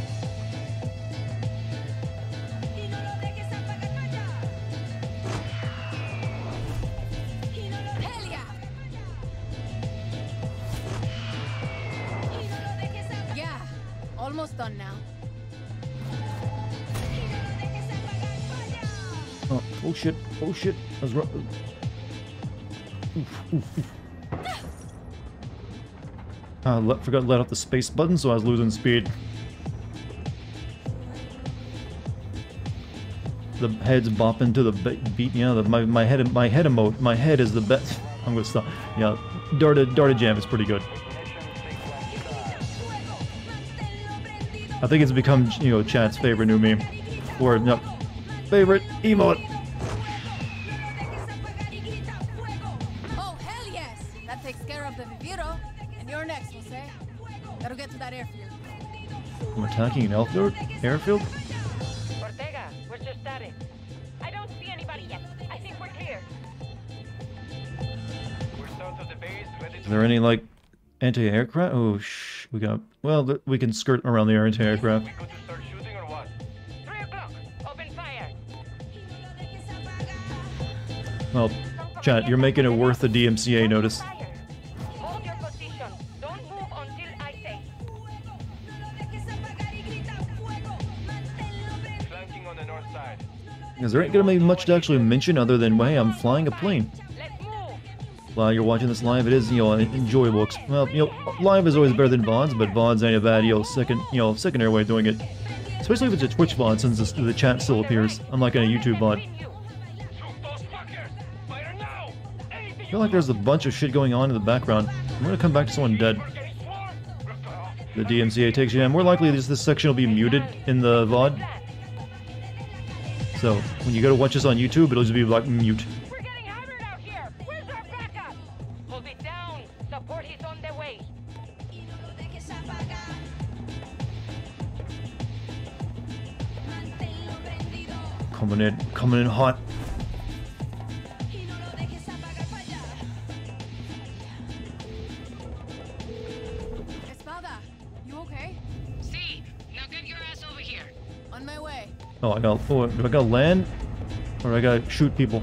Yeah, almost done now. Oh shit, oh shit. I was oof, oof, oof. Forgot to let off the space button, so I was losing speed. The head's bopping to the beat. Yeah, my head emote. My head is the best. I'm gonna stop. Yeah, Darta Jam is pretty good. I think it's become, you know, chat's favorite new meme, or no, favorite emote. Oh, hell yes! That takes care of the Viviro. And you're next, Jose. Gotta get to that airfield. I'm attacking an airfield? Ortega, where's your status? I don't see anybody yet. I think we're clear. We're south of the base, ready Is there any, like, anti-aircraft? Oh, we got... Well, we can skirt around the anti-aircraft. 3 o'clock. Open fire. Well, chat, you're making it worth the DMCA notice. Hold your position. Don't move until I say. Flanking on the north side. Is there ain't gonna be much to actually mention other than, hey, I'm flying a plane. While you're watching this live, it is, you know, an enjoyable. Well, you know, live is always better than VODs, but VODs ain't a bad, you know, secondary way of doing it. Especially if it's a Twitch VOD, since the chat still appears, unlike on a YouTube VOD. I feel like there's a bunch of shit going on in the background. I'm gonna come back to someone dead. The DMCA takes you, and more likely this section will be muted in the VOD. So, when you go to watch this on YouTube, it'll just be like mute. Hold it down. Support is on the way. Coming in hot. Espada, you okay? See, now get your ass over here. On my way. Oh, do I gotta land? Or I gotta shoot people?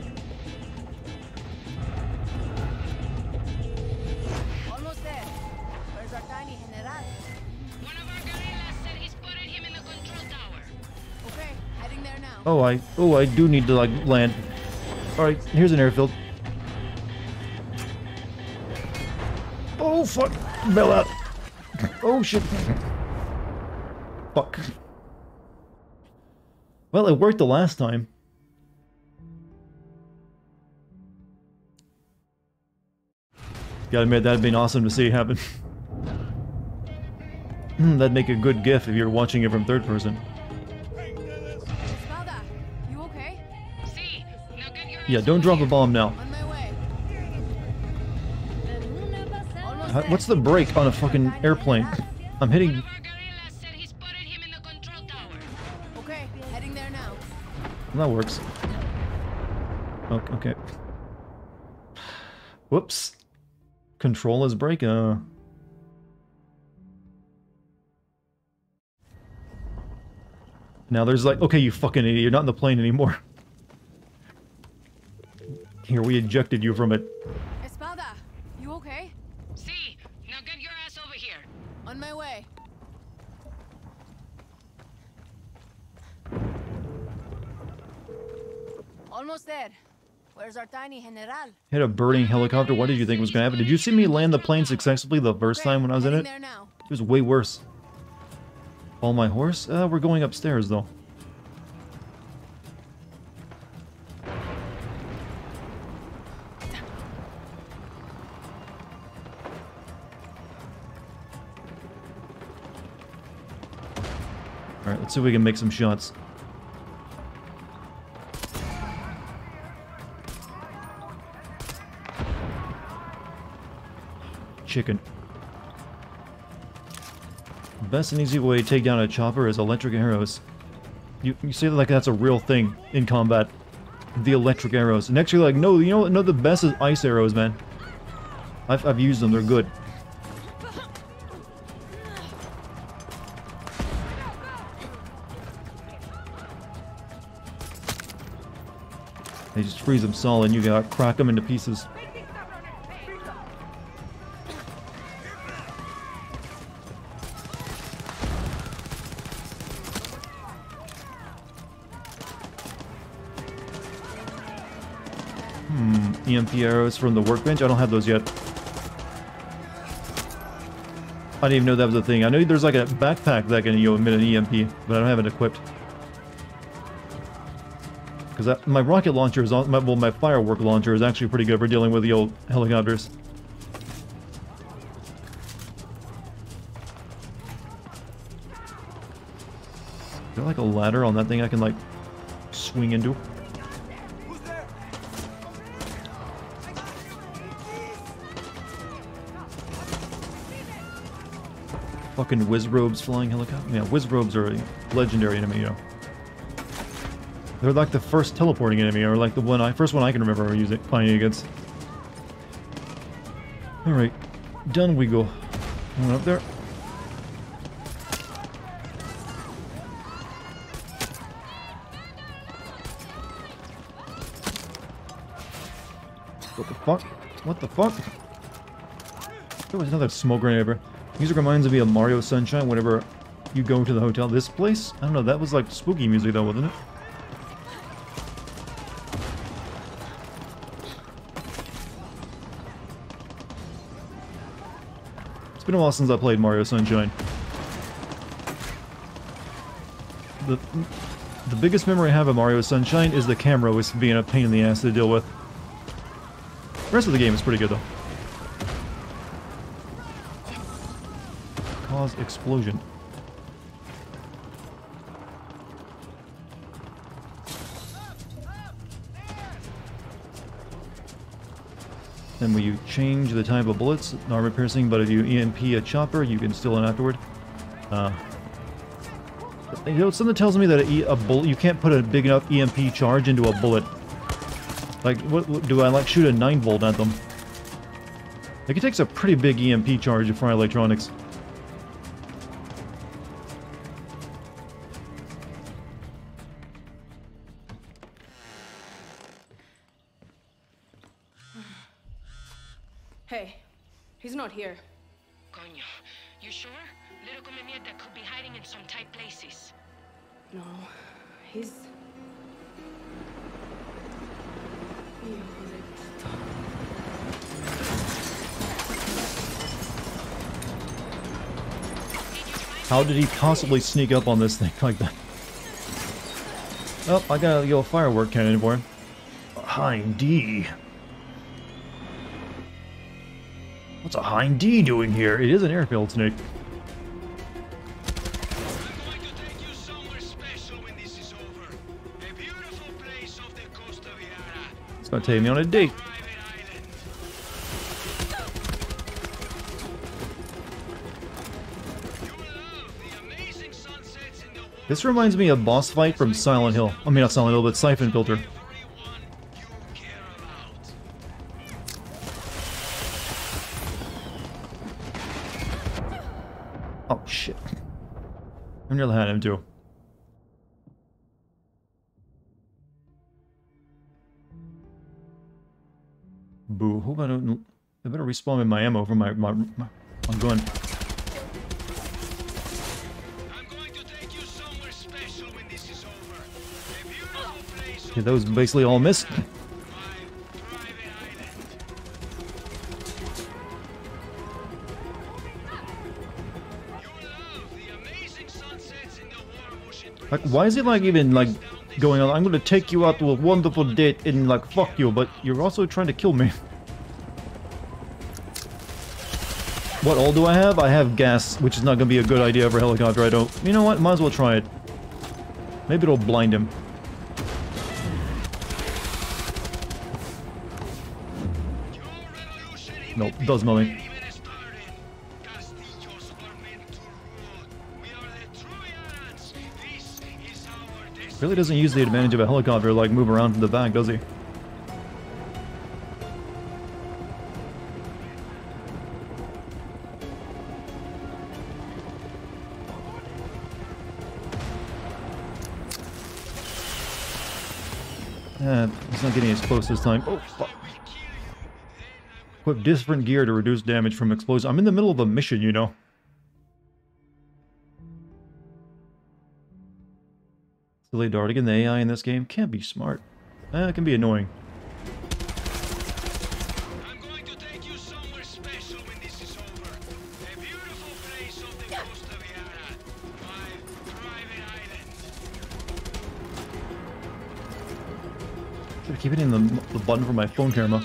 Almost there. Where's our tiny general? One of our guerrillas said he spotted him in the control tower. Okay, heading there now. Oh, I do need to, like, land. Alright, here's an airfield. Oh, fuck! Bail out! Oh, shit! Fuck. Well, it worked the last time. Gotta admit, that'd been awesome to see happen. That'd make a good gif if you're watching it from third person. Espada, you okay? See, now get your Yeah, don't drop a bomb now. On my way. What's the brake on a fucking airplane? I'm hitting... Okay, heading there now. That works. Okay. Whoops. Control is brake. Now there's like, okay, you fucking idiot, you're not in the plane anymore. Here, we ejected you from it. Espada, you okay? See, now get your ass over here. On my way. Almost there. Where's our tiny general? Hit a burning helicopter. What did you think was gonna happen? Did you see me land the plane successfully the first time when I was in it? It was way worse. All my horse? We're going upstairs though. Alright, let's see if we can make some shots. Chicken. Best and easy way to take down a chopper is electric arrows. You say like that's a real thing in combat. The electric arrows. And actually, like, no, you know what? No, the best is ice arrows, man. I've used them. They're good. They just freeze them solid. You gotta crack them into pieces. EMP arrows from the workbench? I don't have those yet. I didn't even know that was a thing. I know there's like a backpack that can, emit an EMP, but I don't have it equipped. Because my rocket launcher is on, my firework launcher is actually pretty good for dealing with the old helicopters. Is there like a ladder on that thing I can like swing into? Fucking Wizrobes flying helicopter. Yeah, Wizrobes are a legendary enemy, you know. They're like the first teleporting enemy, or like the first one I can remember using fighting against. Alright, done we go. Going up there. What the fuck? What the fuck? There was another smoke grenade over. Music reminds me of Mario Sunshine whenever you go to the hotel. This place? I don't know, that was like spooky music though, wasn't it? It's been a while since I played Mario Sunshine. The biggest memory I have of Mario Sunshine is the camera was being a pain in the ass to deal with. The rest of the game is pretty good though. Cause explosion. Then will you change the type of bullets? Armor piercing, but if you EMP a chopper, you can steal it afterward. You know, something tells me that a bullet, you can't put a big enough EMP charge into a bullet. Like, what do I like shoot a 9-volt at them? Like, it takes a pretty big EMP charge for electronics. Hey, he's not here. Coño, you sure? Little come mierda could be hiding in some tight places. No, he's... How did he possibly sneak up on this thing like that? Oh, I got a firework cannon for him. Hind D. What's a Hind D doing here? It is an airfield snake. Gonna take me on a date. This reminds me of boss fight from Silent Hill. I mean, not Silent Hill, but Siphon Filter. Oh, shit. I nearly had him, too. Boo. Hope I don't... I better respawn with my ammo for my gun. Okay, that was basically all missed. Like, why is he like even like going on? I'm gonna take you out to a wonderful date and like fuck you, but you're also trying to kill me. What all do I have? I have gas, which is not gonna be a good idea for a helicopter. I don't. You know what? Might as well try it. Maybe it'll blind him. Nope, does nothing. Really doesn't use the advantage of a helicopter, like move around from the back, does he? He's not getting as close this time. Oh, fuck. Equip different gear to reduce damage from explosions. I'm in the middle of a mission, you know. Silly Dartigan, the AI in this game can't be smart. It can be annoying. I'm going to take you somewhere special when this is over. A beautiful place off the coast of Yara. My private island. Should keep hitting the button for my phone camera.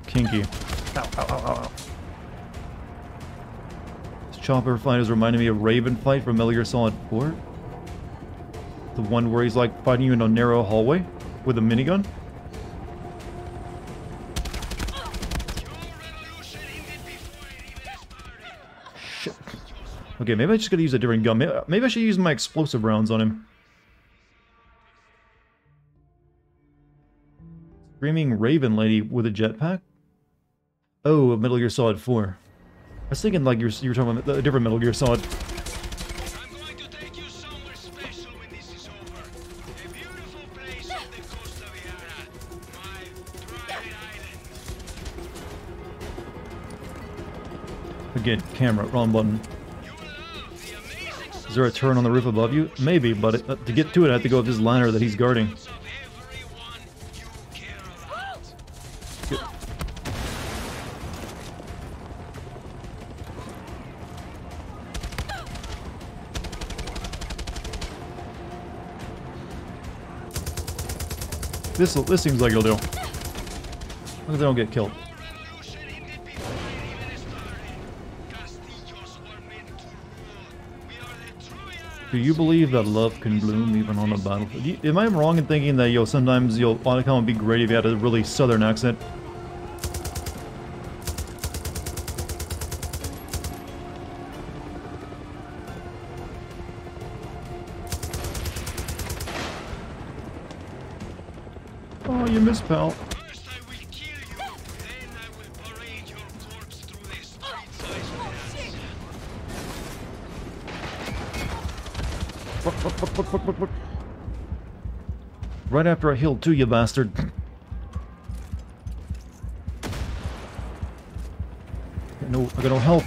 Kinky. Ow, ow, ow, ow, ow. This chopper fight is reminding me of Raven fight from Metal Gear Solid 4. The one where he's like fighting you in a narrow hallway with a minigun. Shit. Okay, maybe I just gotta use a different gun. Maybe I should use my explosive rounds on him. Screaming Raven lady with a jetpack? Oh, Metal Gear Solid 4. I was thinking like you were talking about a different Metal Gear Solid. I'm going to take you somewhere special when this is over. A beautiful place off the coast of Yara. My private island. Again, camera, wrong button. Is there a turn on the roof above you? Maybe, but to get to it I have to go up this ladder that he's guarding. Good. This seems like it'll do. As long as they don't get killed. Do you believe that love can bloom even on the battlefield? Am I wrong in thinking that sometimes Otacon would be great if you had a really southern accent? Oh, you missed, pal. What? Right after I healed too, you bastard. I got no help.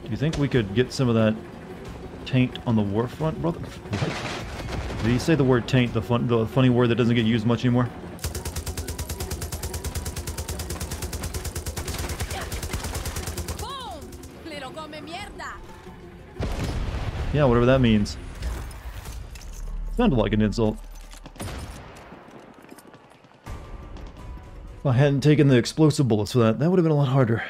Do you think we could get some of that taint on the war front, brother? What? Did he say the word taint, the funny word that doesn't get used much anymore? come mierda. Yeah, whatever that means. Sounded like an insult. If I hadn't taken the explosive bullets for that, that would have been a lot harder.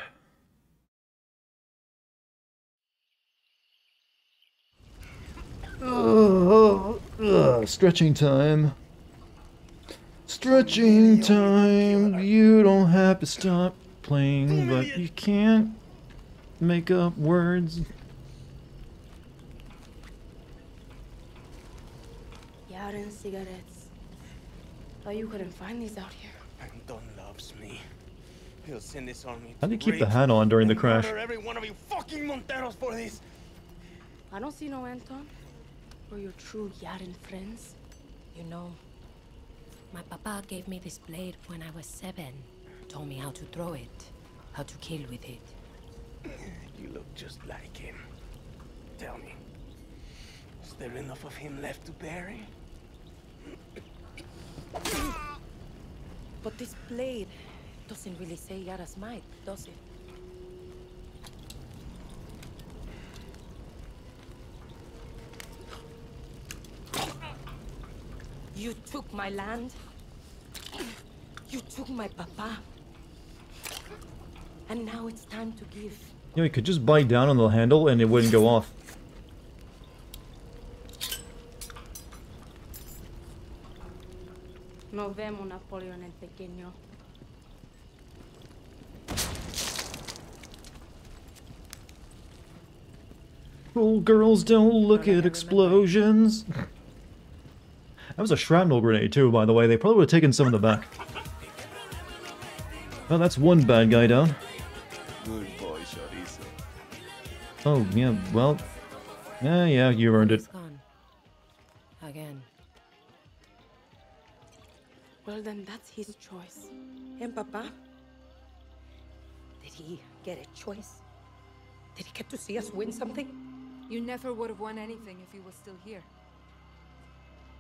Stretching time. Stretching time. You don't have to stop playing, but you can't make up words. Yaren cigarettes. Thought you couldn't find these out here. Anton loves me. He'll send this army How to do you keep the rape hat on during the and crash? murder every one of you fucking Monteros for this. I don't see no Anton. We're your true Yaren friends. You know, my papa gave me this blade when I was 7. Told me how to throw it, how to kill with it. You look just like him. Tell me, is there enough of him left to bury? But this blade doesn't really say Yara's might, does it? You took my land. You took my papa. And now it's time to give. You know, you could just bite down on the handle and it wouldn't go off. Nos vemos, Napoleon el Pequeño. Cool girls don't look at explosions. That was a shrapnel grenade too, by the way. They probably would have taken some in the back. Well, that's one bad guy down. Good boy, Chorizo. Oh, yeah, well... Yeah, you earned it. Gone. Again. Well, then that's his choice. And Papa? Did he get a choice? Did he get to see us win something? You never would have won anything if he was still here.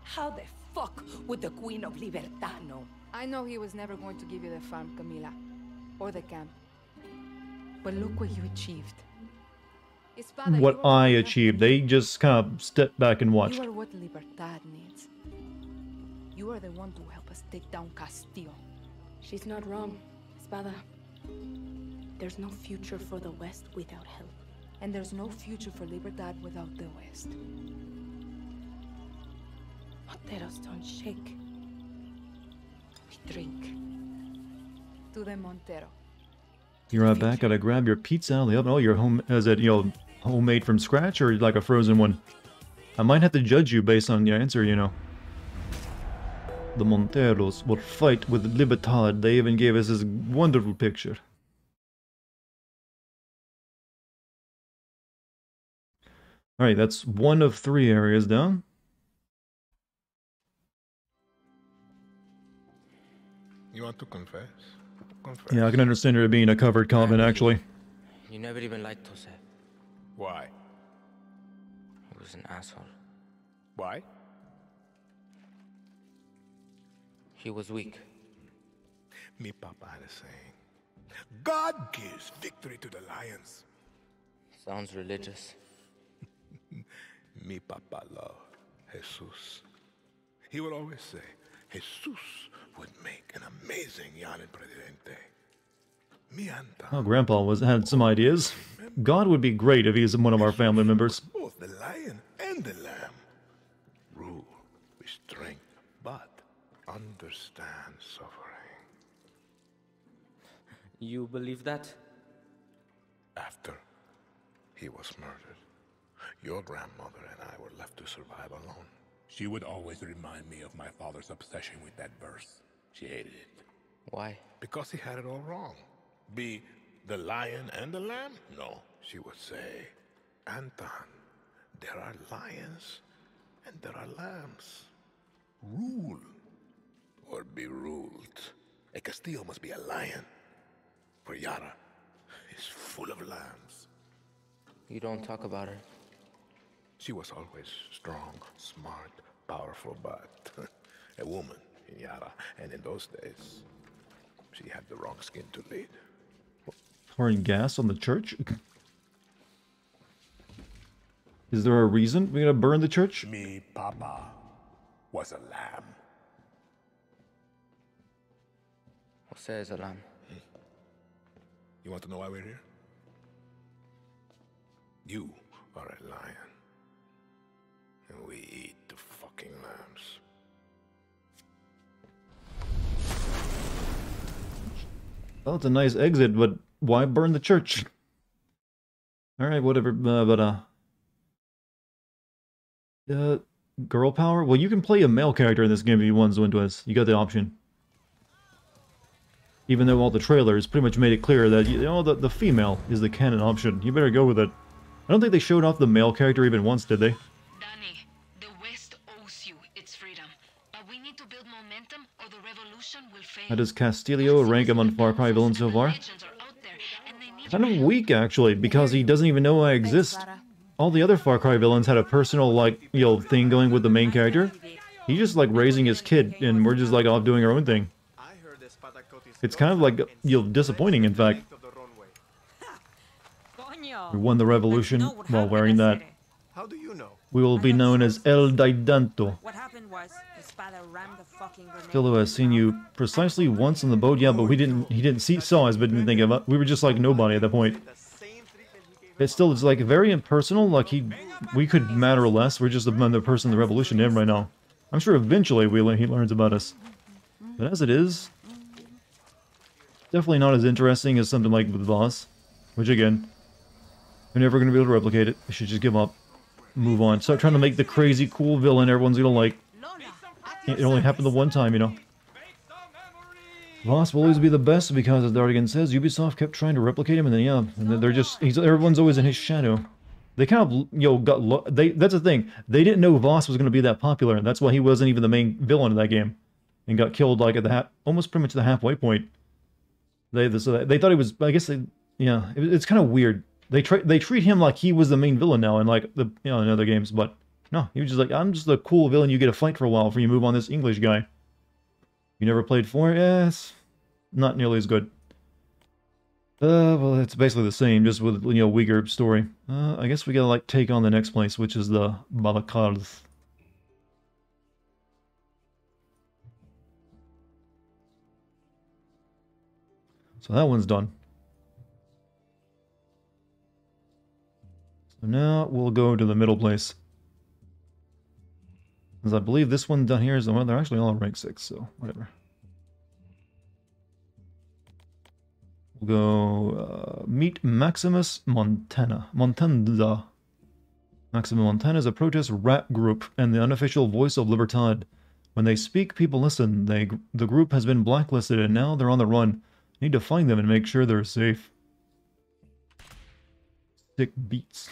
How the fuck would the Queen of Libertad know? I know he was never going to give you the farm, Camila. Or the camp. But look what you achieved. Espada, What I achieved. They just kind of stepped back and watched. You are what Libertad needs. You are the one to help us take down Castillo. She's not wrong, Espada. There's no future for the West without help. And there's no future for Libertad without the West. Monteros don't shake. We drink. To the Montero. You're right back. Gotta grab your pizza out of the oven. Oh, your home... Is it, you know, homemade from scratch or like a frozen one? I might have to judge you based on your answer, you know. The Monteros will fight with Libertad. They even gave us this wonderful picture. Alright, that's one of 3 areas down. You want to confess? Confess. Yeah, I can understand it being a covered comment, actually. You never even liked Jose. Why? He was an asshole. Why? He was weak. Mi papa had a saying. God gives victory to the lions. Sounds religious. Mi papa loved Jesus. He would always say, Jesus would make an amazing Yanin Presidente. Mi anta. Oh, Grandpa had some ideas. God would be great if he's one of our family members. Both the lion and the lamb. Rule with strength, but understand suffering. You believe that? After he was murdered, your grandmother and I were left to survive alone. She would always remind me of my father's obsession with that verse. She hated it. Why? Because he had it all wrong. Be the lion and the lamb? No. She would say, Anton, there are lions and there are lambs. Rule or be ruled. A Castillo must be a lion. For Yara is full of lambs. You don't talk about her. She was always strong, smart, powerful, but a woman in Yara. And in those days, she had the wrong skin to lead. Pouring gas on the church? Is there a reason we're gonna burn the church? Me papa was a lamb. Jose is a lamb. You want to know why we're here? You are a lion. And we eat the fucking lambs. Well, it's a nice exit, but why burn the church? Alright, whatever, girl power? Well, you can play a male character in this game if you want, Zwintuez. You got the option. Even though all the trailers pretty much made it clear that, you know, the female is the canon option. You better go with it. I don't think they showed off the male character even once, did they? Danny, the West owes you its freedom. But we need to build momentum or the revolution will fail. How does Castillo rank among Far Cry villains so far? Kind of weak, actually, because he doesn't even know I exist. All the other Far Cry villains had a personal, like, you know, thing going with the main character. He's just, like, raising his kid, and we're just, like, off doing our own thing. It's kind of, like, you know, disappointing, in fact. We won the revolution while wearing that. How do you know? We will be known as El Daidanto. What happened was the Spada rammed the fucking grenade. Philo has seen you precisely once on the boat, yeah, but he didn't saw us, but didn't think of it. We were just like nobody at that point. It's still, it's like very impersonal, like we could matter less, we're just the person the revolution in right now. I'm sure eventually he learns about us. But as it is, definitely not as interesting as something like with Voss, which again, you're never going to be able to replicate it. You should just give up. Move on. Start trying to make the crazy cool villain everyone's gonna like. It only happened the one time, you know. Voss will always be the best because, as Dartigan says, Ubisoft kept trying to replicate him, and then yeah, and then they're just everyone's always in his shadow. They kind of, you know, that's the thing. They didn't know Voss was gonna be that popular, and that's why he wasn't even the main villain in that game, and got killed like at the almost pretty much the halfway point. They thought he was. I guess it's kind of weird. They treat him like he was the main villain now in like in other games, but no, he was just like, I'm just the cool villain you get to fight for a while before you move on this English guy. You never played 4? Yes, not nearly as good. Well, it's basically the same, just with, you know, weaker story. I guess we gotta like take on the next place, which is the Balakars. So that one's done. So now we'll go to the middle place. Because I believe this one down here is the one, they're actually all rank 6, so whatever. We'll go meet Maximus Montana. Montanda. Maximus Montana is a protest rap group and the unofficial voice of Libertad. When they speak, people listen. The group has been blacklisted and now they're on the run. Need to find them and make sure they're safe. Sick beats.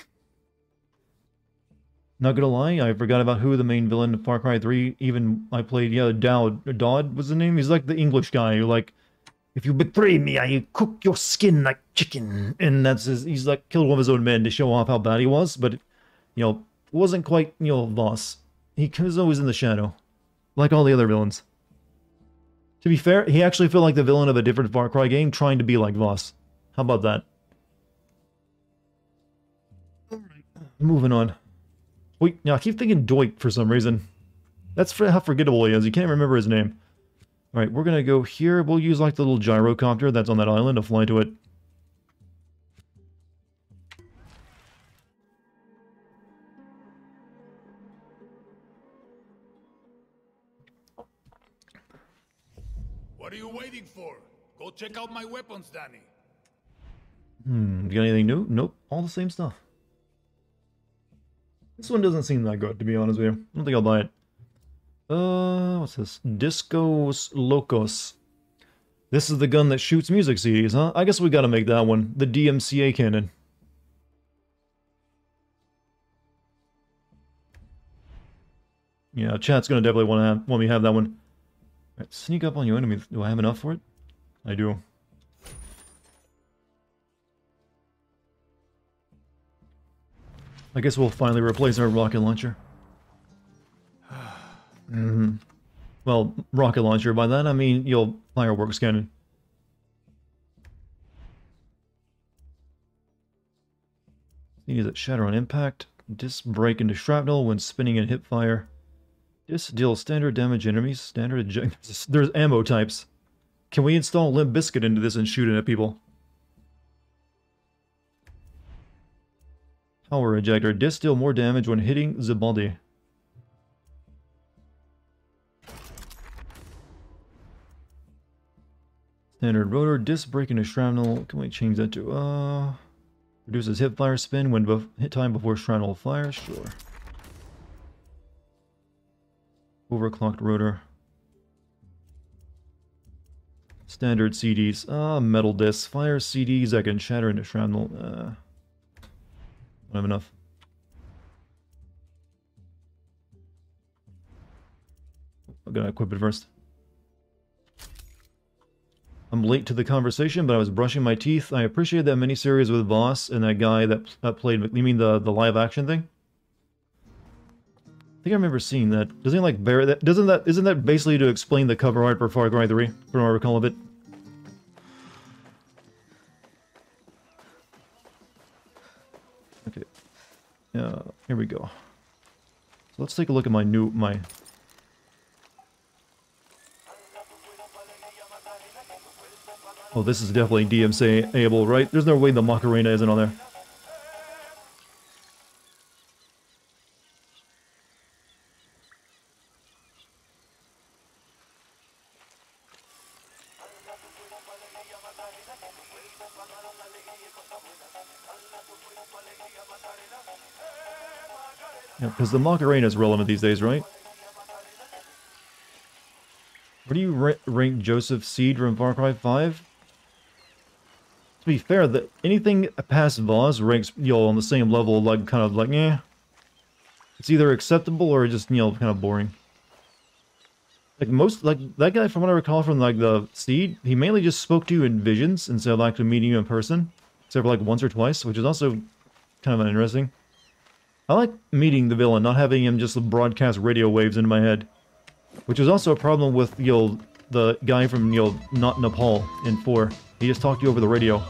Not gonna lie, I forgot about who the main villain of Far Cry 3 even I played. Yeah, Dodd was the name. He's like the English guy who like, if you betray me, I cook your skin like chicken. And he's like killed one of his own men to show off how bad he was, but, you know, wasn't quite, you know, Voss. He was always in the shadow, like all the other villains. To be fair, he actually felt like the villain of a different Far Cry game trying to be like Voss. How about that? Moving on. Wait, now I keep thinking Doit for some reason. That's how forgettable he is. You can't remember his name. Alright, we're gonna go here. We'll use like the little gyrocopter that's on that island to fly to it. What are you waiting for? Go check out my weapons, Danny. You got anything new? Nope, all the same stuff. This one doesn't seem that good, to be honest with you. I don't think I'll buy it. What's this? Discos Locos. This is the gun that shoots music CDs, huh? I guess we gotta make that one. The DMCA cannon. Yeah, chat's gonna definitely want me to have that one. Alright, sneak up on your enemy. Do I have enough for it? I do. I guess we'll finally replace our rocket launcher. Well, rocket launcher, by that I mean, fireworks cannon. Use it, shatter on impact. Disc break into shrapnel when spinning in hip fire. Disc deals standard damage enemies. Standard eject. There's ammo types. Can we install Limp Bizkit into this and shoot it at people? Power ejector. Disc deal more damage when hitting the body. Standard rotor. Disc break into shrapnel. Can we change that to reduces hip fire spin when hit time before shrapnel fire? Sure. Overclocked rotor. Standard CDs. Metal discs. Fire CDs that can shatter into shrapnel. Don't have enough. I'm gonna equip it first. I'm late to the conversation, but I was brushing my teeth. I appreciate that miniseries with Voss and that guy that played... You mean the live action thing? I think I remember seeing that. Doesn't he like bear that? Isn't that basically to explain the cover art for Far Cry 3? From what I recall of it. Okay. Here we go. So let's take a look at my Oh, this is definitely DMCA-able, right? There's no way the Macarena isn't on there. Yeah, because the Macarena is relevant these days, right? Where do you rank Joseph Seed from Far Cry 5? To be fair, anything past Voss ranks, on the same level, like, kind of like, eh. It's either acceptable or just, kind of boring. Like, that guy, from what I recall from, like, the Seed, he mainly just spoke to you in visions instead of actually meeting you in person. Except for, like, once or twice, which is also kind of interesting. I like meeting the villain, not having him just broadcast radio waves into my head. Which is also a problem with, the guy from, not Nepal in 4. He just talked to you over the radio.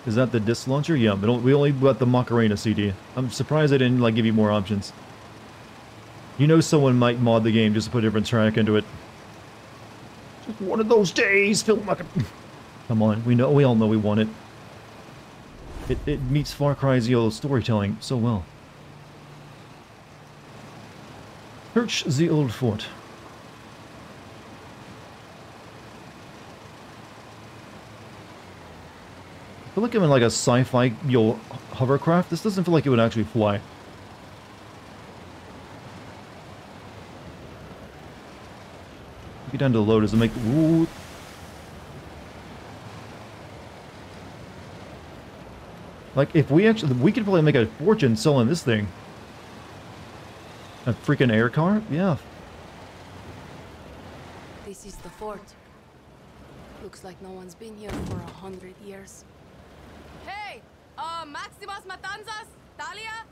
Is that the disc launcher? Yeah, but we only got the Macarena CD. I'm surprised they didn't, like, give you more options. You know someone might mod the game just to put a different track into it. Just one of those days, Phil Macarena. Come on, we all know we want it. It meets Far Cry's storytelling so well. Search the old fort. I feel like I'm in like a sci-fi hovercraft. This doesn't feel like it would actually fly. Get down to the low, does it make ooh. Like, if we could probably make a fortune selling this thing. A freaking air car? Yeah. This is the fort. Looks like no one's been here for 100 years. Hey! Maximas Matanzas? Talia?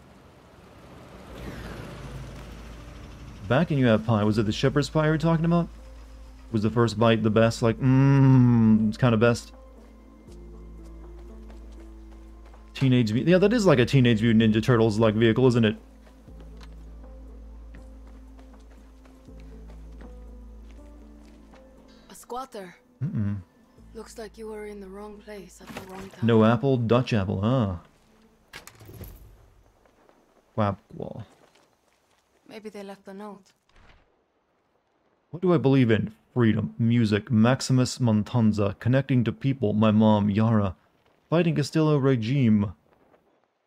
Back and you have pie. Was it the shepherd's pie you were talking about? Was the first bite the best? Like, it's kind of best. Teenage Mutant. Yeah, that is like a Teenage Mutant Ninja Turtles like vehicle, isn't it? A squatter. Looks like you were in the wrong place at the wrong time. No apple, Dutch apple, huh? Wap wall. Maybe they left a note. What do I believe in? Freedom, music, Maximus Montanza, connecting to people, my mom, Yara, fighting Castillo regime.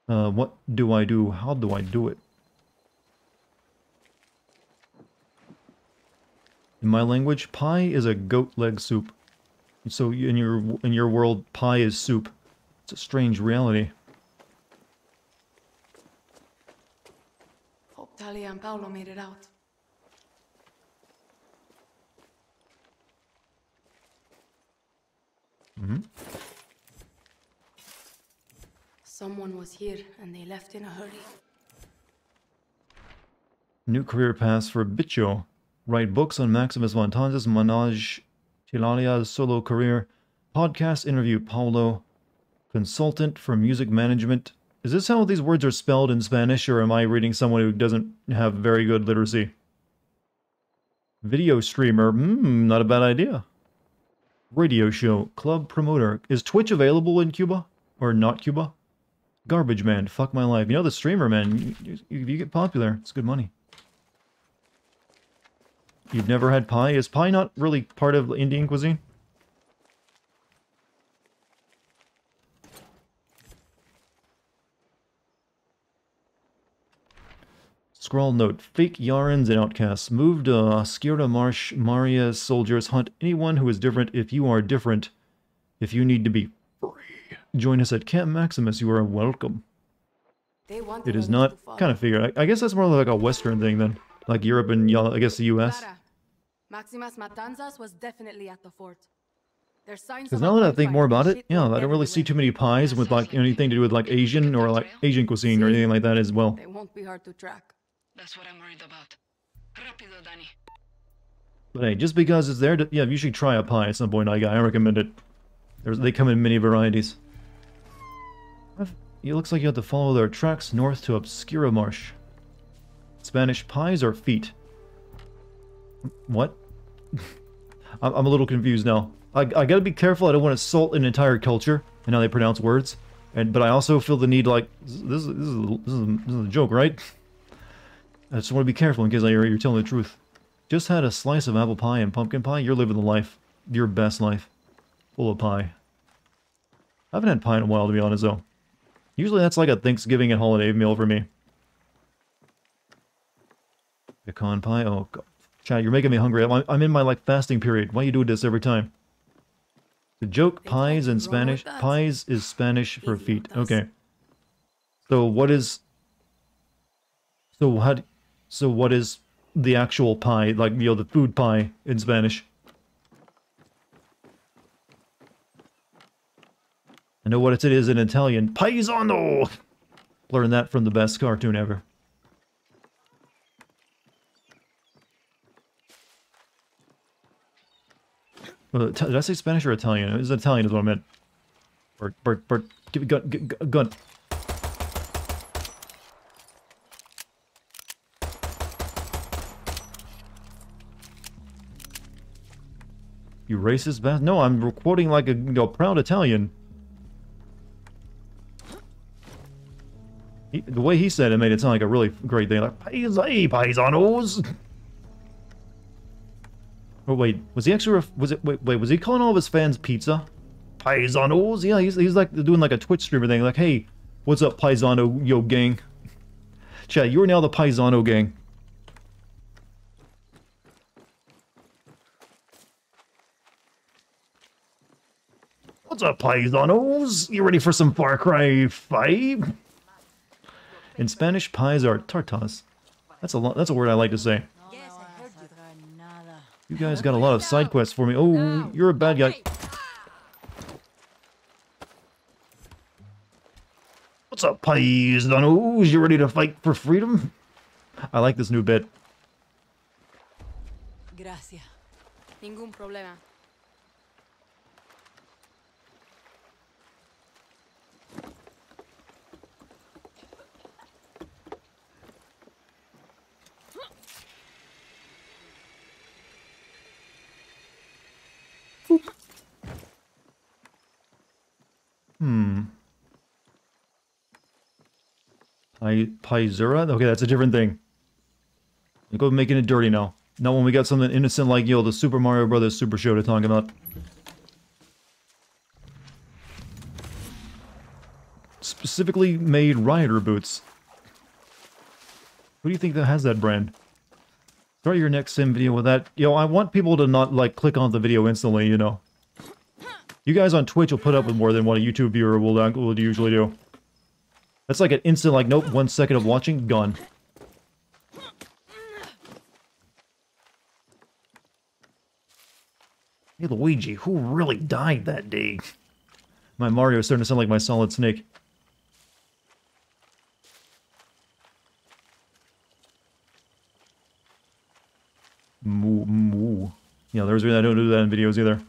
What do I do? How do I do it? In my language, pie is a goat leg soup. So in your world, pie is soup. It's a strange reality. Hope Talia and Paolo made it out. Someone was here and they left in a hurry. New career paths for Bicho. Write books on Maximus Montanz's Manaj Tilalia's solo career. Podcast interview Paulo. Consultant for music management. Is this how these words are spelled in Spanish, or am I reading someone who doesn't have very good literacy? Video streamer. Not a bad idea. Radio show. Club promoter. Is Twitch available in Cuba? Or not Cuba? Garbage man. Fuck my life. You know the streamer, man. You get popular. It's good money. You've never had pie? Is pie not really part of Indian cuisine? Scroll note. Fake Yarans and outcasts. Move to Skirta Marsh. Maria soldiers hunt anyone who is different if you are different. If you need to be free. Join us at Camp Maximus. You are welcome. It is not... Kind of figured. I guess that's more like a Western thing then. Like Europe and, I guess, the US. Maximus Matanzas was definitely at the fort. There's signs Because now that I think more about it, yeah, I don't really see too many pies with like anything to do with like Asian or like Asian cuisine or anything like that as well. They won't be hard to track. That's what I'm worried about. Rápido, Danny. But hey, just because it's there, yeah, you should try a pie at some point. I recommend it. They come in many varieties. It looks like you have to follow their tracks north to Obscura Marsh. Spanish pies or feet? What? I'm a little confused now. I gotta be careful. I don't want to insult an entire culture and how they pronounce words. But I also feel the need, like, this is a joke, right? I just want to be careful in case you're telling the truth. Just had a slice of apple pie and pumpkin pie. You're living the life. Your best life. Full of pie. I haven't had pie in a while, to be honest, though. Usually that's like a Thanksgiving and holiday meal for me. Pecan pie? Oh, God. Chat, you're making me hungry. I'm in my, like, fasting period. Why are you doing this every time? The joke, pies in Spanish. Pies is Spanish for feet. Okay. So what is... So what is the actual pie? Like, you know, the food pie in Spanish? I know what it is in Italian. Paisano! Learned that from the best cartoon ever. Did I say Spanish or Italian? It was Italian is what I meant. Bert, give me a gun. You racist bastard? No, I'm quoting like a proud Italian. The way he said it made it sound like a really great thing. Like, paisanos! Oh wait, was he actually? Was he calling all of his fans pizza? Paisanos? Yeah, he's like doing like a Twitch streamer thing. Like, hey, what's up, paisano yo gang? Chat, you are now the paisano gang. What's up, paisanos? You ready for some Far Cry 5? In Spanish, pies are tartas. That's a word I like to say. You guys got a lot of side quests for me. Oh, you're a bad guy. What's up, paisanos? You ready to fight for freedom? I like this new bit. Gracias. Ningún problema. Paizura? Okay, that's a different thing. You go making it dirty now. Not when we got something innocent like, the Super Mario Brothers Super Show to talk about. Specifically made Rioter boots. Who do you think that has that brand? Start your next sim video with that. I want people to not, like, click on the video instantly, You guys on Twitch will put up with more than what a YouTube viewer will usually do. That's like an instant, like, nope, 1 second of watching, gone. Hey, Luigi, who really died that day? My Mario is starting to sound like my Solid Snake. Moo, moo. Yeah, there's a reason I don't do that in videos either.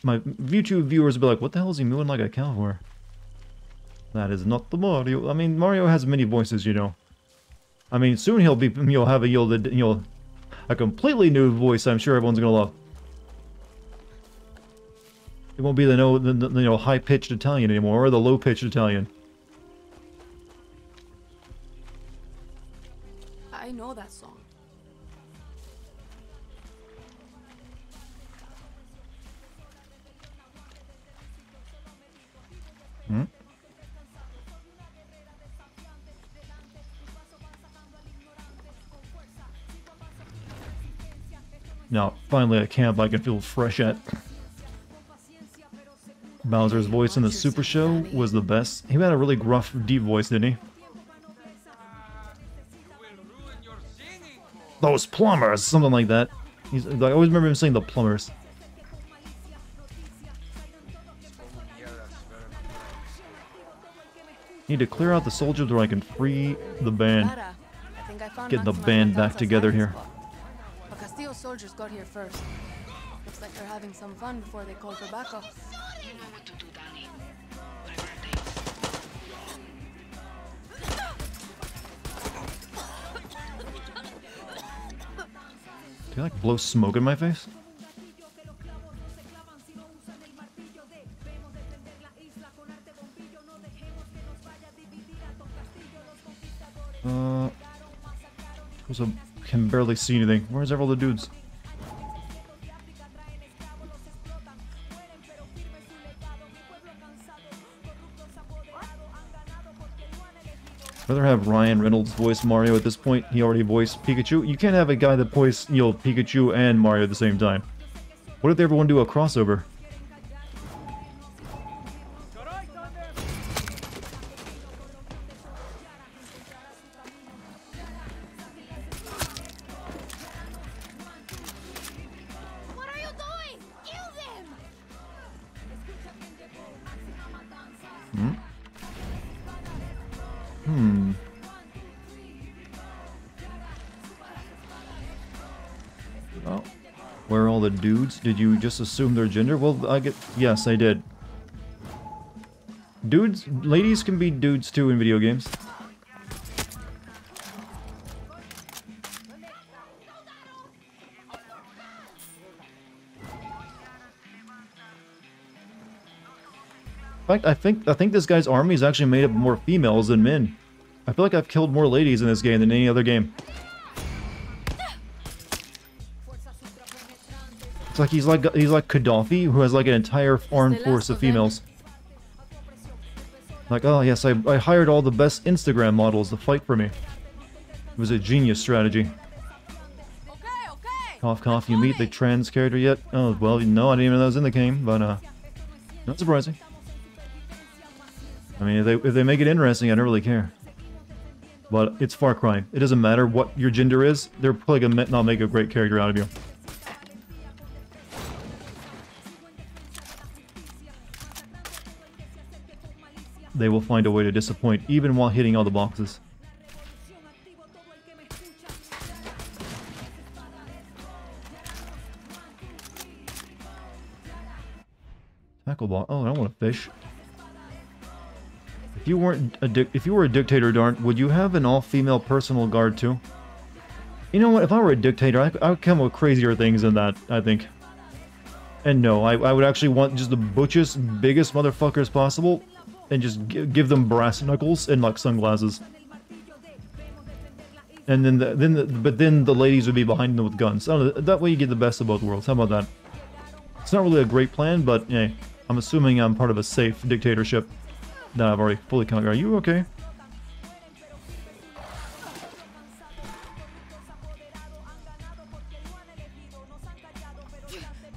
My YouTube viewers will be like, what the hell is he mooing like a cow for? That is not the Mario. I mean, Mario has many voices, you know. I mean, soon he'll have a completely new voice I'm sure everyone's gonna love. It won't be the high-pitched Italian anymore, or the low-pitched Italian. I know that song. Hmm? Now, finally a camp I can feel fresh at. Bowser's voice in the Super Show was the best. He had a really gruff, deep voice, didn't he? Those plumbers! Something like that. I always remember him saying the plumbers. Need to clear out the soldiers where I can free the band. Get the band back together here. The Castillo soldiers got here first. Looks like they're having some fun before they call for backup. You know what to do, Danny. Do you like blow smoke in my face? Can barely see anything. Where's all the dudes? I'd rather have Ryan Reynolds voice Mario at this point. He already voiced Pikachu. You can't have a guy that voiced, Pikachu and Mario at the same time. What if they ever want to do a crossover? Oh. Where are all the dudes? Did you just assume their gender? Well, yes, I did. Ladies can be dudes too in video games. In fact, I think this guy's army is actually made up of more females than men. I feel like I've killed more ladies in this game than any other game. It's like he's like Gaddafi, who has like an entire armed force of females. Like, oh yes, I hired all the best Instagram models to fight for me. It was a genius strategy. Cough, cough. You meet the trans character yet? Oh well, no, I didn't even know that was in the game, but not surprising. I mean, if they make it interesting, I don't really care. But it's Far Cry. It doesn't matter what your gender is. They're probably gonna not make a great character out of you. They will find a way to disappoint, even while hitting all the boxes. Tackle ball. Oh, I don't want to fish. If you were a dictator, Dart, would you have an all-female personal guard too? You know what? If I were a dictator, I would come with crazier things than that, I think. And no, I would actually want just the butchest, biggest motherfuckers possible, and just give them brass knuckles and like sunglasses. And then the ladies would be behind them with guns. I don't know, that way you get the best of both worlds. How about that? It's not really a great plan, but hey, I'm assuming I'm part of a safe dictatorship that I've already fully conquered. Are you okay?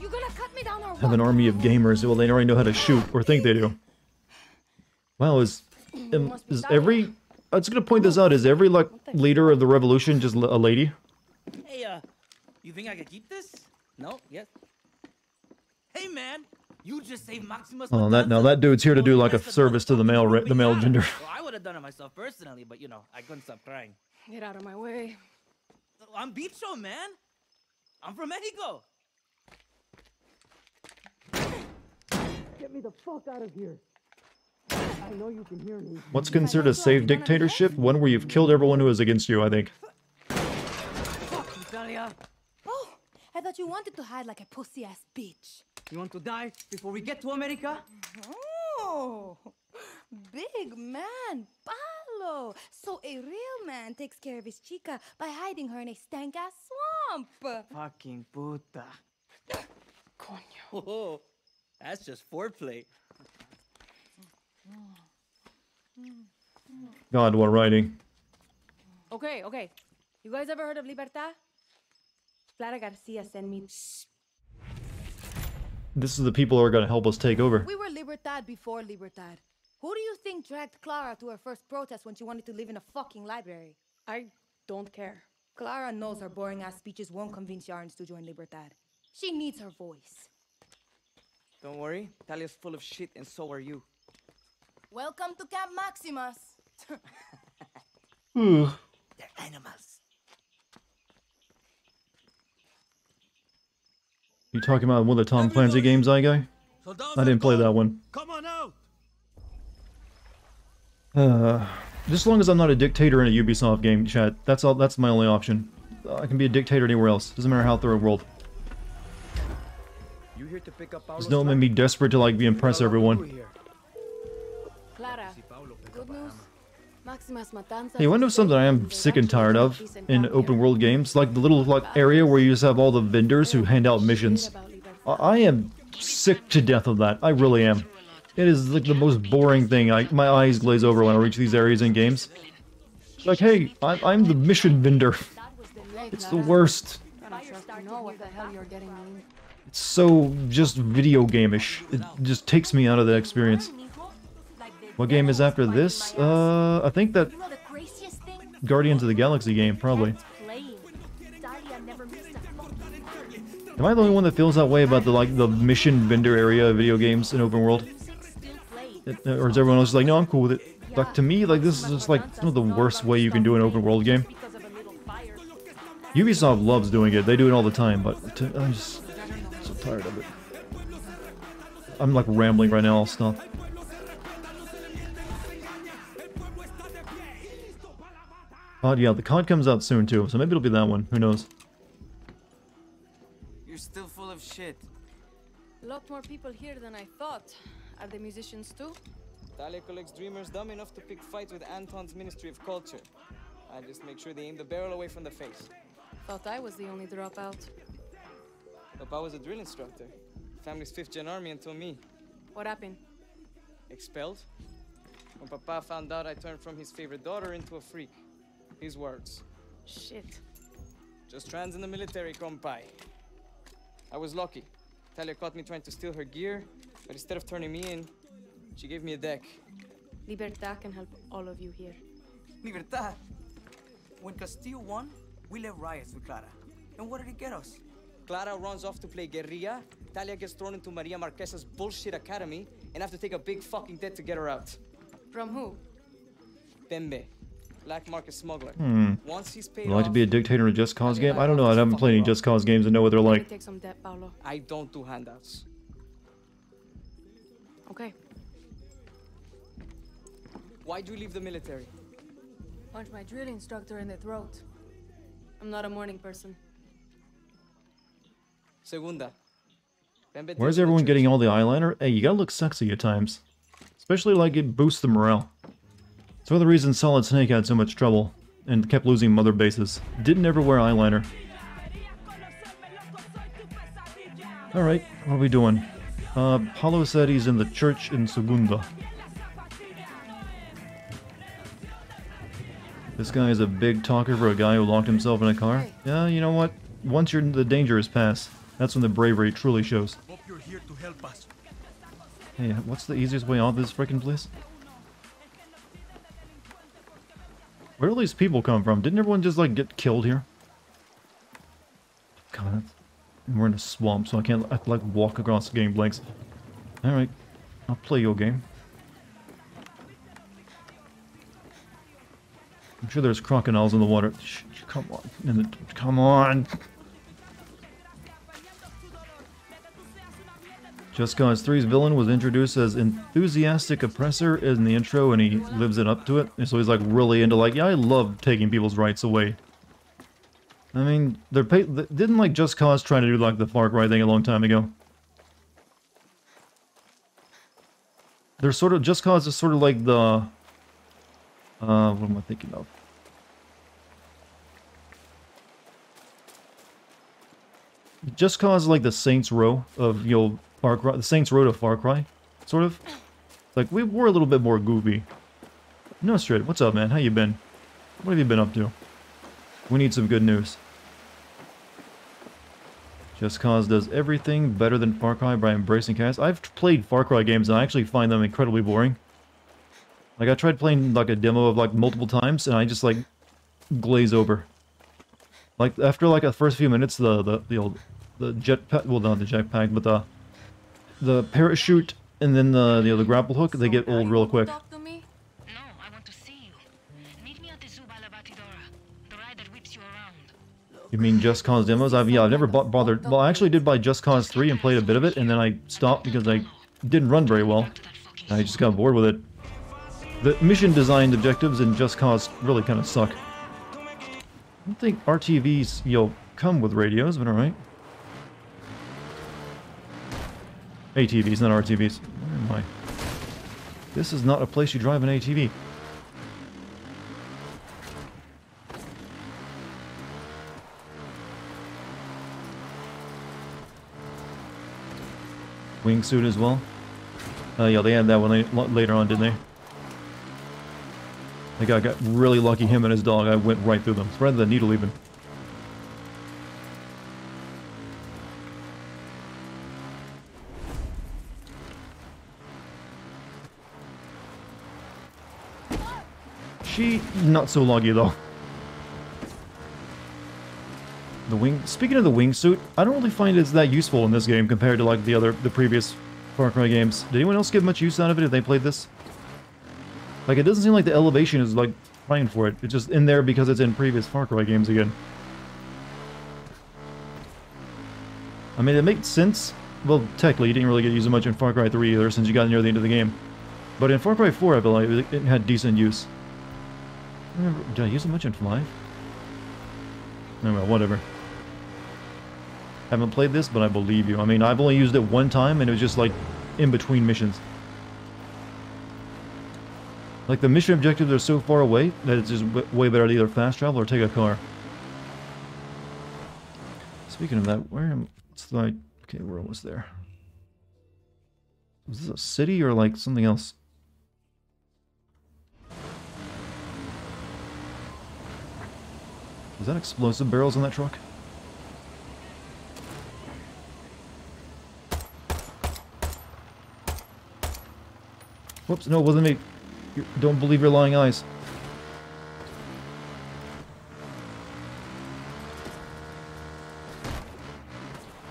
You gonna cut me down or Have an army of gamers. Well, they already know how to shoot, or think they do. Well, is every... I was gonna point this out. Is every, like, leader of the revolution just a lady? Hey, you think I could keep this? No? Yes? Hey, man! You just saved Maximus. Oh, that dude's here to do, like, a service to the male gender. Well, I would have done it myself personally, but, you know, I couldn't stop trying. Get out of my way. I'm Bicho, man! I'm from Mexico. Get me the fuck out of here. I know you can hear me. What's considered a safe dictatorship? One where you've killed everyone who is against you, I think. Fuck you, Talia. Oh, I thought you wanted to hide like a pussy-ass bitch. You want to die before we get to America? Oh, big man, Palo. So a real man takes care of his chica by hiding her in a stank-ass swamp. Fucking puta. Coño. Oh, that's just foreplay. God, what writing. Okay, okay. You guys ever heard of Libertad? Clara Garcia sent me. This is the people who are going to help us take over. We were Libertad before Libertad. Who do you think dragged Clara to her first protest when she wanted to live in a fucking library? I don't care. Clara knows her boring-ass speeches won't convince Yarns to join Libertad. She needs her voice. Don't worry, Talia's full of shit and so are you. Welcome to Camp Maximus. They're animals. You talking about one of the Tom Clancy games I got? I didn't play that one. Come on out. Just as long as I'm not a dictator in a Ubisoft game, chat. That's all. That's my only option. I can be a dictator anywhere else. Doesn't matter how third world. You here to pick up Just don't make me desperate to like be impress everyone. Clara, good news. Maximus Matanza. Hey, you wanna know something I am sick and tired of in open world games? Like the little area where you just have all the vendors who hand out missions. I am sick to death of that. I really am. It is like the most boring thing. My eyes glaze over when I reach these areas in games. Like, hey, I'm the mission vendor. It's the worst. It's so just video game-ish. It just takes me out of the experience. What game is after this? I think that Guardians of the Galaxy game, probably. Am I the only one that feels that way about the mission vendor area of video games in open world? Or is everyone else just like, no, I'm cool with it? Like, to me, like, this is just like some of the worst way you can do an open world game. Ubisoft loves doing it. They do it all the time, but I'm just so tired of it. I'm like rambling right now, I'll stop. Yeah, the COD comes out soon too, so maybe it'll be that one. Who knows? You're still full of shit. A lot more people here than I thought. Are they musicians too? Talia collects dreamers dumb enough to pick fights with Anton's Ministry of Culture. I just make sure they aim the barrel away from the face. Thought I was the only dropout. Papa was a drill instructor. Family's 5th Gen Army until me. What happened? Expelled? When Papa found out I turned from his favorite daughter into a freak. His words. Shit. Just trans in the military, compai. I was lucky. Talia caught me trying to steal her gear, but instead of turning me in, she gave me a deck. Libertad can help all of you here. Libertad. When Castillo won, we led riots with Clara. And what did it get us? Clara runs off to play guerrilla, Talia gets thrown into Maria Marquesa's bullshit academy, and have to take a big fucking debt to get her out. From who? Pembe. Black market smuggler. Once he's paid Would you like to be a dictator in a Just Cause game? I don't know, I haven't played any Just Cause games and know what they're like. Take some debt, Paolo. I don't do handouts. Okay. Why'd you leave the military? Punch my drill instructor in the throat. I'm not a morning person. Segunda. Where's everyone getting all the eyeliner? Hey, you gotta look sexy at times. Especially like it boosts the morale. It's one of the reasons Solid Snake had so much trouble and kept losing mother bases. Didn't ever wear eyeliner. Alright, what are we doing? Paulo said he's in the church in Segunda. This guy is a big talker for a guy who locked himself in a car. Yeah, you know what? Once you're in the danger is past, that's when the bravery truly shows. Hope you're here to help us. Hey, what's the easiest way off this frickin' place? Where do these people come from? Didn't everyone just, like, get killed here? God, and we're in a swamp, so I can't, like, walk across the game blanks. Alright, I'll play your game. I'm sure there's crocodiles in the water. Shh, come on. Come on! Just Cause 3's villain was introduced as enthusiastic oppressor in the intro, and he lives it up to it. And so he's like really into like, yeah, I love taking people's rights away. I mean, didn't like Just Cause try to do like the Far Cry thing a long time ago? They're sort of, Just Cause is sort of like the, what am I thinking of? Just Cause is like the Saints Row of, you know, Far Cry, the Saints Row to Far Cry, sort of. Like, we were a little bit more goofy. No straight, what's up, man? How you been? What have you been up to? We need some good news. Just Cause does everything better than Far Cry by embracing chaos. I've played Far Cry games and I actually find them incredibly boring. Like, I tried playing like a demo of like multiple times and I just like glaze over. Like, after like the first few minutes, the jetpack, well, not the jetpack, but the parachute and then the grapple hook, they get old real quick. You mean Just Cause demos? I've never bothered. Well, I actually did buy Just Cause 3 and played a bit of it, and then I stopped because I didn't run very well. I just got bored with it. The mission designed objectives in Just Cause really kind of suck. I don't think RTVs, come with radios, but alright. ATVs, not RTVs. Where am I? This is not a place you drive an ATV. Wingsuit as well. Yeah, they had that one later on, didn't they? The guy got really lucky, him and his dog. I went right through them. Thread the needle even. She not so lucky though. Speaking of the wingsuit, I don't really find it's that useful in this game compared to like the previous Far Cry games. Did anyone else get much use out of it if they played this? Like, it doesn't seem like the elevation is like trying for it. It's just in there because it's in previous Far Cry games again. I mean, it makes sense. Well, technically, you didn't really get to use it much in Far Cry 3 either, since you got near the end of the game. But in Far Cry 4, I feel like it had decent use. Did I use it much in 5? Oh well, whatever. Haven't played this, but I believe you. I mean, I've only used it one time, and it was just like in between missions. Like, the mission objectives are so far away that it's just way better to either fast travel or take a car. Speaking of that, it's like, okay, where was there? Was this a city or like something else? Was that explosive barrels in that truck? Whoops, no, it wasn't me. Don't believe your lying eyes.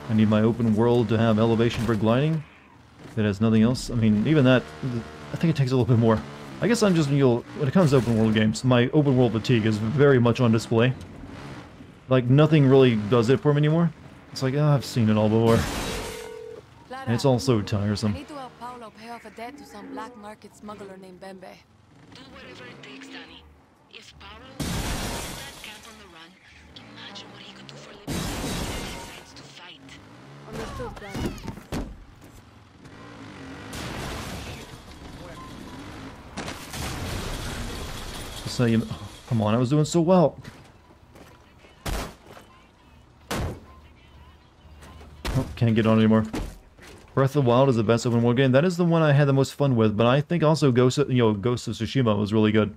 I need my open world to have elevation for gliding. If it has nothing else, I mean, even that, I think it takes a little bit more. I guess I'm just, when it comes to open world games, my open world fatigue is very much on display. Like, nothing really does it for me anymore. It's like, I've seen it all before. And it's all so tiresome. I need to help Paolo pay off a debt to some black market smuggler named Bembe. Do whatever it takes, Danny. If Paolo leaves that camp on the run, imagine what he could do for living if he decides to fight. Understood, brother. So you, come on, I was doing so well. Oh, can't get on anymore. Breath of the Wild is the best open world game. That is the one I had the most fun with, but I think also Ghost of Tsushima was really good.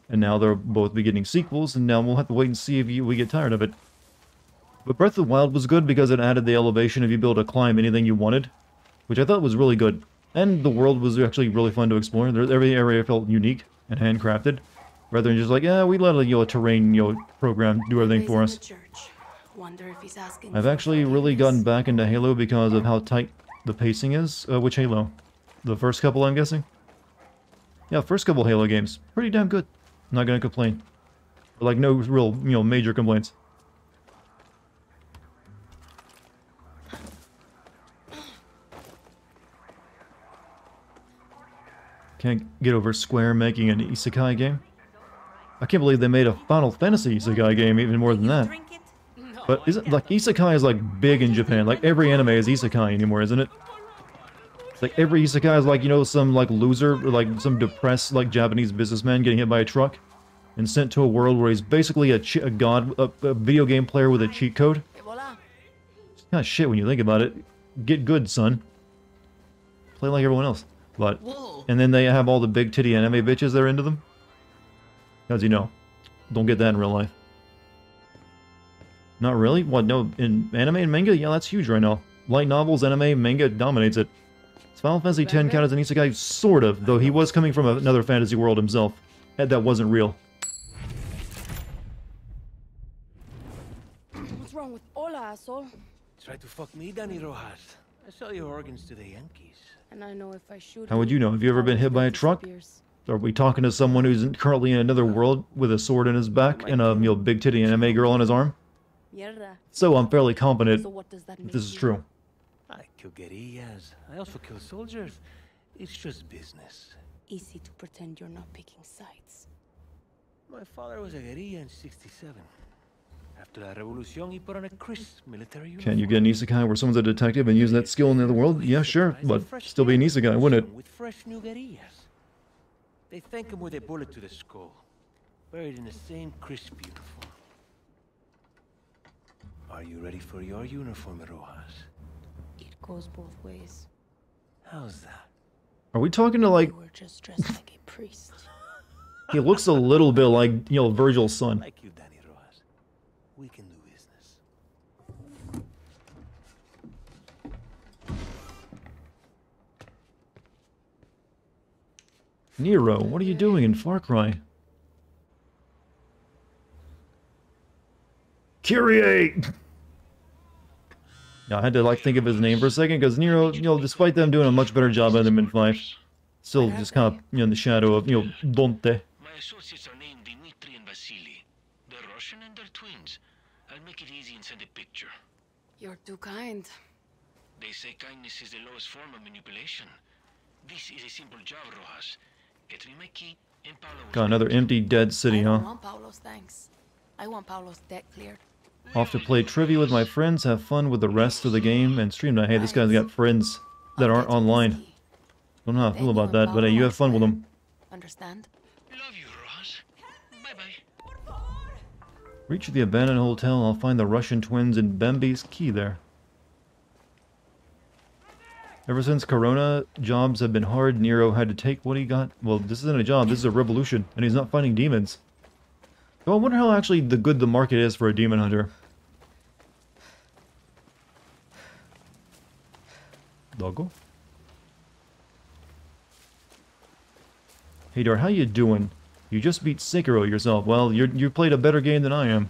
And now they'll both be getting sequels, and now we'll have to wait and see if we get tired of it. But Breath of the Wild was good because it added the elevation if you be able to climb anything you wanted, which I thought was really good. And the world was actually really fun to explore. Every area felt unique and handcrafted, rather than just like, yeah, we let a terrain program do everything for us. Wonder if he's asking. I've actually really gotten back into Halo because of how tight the pacing is. Which Halo? The first couple, I'm guessing? Yeah, first couple Halo games. Pretty damn good. Not gonna complain. Like, no real, major complaints. Can't get over Square making an isekai game. I can't believe they made a Final Fantasy isekai game even more than that. But isn't like isekai is like big in Japan? Like every anime is isekai anymore, isn't it? Like every isekai is like, you know, some like loser or like some depressed like Japanese businessman getting hit by a truck and sent to a world where he's basically a video game player with a cheat code. It's kind of shit when you think about it. Get good, son. Play like everyone else. But and then they have all the big titty anime bitches that are into them. As you know, don't get that in real life. Not really? What, no, in anime and manga? Yeah, that's huge right now. Light novels, anime, manga dominates it. Does Final Fantasy X count as an isekai? Sort of, though he was coming from another fantasy world himself. And that wasn't real. What's wrong with Ola, asshole? Try to fuck me, Danny Rojas. I sell your organs to the Yankees. And I know if I shoot How would you know? Have you ever been hit by a truck? Are we talking to someone who's currently in another world with a sword in his back and a, you know, big titty anime girl on his arm? So I'm fairly confident this is true. I kill guerrillas. I also kill soldiers. It's just business. Easy to pretend you're not picking sides. My father was a guerrilla in '67. After la revolution, he put on a crisp military uniform. Can you get an isekai where someone's a detective and using that skill in the other world? Yeah, sure, but still be an isekai, wouldn't it? With fresh new guerrillas. They thank him with a bullet to the skull, buried in the same crisp uniform. Are you ready for your uniform, Rojas? It goes both ways. How's that? Are we talking to like... You were just dressed like a priest. He looks a little bit like, you know, Virgil's son. Like you, Danny Rojas. We can do business. Nero, what are you doing in Far Cry? Kyrie! Yeah, I had to like think of his name for a second because Nero, you know, despite them doing a much better job at him in 5, still just kind of, you know, in the shadow of, you know, Dante. My associates are named Dmitri and Vasily. They're Russian and they're twins. I'll make it easy and send a picture. You're too kind. They say kindness is the lowest form of manipulation. This is a simple job, Rojas. Get me my key and Paolo will... Got another empty, dead city, I huh? don't want Paulo's thanks. I want Paulo's debt cleared. Off to play trivia with my friends, have fun with the rest of the game, and stream night. Hey, this guy's got friends that aren't online. Don't know how I feel about that, but hey, you have fun with them. Understand? Love you, Rojas. Bye-bye. Reach the abandoned hotel, I'll find the Russian twins in Bambi's key there. Ever since Corona, jobs have been hard. Nero had to take what he got. Well, this isn't a job, this is a revolution, and he's not fighting demons. Oh, I wonder how actually good the market is for a demon hunter. Doggo? Hey Dar, how you doing? You just beat Sekiro yourself. Well, you played a better game than I am.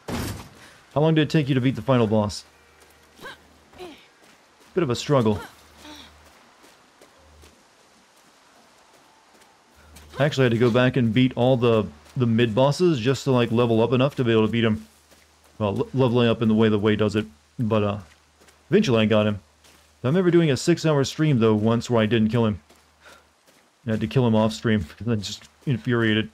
How long did it take you to beat the final boss? Bit of a struggle. I actually had to go back and beat all the mid-bosses just to like level up enough to be able to beat him. Well, leveling up in the way does it. But eventually I got him. I remember doing a 6-hour stream though once where I didn't kill him. I had to kill him off stream because I just infuriated.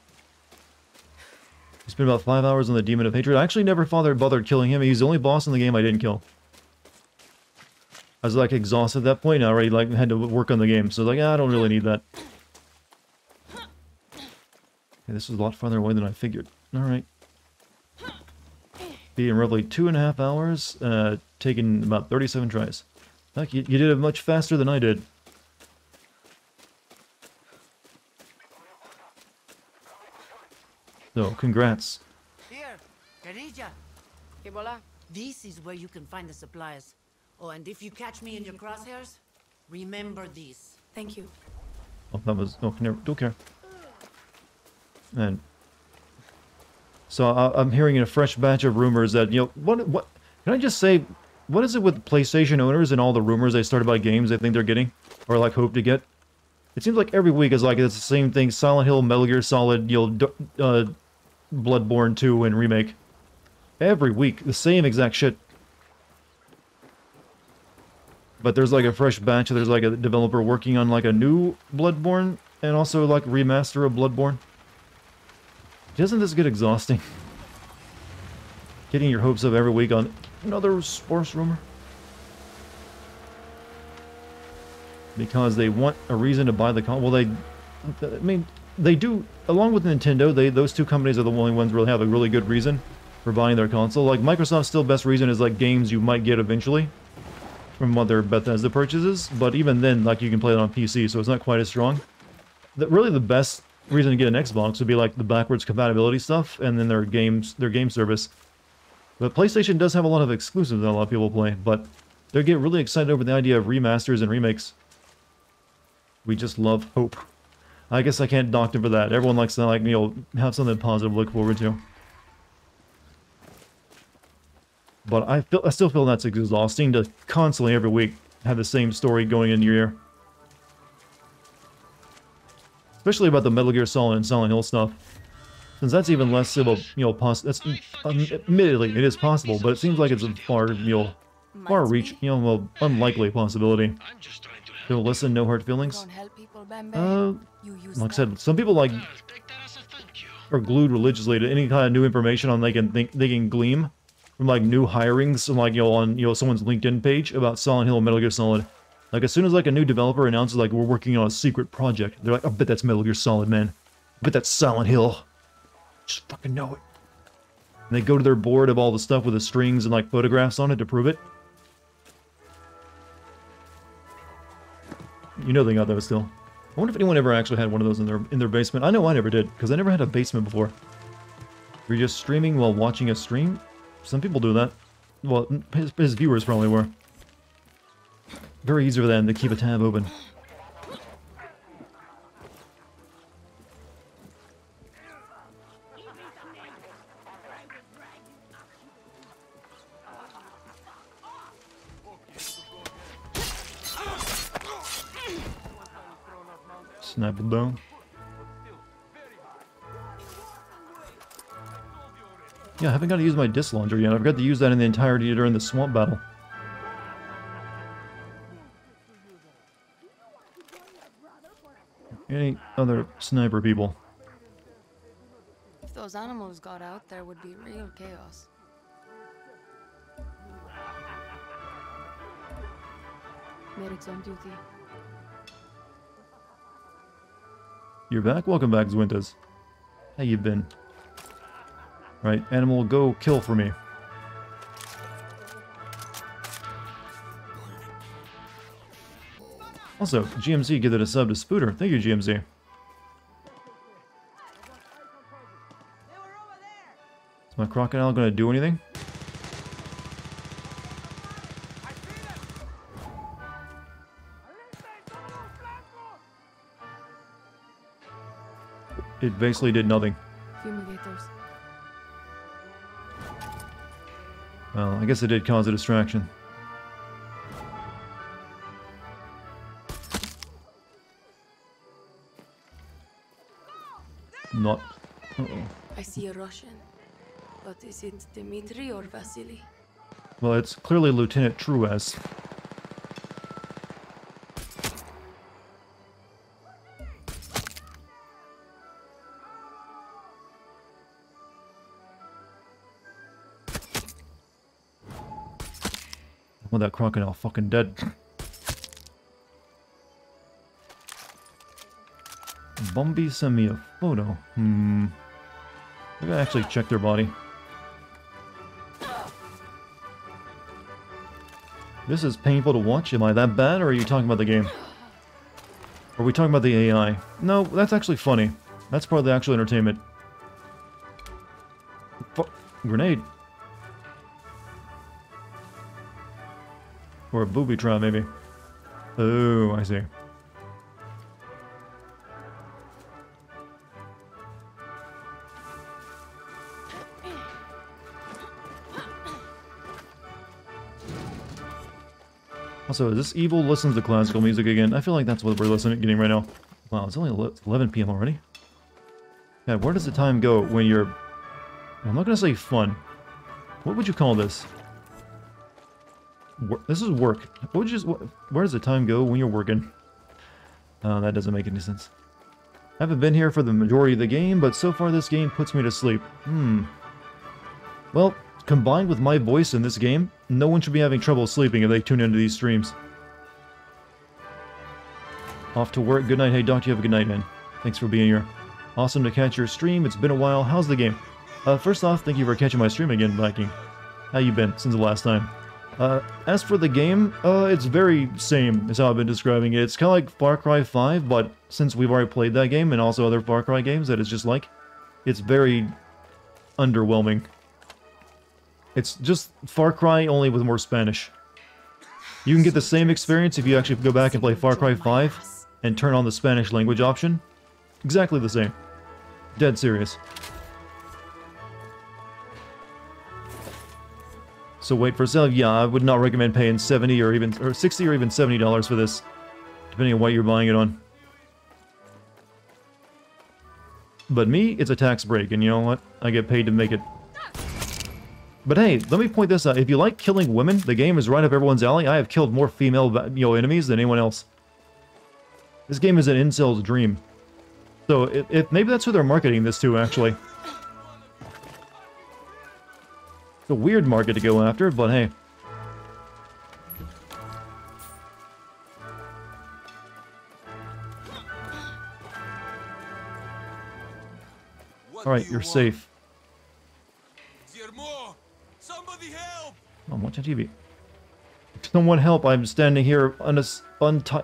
I spent about 5 hours on the Demon of Hatred. I actually never bothered killing him. He's the only boss in the game I didn't kill. I was like exhausted at that point. I already like had to work on the game, so like I don't really need that. Okay, this is a lot farther away than I figured. All right. Being roughly 2.5 hours, taking about 37 tries. Heck, you did it much faster than I did. So, congrats. Here, Khadija. Ebola. This is where you can find the supplies. Oh, and if you catch me in your crosshairs, remember this. Thank you. Oh, that was... Oh, never, don't care. Man. So, I'm hearing a fresh batch of rumors that, you know... What... Can I just say... What is it with PlayStation owners and all the rumors they start about games they think they're getting? Or, like, hope to get? It seems like every week is like it's the same thing. Silent Hill, Metal Gear Solid, you know... Bloodborne 2 and Remake. Every week, the same exact shit. But there's like a fresh batch. There's like a developer working on like a new Bloodborne and also like remaster of Bloodborne. Doesn't this get exhausting? Getting your hopes up every week on another sports rumor. Because they want a reason to buy the console. Well, I mean, they do, along with Nintendo, those two companies are the only ones really have a really good reason for buying their console. Like, Microsoft's still best reason is, like, games you might get eventually from other Bethesda purchases, but even then, like, you can play it on PC, so it's not quite as strong. Really, the best reason to get an Xbox would be, like, the backwards compatibility stuff, and then their game service. But PlayStation does have a lot of exclusives that a lot of people play, but they get really excited over the idea of remasters and remakes. We just love hope. I guess I can't dock them for that. Everyone likes to, like, you know, have something positive to look forward to. But I still feel that's exhausting to constantly every week have the same story going in your ear. Especially about the Metal Gear Solid and Silent Hill stuff. Since that's even less of a, you know, admittedly, it is possible, but it seems like it's a far, you know, far reach, you know, well, unlikely possibility. So listen, no hard feelings. Like I said, some people like are glued religiously to any kind of new information on they can glean from like new hirings, and like, you know, on, you know, someone's LinkedIn page about Silent Hill and Metal Gear Solid. Like, as soon as like a new developer announces like we're working on a secret project, they're like, I bet that's Metal Gear Solid, man. I bet that's Silent Hill. Just fucking know it. And they go to their board of all the stuff with the strings and like photographs on it to prove it. You know they got those still. I wonder if anyone ever actually had one of those in their basement. I know I never did, because I never had a basement before. You're just streaming while watching a stream? Some people do that. Well, his viewers probably were. Very easy for them to keep a tab open. Snap it down. Yeah, I haven't got to use my disc launcher yet. I've got to use that in the entirety during the swamp battle. Any other sniper people? If those animals got out, there would be real chaos. Medic's on duty. You're back? Welcome back, Zwintas. How you been? Right, animal, go kill for me. Also, GMZ give it a sub to Spooter. Thank you, GMZ. Is my crocodile gonna do anything? It basically did nothing. Fumigators. Well, I guess it did cause a distraction. Not. Uh-oh. I see a Russian. But is it Dmitri or Vasily? Well, it's clearly Lieutenant Truas. Well, that crocodile fucking dead. Bumby sent me a photo. Maybe I actually check their body. This is painful to watch. Am I that bad, or are you talking about the game? Are we talking about the AI? No, that's actually funny. That's part of the actual entertainment. Grenade. Or a booby trap, maybe. Oh, I see. Also, is this evil listens to classical music again? I feel like that's what we're getting right now. Wow, it's only 11 p.m. already? Yeah, where does the time go when you're... I'm not gonna say fun. What would you call this? This is work. What would you just, where does the time go when you're working? That doesn't make any sense. I haven't been here for the majority of the game, but so far this game puts me to sleep. Well, combined with my voice in this game, no one should be having trouble sleeping if they tune into these streams. Off to work. Good night. Hey, Doc, you have a good night, man. Thanks for being here. Awesome to catch your stream. It's been a while. How's the game? First off, thank you for catching my stream again, Viking. How you been since the last time? As for the game, it's very same as how I've been describing it. It's kind of like Far Cry 5, but since we've already played that game and also other Far Cry games that it's just like, it's very underwhelming. It's just Far Cry only with more Spanish. You can get the same experience if you actually go back and play Far Cry 5 and turn on the Spanish language option. Exactly the same. Dead serious. So wait for sale. Yeah, I would not recommend paying $70 or even $60 or even $70 for this, depending on what you're buying it on. But me, it's a tax break, and you know what? I get paid to make it. But hey, let me point this out. If you like killing women, the game is right up everyone's alley. I have killed more female, enemies than anyone else. This game is an incel's dream. So if maybe that's who they're marketing this to, actually. It's a weird market to go after, but hey. Alright, you're safe. I'm watching TV. Someone help, I'm standing here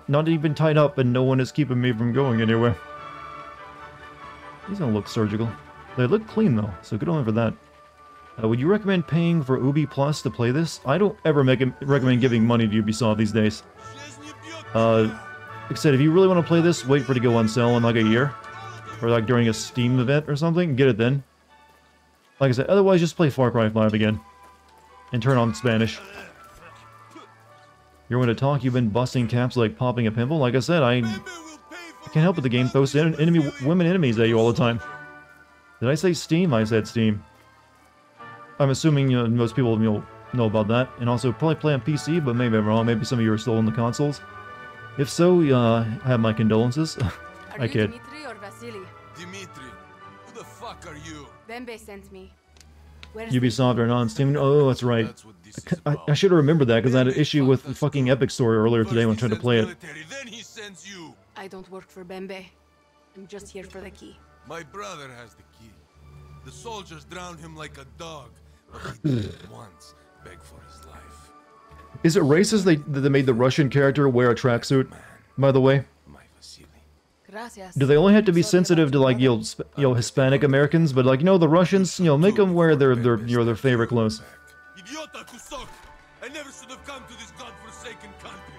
not even tied up and no one is keeping me from going anywhere. These don't look surgical. They look clean though, so good on for that. Would you recommend paying for Ubi Plus to play this? I don't ever recommend giving money to Ubisoft these days. Like I said, if you really want to play this, wait for it to go on sale in like a year. Or like during a Steam event or something, get it then. Like I said, otherwise just play Far Cry 5 again. And turn on Spanish. You're going to talk, you've been busting caps like popping a pimple? Like I said, I can't help it, the game throws women enemies at you all the time. Did I say Steam? I said Steam. I'm assuming most people know about that. And also probably play on PC, but maybe I'm wrong. Maybe some of you are still on the consoles. If so, I have my condolences. I kid. Dimitri or Vasily? Dimitri, who the fuck are you? Bembe sent me. Ubisoft are not on Steam. Oh, that's right. I should have remembered that because I had an issue with the fucking Epic Story earlier today when I tried to play it. I don't work for Bembe. I'm just here for the key. My brother has the key. The soldiers drowned him like a dog, but he didn't once beg for his life. Is it racist that they made the Russian character wear a tracksuit, by the way? Gracias. Do they only have to be sensitive to like Hispanic Americans, but like the Russians, make them wear their favorite clothes. Idiota who suck! I never should have come to this godforsaken country.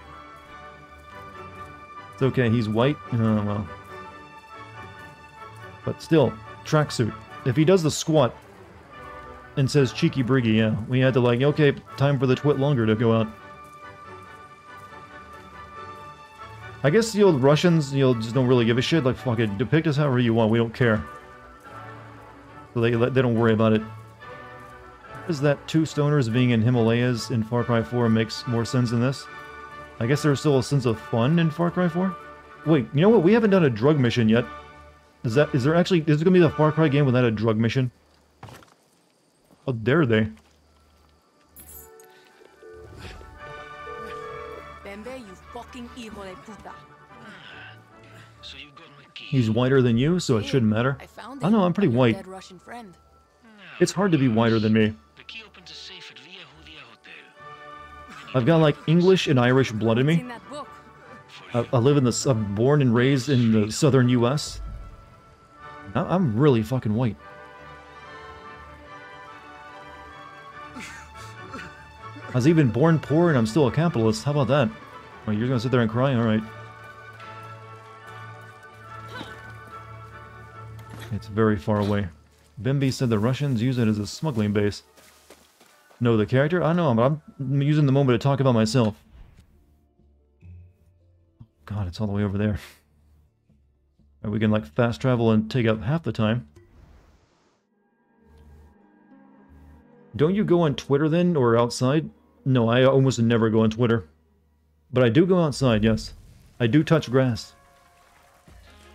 It's okay, he's white. Oh well. But still, tracksuit. If he does the squat and says cheeky briggy, yeah, we had to like, okay, time for the twit longer to go out. I guess the old Russians, just don't really give a shit. Like, fuck it, depict us however you want. We don't care. So they don't worry about it. Is that two stoners being in Himalayas in Far Cry 4 makes more sense than this? I guess there's still a sense of fun in Far Cry 4? Wait, you know what? We haven't done a drug mission yet. Is it gonna be the Far Cry game without a drug mission? How dare they? Bembe, you fucking hijo de puta. He's whiter than you, so it shouldn't matter. I know, I'm pretty white. It's hard to be whiter than me. I've got like English and Irish blood in me. I live in I'm born and raised in the southern U.S. I'm really fucking white. I was even born poor and I'm still a capitalist. How about that? Oh, you're gonna sit there and cry? Alright. It's very far away. Bembe said the Russians use it as a smuggling base. No, the character? I know, but I'm using the moment to talk about myself. God, it's all the way over there. We can like fast travel and take up half the time. Don't you go on Twitter then, or outside? No, I almost never go on Twitter. But I do go outside, yes. I do touch grass.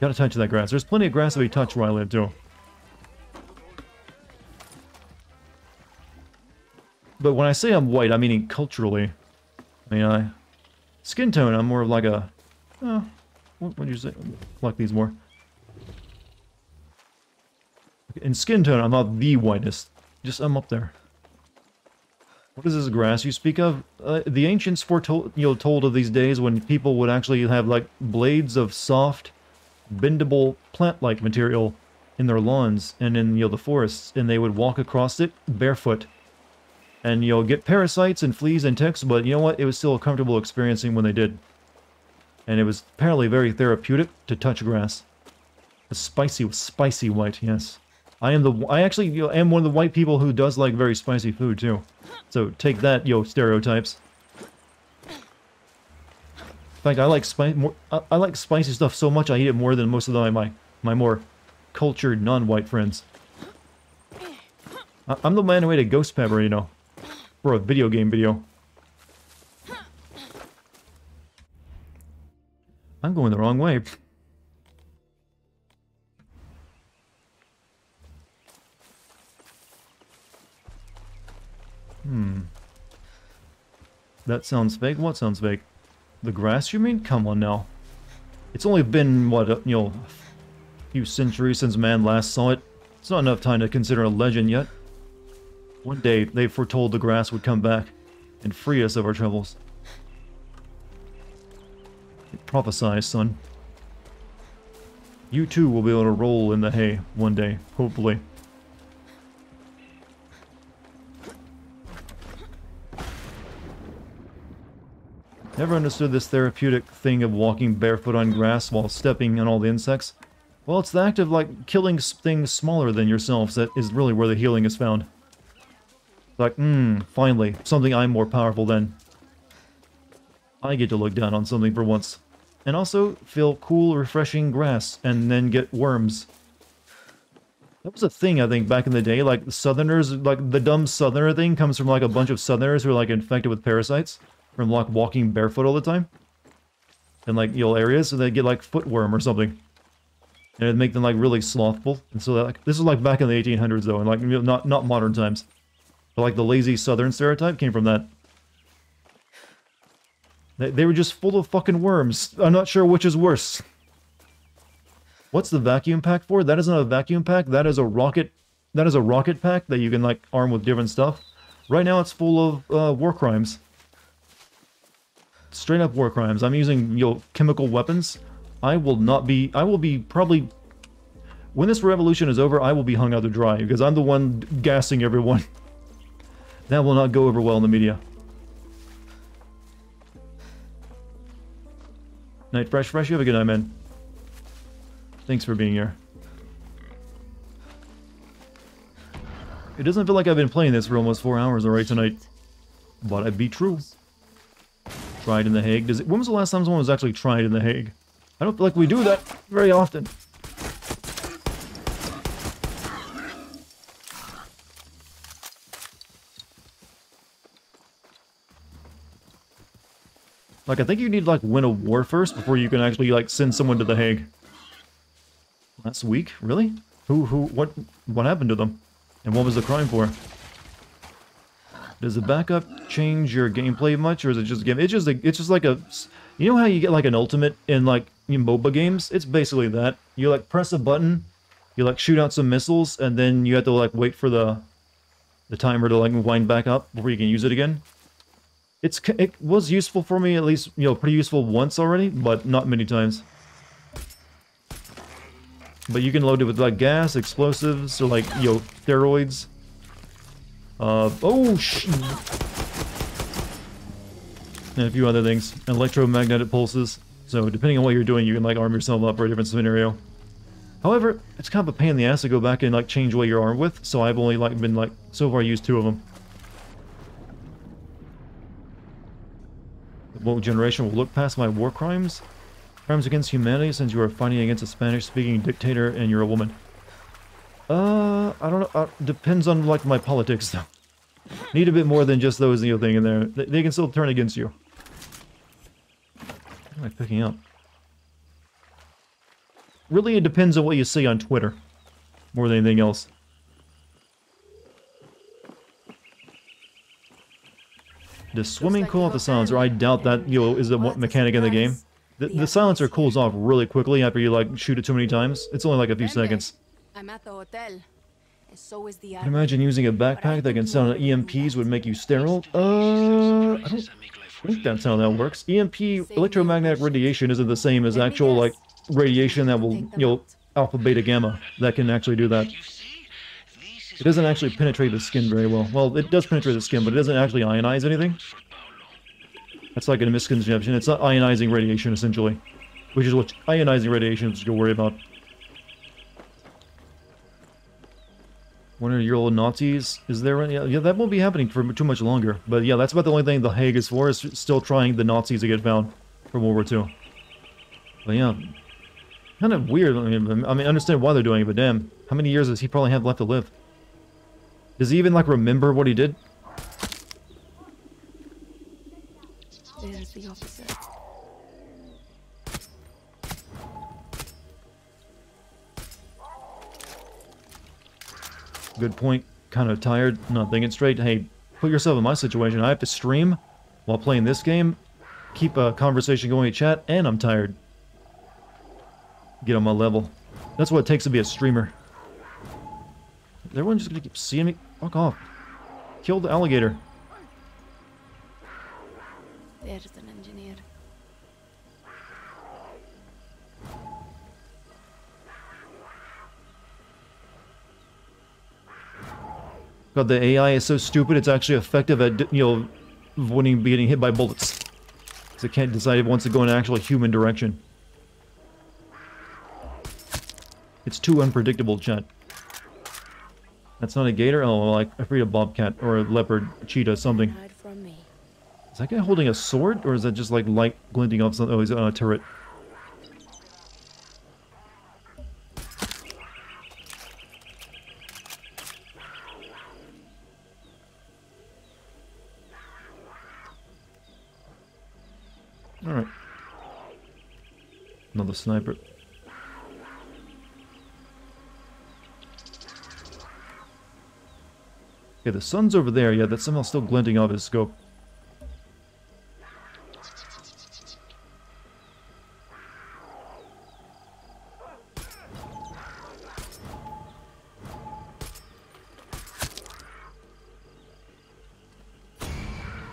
Gotta touch that grass. There's plenty of grass to be touched where I live, too. But when I say I'm white, I mean culturally. I mean, skin tone, I'm more of like a... what would you say? Like these more. In skin tone, I'm not the whitest. Just, I'm up there. What is this grass you speak of? The ancients foretold, told of these days when people would actually have, like, blades of soft, bendable, plant-like material in their lawns and in, the forests, and they would walk across it barefoot. And, get parasites and fleas and ticks, but you know what? It was still a comfortable experiencing when they did. And it was apparently very therapeutic to touch grass. Spicy white, yes. I actually am one of the white people who does like very spicy food, too. So, take that, stereotypes. In fact, I like I like spicy stuff so much I eat it more than most of my more cultured non-white friends. I'm the man who ate a ghost pepper, for a video game video. I'm going the wrong way. That sounds fake? What sounds fake? The grass, you mean? Come on now. It's only been, what, a few centuries since man last saw it. It's not enough time to consider a legend yet. One day, they foretold the grass would come back and free us of our troubles. Prophesy, son. You too will be able to roll in the hay one day, hopefully. Never understood this therapeutic thing of walking barefoot on grass while stepping on all the insects. Well, it's the act of, like, killing things smaller than yourselves that is really where the healing is found. Like, finally, something I'm more powerful than. I get to look down on something for once. And also, feel cool, refreshing grass, and then get worms. That was a thing, I think, back in the day. Like, Southerners, like, the dumb Southerner thing comes from, like, a bunch of Southerners who are, like, infected with parasites. From, like, walking barefoot all the time. In, like, areas, so they get, like, footworm or something. And it'd make them, like, really slothful. And so, like, this is, like, back in the 1800s, though, and, like, not modern times. But, like, the lazy Southern stereotype came from that. They were just full of fucking worms. I'm not sure which is worse. What's the vacuum pack for? That isn't a vacuum pack. That is a rocket pack that you can, like, arm with different stuff. Right now it's full of war crimes. Straight up war crimes. I'm using, chemical weapons. I will be probably... When this revolution is over, I will be hung out to dry, because I'm the one gassing everyone. That will not go over well in the media. Night Fresh. You have a good night, man. Thanks for being here. It doesn't feel like I've been playing this for almost 4 hours already tonight. But I'd be true. Tried in The Hague. When was the last time someone was actually tried in The Hague? I don't feel like we do that very often. Like, I think you need to, like, win a war first before you can actually, like, send someone to The Hague. Last week? Really? What happened to them? And what was the crime for? Does the backup change your gameplay much, or is it just a game? It's just like a... You know how you get, like, an ultimate in, like, MOBA games? It's basically that. You, like, press a button, you, like, shoot out some missiles, and then you have to, like, wait for the timer to, like, wind back up before you can use it again. It was useful for me, at least, pretty useful once already, but not many times. But you can load it with, like, gas, explosives, or, like, steroids. Oh, and a few other things. Electromagnetic pulses. So, depending on what you're doing, you can, like, arm yourself up for a different scenario. However, it's kind of a pain in the ass to go back and, like, change what you're armed with, so I've only, like, been, like, so far used 2 of them. What generation will look past my war crimes? Crimes against humanity, since you are fighting against a Spanish-speaking dictator and you're a woman. I don't know. Depends on, like, my politics, though. Need a bit more than just those thing in there. They can still turn against you. What am I picking up? Really, it depends on what you see on Twitter. More than anything else. Does swimming cool off the silencer? I doubt that, is a mechanic in the game. The silencer cools off really quickly after you, like, shoot it too many times. It's only like a few seconds. I'm at the hotel. And so is the I can imagine using a backpack that can sound EMPs would make you sterile. I don't think that's how that works. EMP, electromagnetic radiation, isn't the same as actual, like, radiation that will, alpha, beta, gamma, that can actually do that. It doesn't actually penetrate the skin very well. Well, it does penetrate the skin, but it doesn't actually ionize anything. That's like a misconception. It's not ionizing radiation, essentially. Which is what ionizing radiation is to worry about. 100-year-old Nazis? Is there any? Yeah, that won't be happening for too much longer. But yeah, that's about the only thing The Hague is for, is still trying the Nazis to get found from World War II. But yeah, kind of weird. I mean, I understand why they're doing it, but damn. How many years does he probably have left to live? Does he even, like, remember what he did? There's the officer. Good point. Kind of tired, not thinking straight. Hey, put yourself in my situation. I have to stream while playing this game, keep a conversation going in chat, and I'm tired. Get on my level. That's what it takes to be a streamer. Is everyone just gonna keep seeing me? Fuck off. Kill the alligator. There's an engineer. God, the AI is so stupid, it's actually effective at, avoiding getting hit by bullets. Because it can't decide if it wants to go in an actual human direction. It's too unpredictable, chat. That's not a gator? Oh, like, I freed a bobcat, or a leopard, a cheetah, something. Is that guy holding a sword? Or is that just, like, light glinting off something? Oh, he's on a turret. Alright. Another sniper. Okay, the sun's over there. Yeah, that's somehow still glinting off his scope.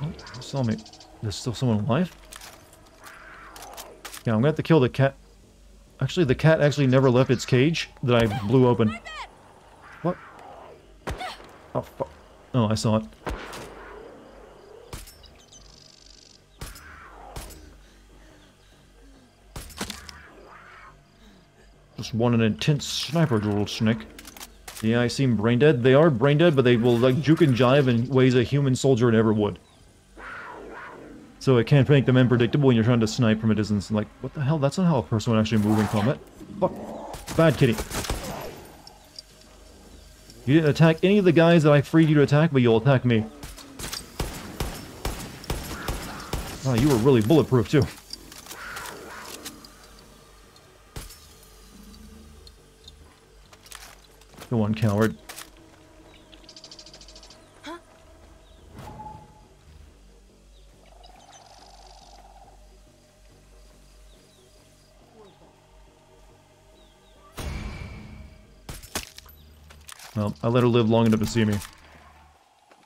Oh, you saw me. There's still someone alive? Yeah, I'm gonna have to kill the cat. Actually, the cat actually never left its cage that I blew open. What? Oh, fuck. Oh, I saw it. Just want an intense sniper drill, Snick. Yeah, I seem brain dead. They are brain dead, but they will, like, juke and jive in ways a human soldier never would. So it can't make them unpredictable when you're trying to snipe from a distance. Like, what the hell? That's not how a person would actually move in combat. Fuck. Bad kitty. You didn't attack any of the guys that I freed you to attack, but you'll attack me. Wow, you were really bulletproof, too. Go on, coward. Well, I let her live long enough to see me.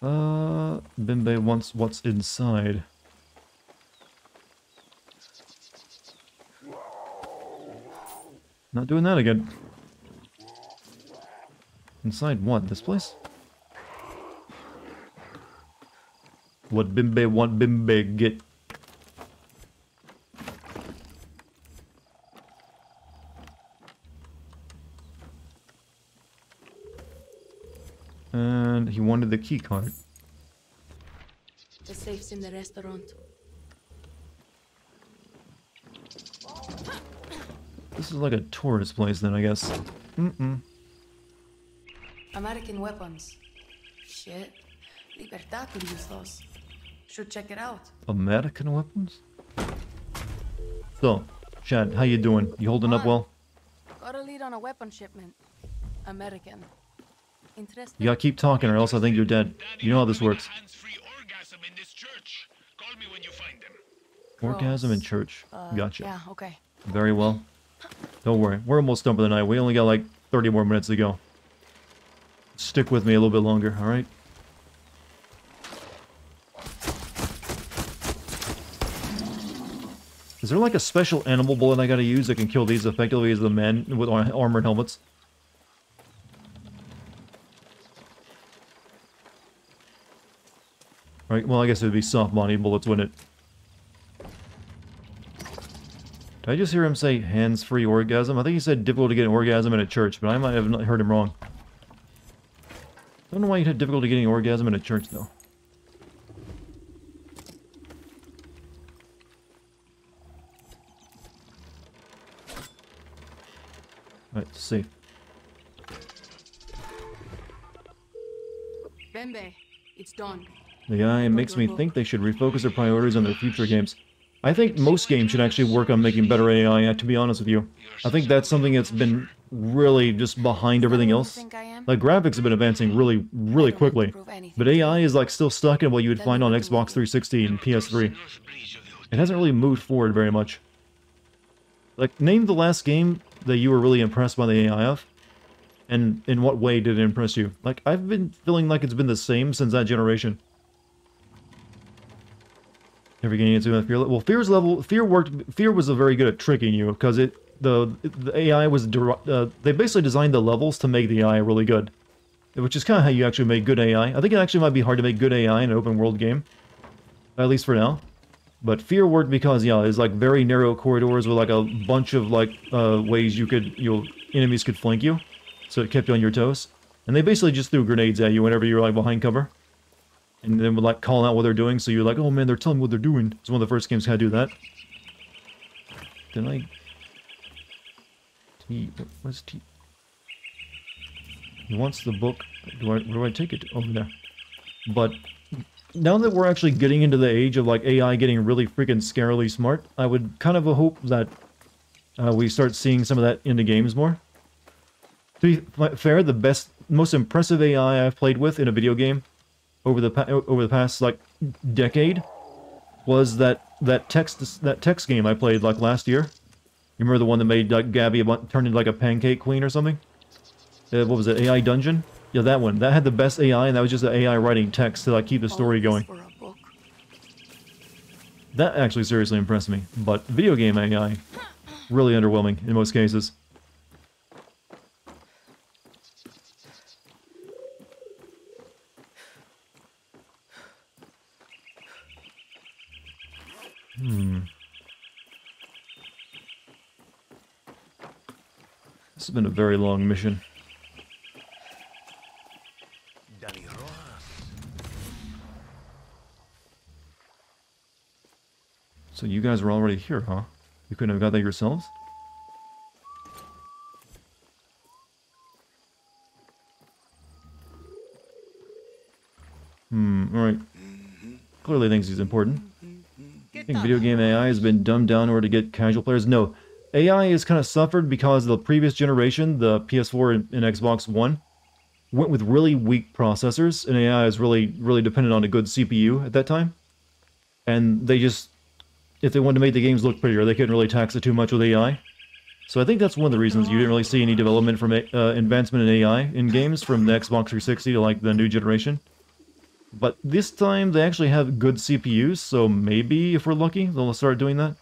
Bimbe wants what's inside. Not doing that again. Inside what? This place? What Bimbe want, Bimbe get. And he wanted the key card. The safe's in the restaurant. This is like a tourist place then, I guess. American weapons. Shit. Libertad could use those. Should check it out. American weapons? So, Chad, how you doing? You holding up well? Got a lead on a weapon shipment. American. Interesting. You gotta keep talking or else I think you're dead. You know how this works. Orgasm in this church. Call me when you find them. Orgasm in church. Gotcha. Yeah, okay. Very well. Don't worry. We're almost done for the night. We only got like 30 more minutes to go. Stick with me a little bit longer, alright? Is there like a special animal bullet I gotta use that can kill these effectively as the men with armored helmets? Right, well I guess it would be soft body bullets, wouldn't it? Did I just hear him say hands-free orgasm? I think he said difficult to get an orgasm in a church, but I might have not heard him wrong. Don't know why you'd have difficulty getting an orgasm in a church, though. Alright, let's see. Bembe, it's done. The AI makes me think they should refocus their priorities on their future games. I think most games should actually work on making better AI, to be honest with you. I think that's something that's been really just behind everything else. Like, graphics have been advancing really quickly. But AI is, like, still stuck in what you would find on Xbox 360 and PS3. It hasn't really moved forward very much. Like, name the last game that you were really impressed by the AI of? And in what way did it impress you? Like, I've been feeling like it's been the same since that generation. Every game needs to have fear. Well, Fear was very good at tricking you because the AI was they basically designed the levels to make the AI really good, which is kind of how you actually make good AI. I think it actually might be hard to make good AI in an open world game, at least for now. But Fear worked because it's like very narrow corridors with like a bunch of like ways enemies could flank you, so it kept you on your toes. And they basically just threw grenades at you whenever you were like behind cover. And then would like call out what they're doing, so you're like, oh man, they're telling me what they're doing. It's one of the first games how to do that. Then what's T? He wants the book. Where do I take it? Over there. But now that we're actually getting into the age of like AI getting really freaking scarily smart, I would kind of hope that we start seeing some of that in the games more. To be fair, the most impressive AI I've played with in a video game over the past like decade was that text game I played like last year. You remember the one that made like Gabby turn into like a pancake queen or something? What was it? AI Dungeon? Yeah, that one. That had the best AI, and that was just the AI writing text to like keep the story going. That actually seriously impressed me. But video game AI, really underwhelming in most cases. This has been a very long mission. So you guys were already here, huh? You couldn't have got that yourselves? Alright. Clearly thinks he's important. I think video game AI has been dumbed down in order to get casual players. No. AI has kind of suffered because the previous generation, the PS4 and Xbox One, went with really weak processors, and AI is really dependent on a good CPU at that time. And they just, if they wanted to make the games look prettier, they couldn't really tax it too much with AI. So I think that's one of the reasons you didn't really see any development from advancement in AI in games from the Xbox 360 to like the new generation. But this time they actually have good CPUs, so maybe if we're lucky, they'll start doing that.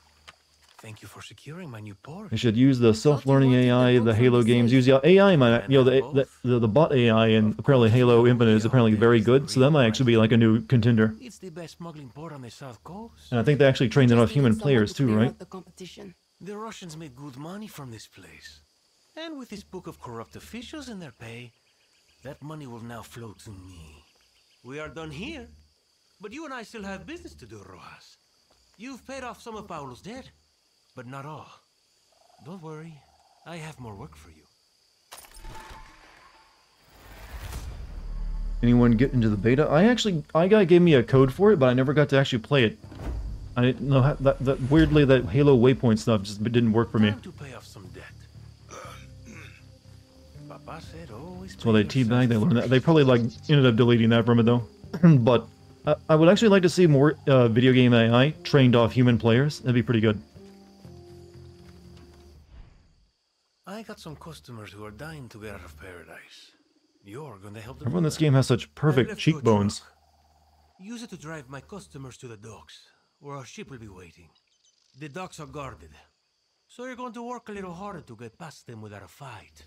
Thank you for securing my new port. They should use the self-learning AI, the Halo games. Use the AI might, the bot AI in apparently Halo Infinite is apparently very good, so that might actually be like a new contender. It's the best smuggling port on the South Coast. And I think they actually trained enough human players too, right? The Russians made good money from this place. And with this book of corrupt officials in their pay, that money will now flow to me. We are done here, but you and I still have business to do, Rojas. You've paid off some of Paulo's debt, but not all. Don't worry, I have more work for you. Anyone get into the beta? I guy gave me a code for it, but I never got to actually play it. I didn't know how, that weirdly that Halo waypoint stuff just didn't work for me. To pay off some debt. Papa said always That's why they teabagged. They learned that. They probably like ended up deleting that from it though. But I would actually like to see more video game AI trained off human players. That'd be pretty good. I got some customers who are dying to get out of paradise. You're gonna help them. Everyone in this game has such perfect cheekbones. Use it to drive my customers to the docks, where our ship will be waiting. The docks are guarded, so you're going to work a little harder to get past them without a fight.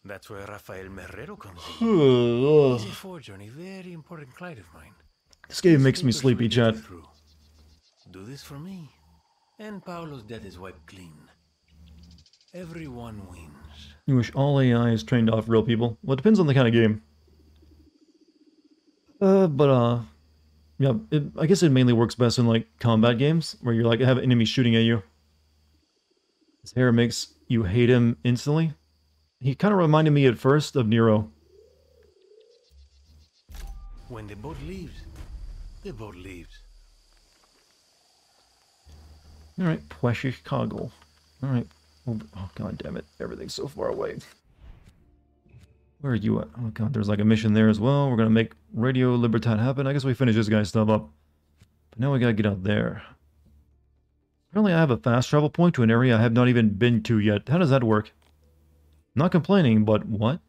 That's where Rafael Merrero comes in. He's a forger and a very important client of mine. This game makes me sleepy, chat. Do this for me, and Paolo's debt is wiped clean. Everyone wins. You wish all AI is trained off real people? Well, it depends on the kind of game. Yeah, I guess it mainly works best in, like, combat games, where you're, like, have enemies shooting at you. His hair makes you hate him instantly. He kind of reminded me at first of Nero. When the boat leaves, the boat leaves. Alright, Puesha Chicago. Alright. Oh, god damn it. Everything's so far away. Where are you at? Oh god, there's like a mission there as well. We're gonna make Radio Libertad happen. I guess we finish this guy's stuff up. But now we gotta get out there. Apparently I have a fast travel point to an area I have not even been to yet. How does that work? I'm not complaining, but what?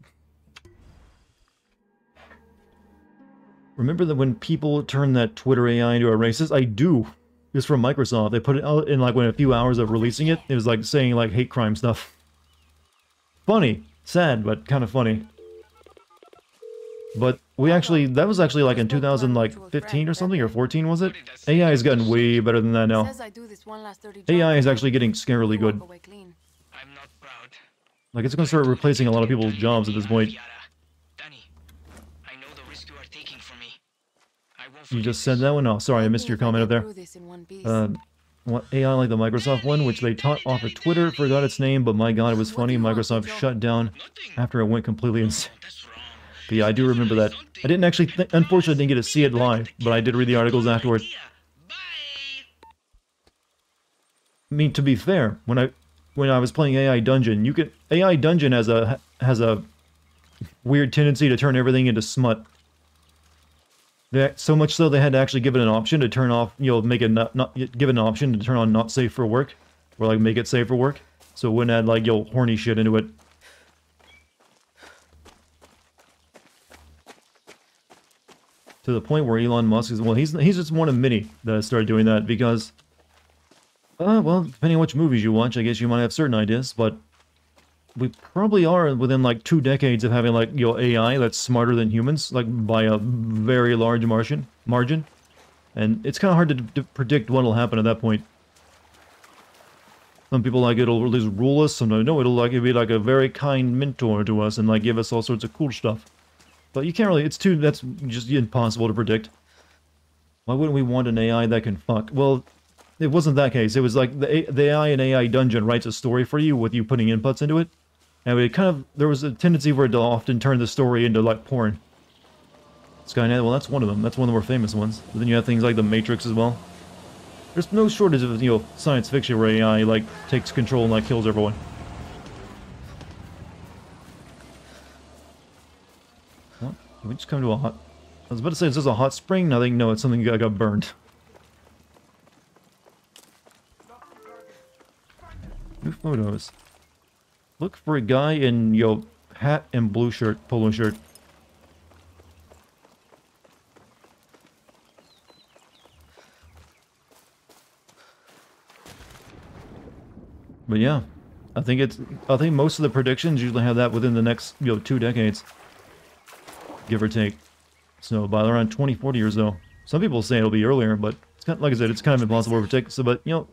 Remember that when people turn that Twitter AI into a racist? I do. It's from Microsoft. They put it out in like when a few hours of releasing it. It was like saying like hate crime stuff. Funny. Sad, but kind of funny. But we actually, that was actually like in 2015 or something, or 14 was it? AI has gotten way better than that now. AI is actually getting scarily good. Like it's gonna start replacing a lot of people's jobs at this point. You just said that one? Oh, sorry, I missed your comment up there. What AI like the Microsoft one, which they taught off of Twitter, forgot its name, but my god, it was funny. Microsoft shut down after it went completely insane. But yeah, I do remember that. I didn't actually, unfortunately, didn't get to see it live, but I did read the articles afterward. I mean, to be fair, when I was playing AI Dungeon, AI Dungeon has a weird tendency to turn everything into smut. So much so they had to actually give it an option to turn off, you know, make it not give it an option to turn on not safe for work, or like make it safe for work, so it wouldn't add like, yo, horny shit into it. To the point where Elon Musk is, well, he's just one of many that started doing that because, well, depending on which movies you watch, I guess you might have certain ideas, but we probably are within like 2 decades of having like, you know, AI that's smarter than humans, like by a very large margin, and it's kind of hard to predict what will happen at that point. Some people like it'll just rule us, some no, it'll be like a very kind mentor to us and like give us all sorts of cool stuff. But you can't really, that's just impossible to predict. Why wouldn't we want an AI that can fuck? Well, it wasn't that case. It was like the AI in AI Dungeon writes a story for you with you putting inputs into it. And it kind of, there was a tendency for it to often turn the story into like porn. Skynet, well, that's one of them. That's one of the more famous ones. But then you have things like The Matrix as well. There's no shortage of, you know, science fiction where AI like takes control and like kills everyone. Well, we just come to a hot... I was about to say, is this a hot spring? I think, no, it's something that got burned. New photos. Look for a guy in, yo, hat and blue shirt, polo shirt. But yeah, I think most of the predictions usually have that within the next, you know, 2 decades. Give or take. So by around 2040 or so. Some people say it'll be earlier, but it's kind of, like I said, it's kind of impossible to predict. So, but, you know,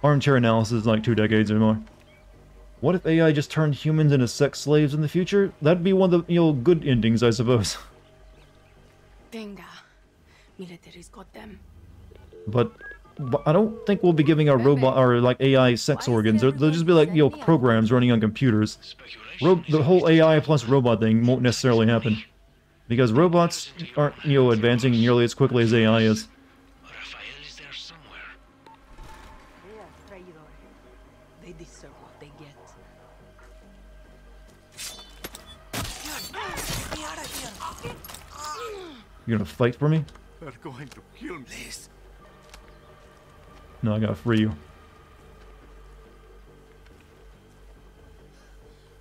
armchair analysis is like 2 decades or more. What if AI just turned humans into sex slaves in the future? That'd be one of the, you know, good endings, I suppose. Tenga. Military's got them. But I don't think we'll be giving our robot or like AI sex organs. They'll just be like, you know, programs running on computers. The whole AI plus robot thing won't necessarily happen. Because robots aren't, you know, advancing nearly as quickly as AI is. They deserve what they get. You're gonna fight for me? They're going to kill me. Please. No, I gotta free you.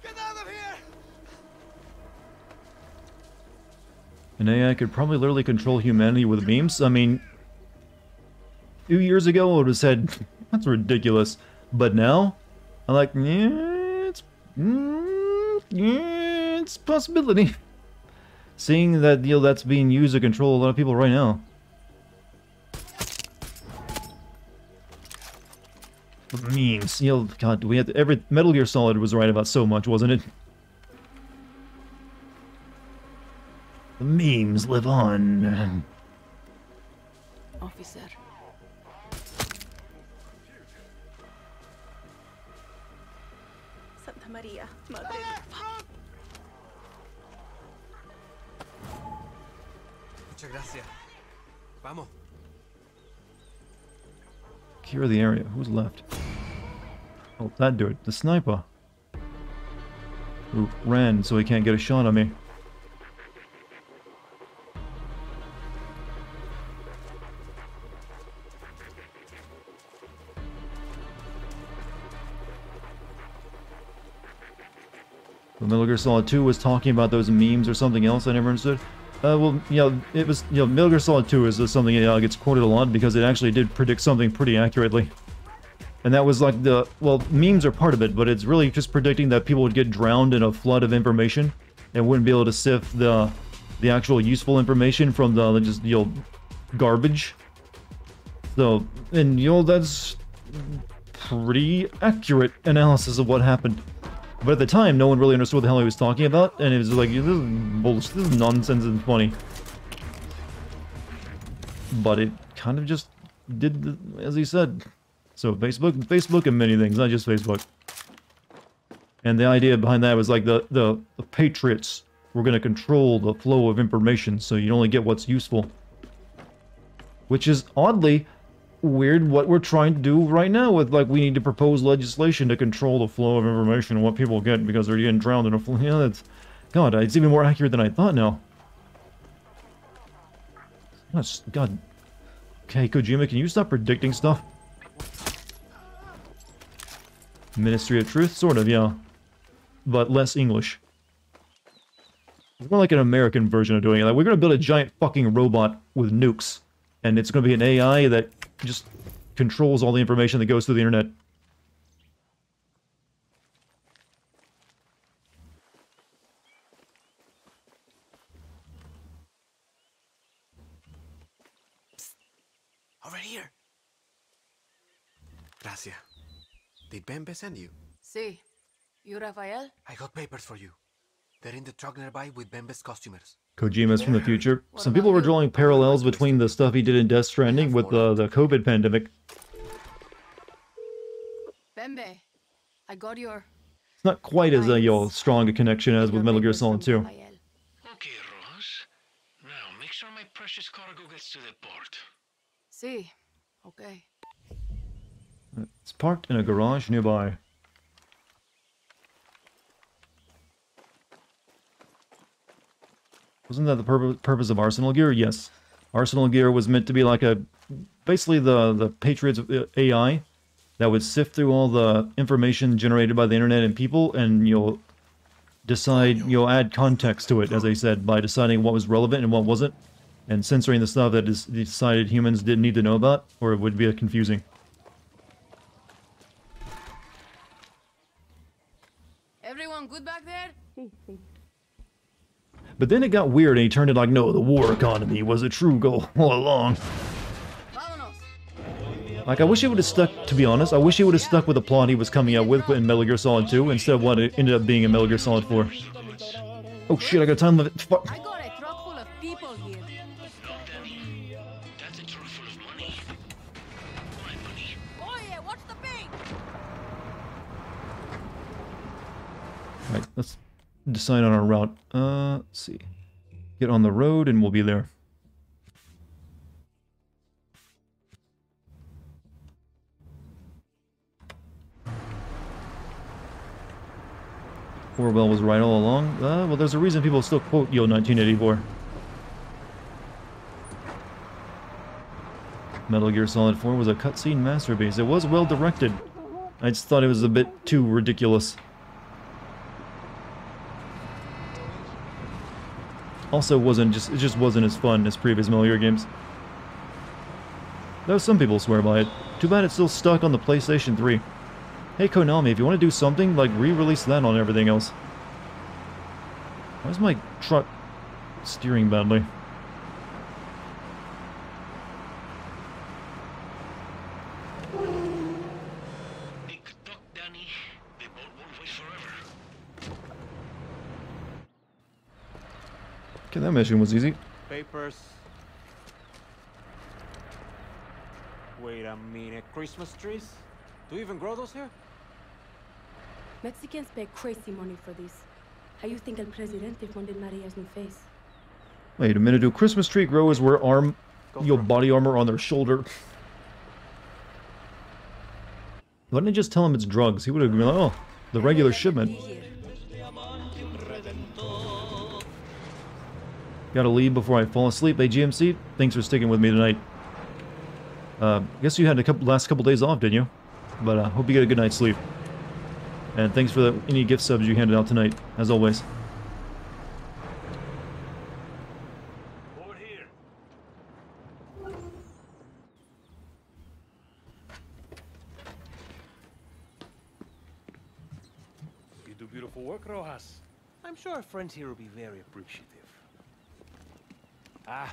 Get out of here! An AI could probably literally control humanity with memes. I mean, a few years ago I would have said, that's ridiculous. But now, I'm like, yeah, it's a possibility. Seeing that deal that's being used to control a lot of people right now. Memes, you know, God, we had every Metal Gear Solid was right about so much, wasn't it? The memes live on. Officer. Santa Maria, Madre. Muchas gracias. Vamos. Cure the area. Who's left? Oh, that dude. The sniper. Who ran so he can't get a shot on me. Well, Metal Gear Solid 2 was talking about those memes or something else I never understood. Well, you know, it was, you know, Metal Gear Solid 2 is something that gets quoted a lot because it actually did predict something pretty accurately. And that was like the, well, memes are part of it, but it's really just predicting that people would get drowned in a flood of information and wouldn't be able to sift the actual useful information from the just, you know, garbage. So, and, you know, that's pretty accurate analysis of what happened. But at the time, no one really understood what the hell he was talking about, and it was like, this is bullshit, this is nonsense and funny. But it kind of just did, as he said. So Facebook and many things, not just Facebook. And the idea behind that was like the Patriots were going to control the flow of information, so you only get what's useful. Which is oddly weird what we're trying to do right now with, like, we need to propose legislation to control the flow of information and what people get because they're getting drowned in a flow. Yeah, that's, God, it's even more accurate than I thought now. God. Okay, Kojima, can you stop predicting stuff? Ministry of Truth? Sort of, yeah. But less English. It's more like an American version of doing it. Like, we're gonna build a giant fucking robot with nukes. And it's gonna be an AI that just controls all the information that goes through the internet. Over here. Gracias. Did Bembe send you? See, you Rafael? I got papers for you. They're in the truck nearby with Bembe's costumers. Kojima's from the future. Some people were drawing parallels between the stuff he did in Death Stranding with the COVID pandemic. Bembe, I got your... It's not quite as a strong a connection as with Metal Gear Solid 2. Okay, Ross. Now, make sure my precious cargo gets to the port. See, okay. It's parked in a garage nearby. Wasn't that the purpose of Arsenal Gear? Yes. Arsenal Gear was meant to be like basically the Patriots AI that would sift through all the information generated by the internet and people, and you'll decide, you'll add context to it, as they said, by deciding what was relevant and what wasn't, and censoring the stuff that is decided humans didn't need to know about, or it would be confusing. Everyone good back there? But then it got weird and he turned it like, no, the war economy was a true goal all along. Like, I wish he would have stuck, to be honest, I wish he would have stuck with the plot he was coming out with in Metal Gear Solid 2 instead of what it ended up being in Metal Gear Solid 4. Oh shit, I got time limit. Fuck. I got a truck full of people here. That's a truck full of money. My money. Oh yeah, watch the bank! Alright, let's decide on our route. Let's see. Get on the road and we'll be there. Orwell was right all along. Well, there's a reason people still quote Yo 1984. Metal Gear Solid 4 was a cutscene masterpiece. It was well directed. I just thought it was a bit too ridiculous. Also, it just wasn't as fun as previous Metal Gear games. Though some people swear by it. Too bad it's still stuck on the PlayStation 3. Hey Konami, if you want to do something, like re-release that on everything else. Why is my truck steering badly? Okay, that mission was easy. Papers. Wait a minute, Christmas trees? Do you even grow those here? Mexicans pay crazy money for this. How you think El Presidente funded Maria's new face? Wait a minute, do Christmas tree growers wear body armor on their shoulder? Why didn't I just tell him it's drugs? He would have been like, oh, the regular shipment. Gotta leave before I fall asleep. Hey, GMC, thanks for sticking with me tonight. Guess you had last couple days off, didn't you? But hope you get a good night's sleep. And thanks for any gift subs you handed out tonight, as always. You do beautiful work, Rojas. I'm sure our friends here will be very appreciative. Ah,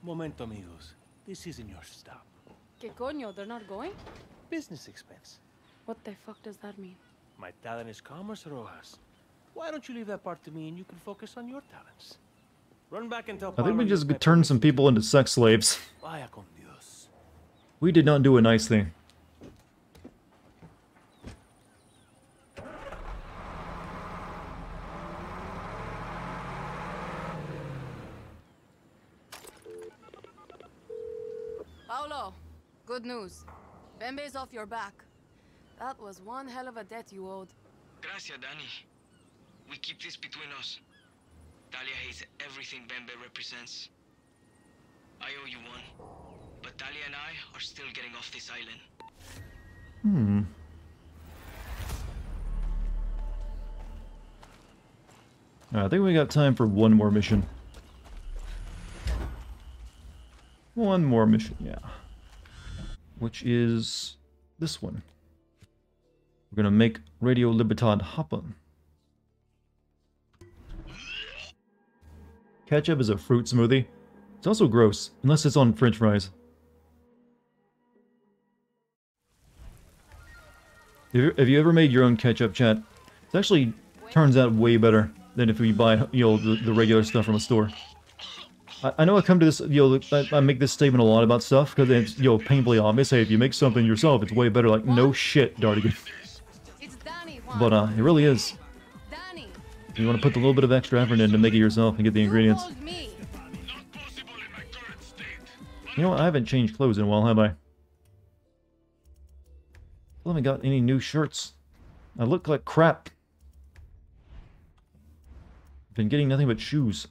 momento, amigos. This isn't your stop. ¿Qué coño? They're not going? Business expense. What the fuck does that mean? My talent is commerce, Rojas. Why don't you leave that part to me and you can focus on your talents? Run back and tell I think we Pablo just you turned some people into sex slaves. Vaya con Dios. We did not do a nice thing. Paolo, good news. Bembe's off your back. That was one hell of a debt you owed. Gracias, Danny. We keep this between us. Talia hates everything Bembe represents. I owe you one. But Talia and I are still getting off this island. I think we got time for one more mission. One more mission, yeah. Which is this one. We're gonna make Radio Libertad happen. Ketchup is a fruit smoothie. It's also gross, unless it's on french fries. Have you ever made your own ketchup, chat? It actually turns out way better than if we buy, the regular stuff from a store. I know I come to this, I make this statement a lot about stuff, because it's, painfully obvious. Hey, if you make something yourself, it's way better. Like, no shit, Dartigan. But, it really is. You want to put a little bit of extra effort in to make it yourself and get the ingredients. You know what? I haven't changed clothes in a while, have I? I haven't got any new shirts. I look like crap. I've been getting nothing but shoes.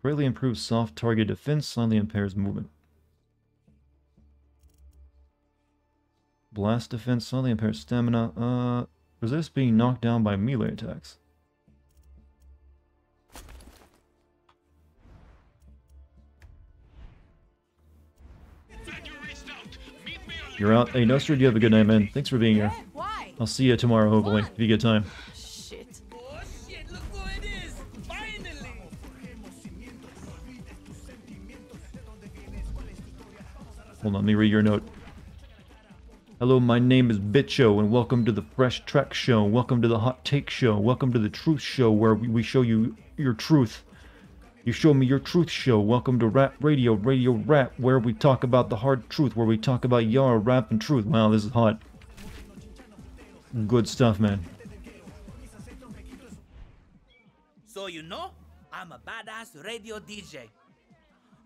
Greatly improves soft target defense, slightly impairs movement. Blast defense, slightly impairs stamina. Resist being knocked down by melee attacks. You're out. Hey, Nostrid, you have a good night, man. Thanks for being here. I'll see you tomorrow, hopefully, if you get time. Shit. Oh shit, look who it is! Finally! Hold on, let me read your note. Hello, my name is Bitcho, and welcome to the Fresh Trek Show. Welcome to the Hot Take Show. Welcome to the Truth Show, where we show you your truth. You show me your truth show. Welcome to Rap Radio, Radio Rap, where we talk about the hard truth, where we talk about Yar, rap, and truth. Wow, this is hot. Good stuff, man. So you know, I'm a badass radio DJ.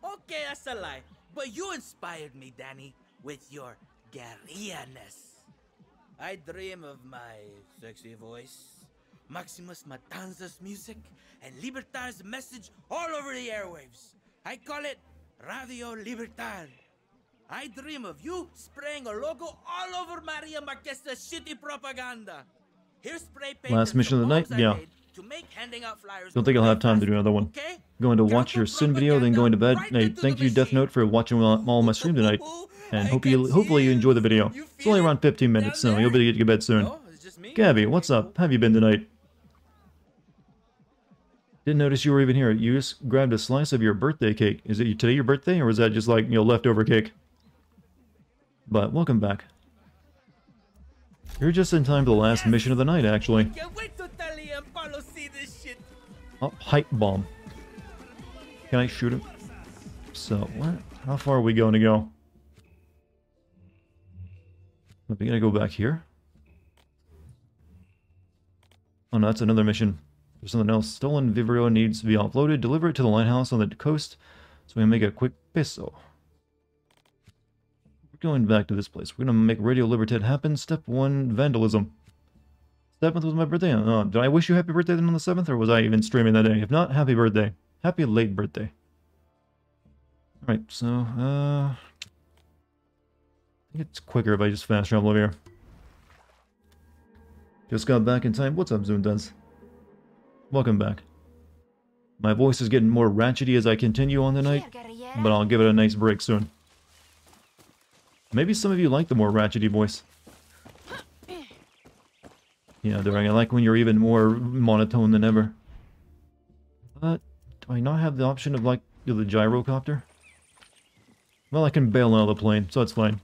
Okay, that's a lie. But you inspired me, Danny, with your guerrilla-ness. I dream of my sexy voice, Maximus Matanza's music, and Libertar's message all over the airwaves. I call it Radio Libertar. I dream of you spraying a logo all over Maria Marquesa's shitty propaganda. Here's spray paint. Last mission of the night? Yeah. To make handing out flyers. Don't think I'll have time to do another one. Going to watch your sin video, then going to bed. Hey, thank you, Death Note, for watching all my stream tonight. And hopefully you enjoy the video. It's only around 15 minutes, so you'll be able to get to bed soon. Gabby, what's up? How have you been tonight? Didn't notice you were even here. You just grabbed a slice of your birthday cake. Is it today your birthday, or was that just like, you know, leftover cake? But welcome back. You're just in time for the last mission of the night, actually. Can't wait to Talia and Paulo see this shit. Oh, hype bomb. Can I shoot him? So, what? How far are we going to go? Are we gonna go back here? Oh no, that's another mission. There's something else. Stolen Vibrio needs to be offloaded. Deliver it to the lighthouse on the coast so we can make a quick peso. We're going back to this place. We're gonna make Radio Libertad happen. Step 1, vandalism. 7th was my birthday. Oh, did I wish you happy birthday then on the 7th, or was I even streaming that day? If not, happy birthday. Happy late birthday. Alright, so, I think it's quicker if I just fast travel over here. Just got back in time. What's up, Zundaz? Welcome back. My voice is getting more ratchety as I continue on the night, but I'll give it a nice break soon. Maybe some of you like the more ratchety voice. Yeah, Dartigan, I like when you're even more monotone than ever. But, do I not have the option of, like, the gyrocopter? Well, I can bail out of the plane, so it's fine.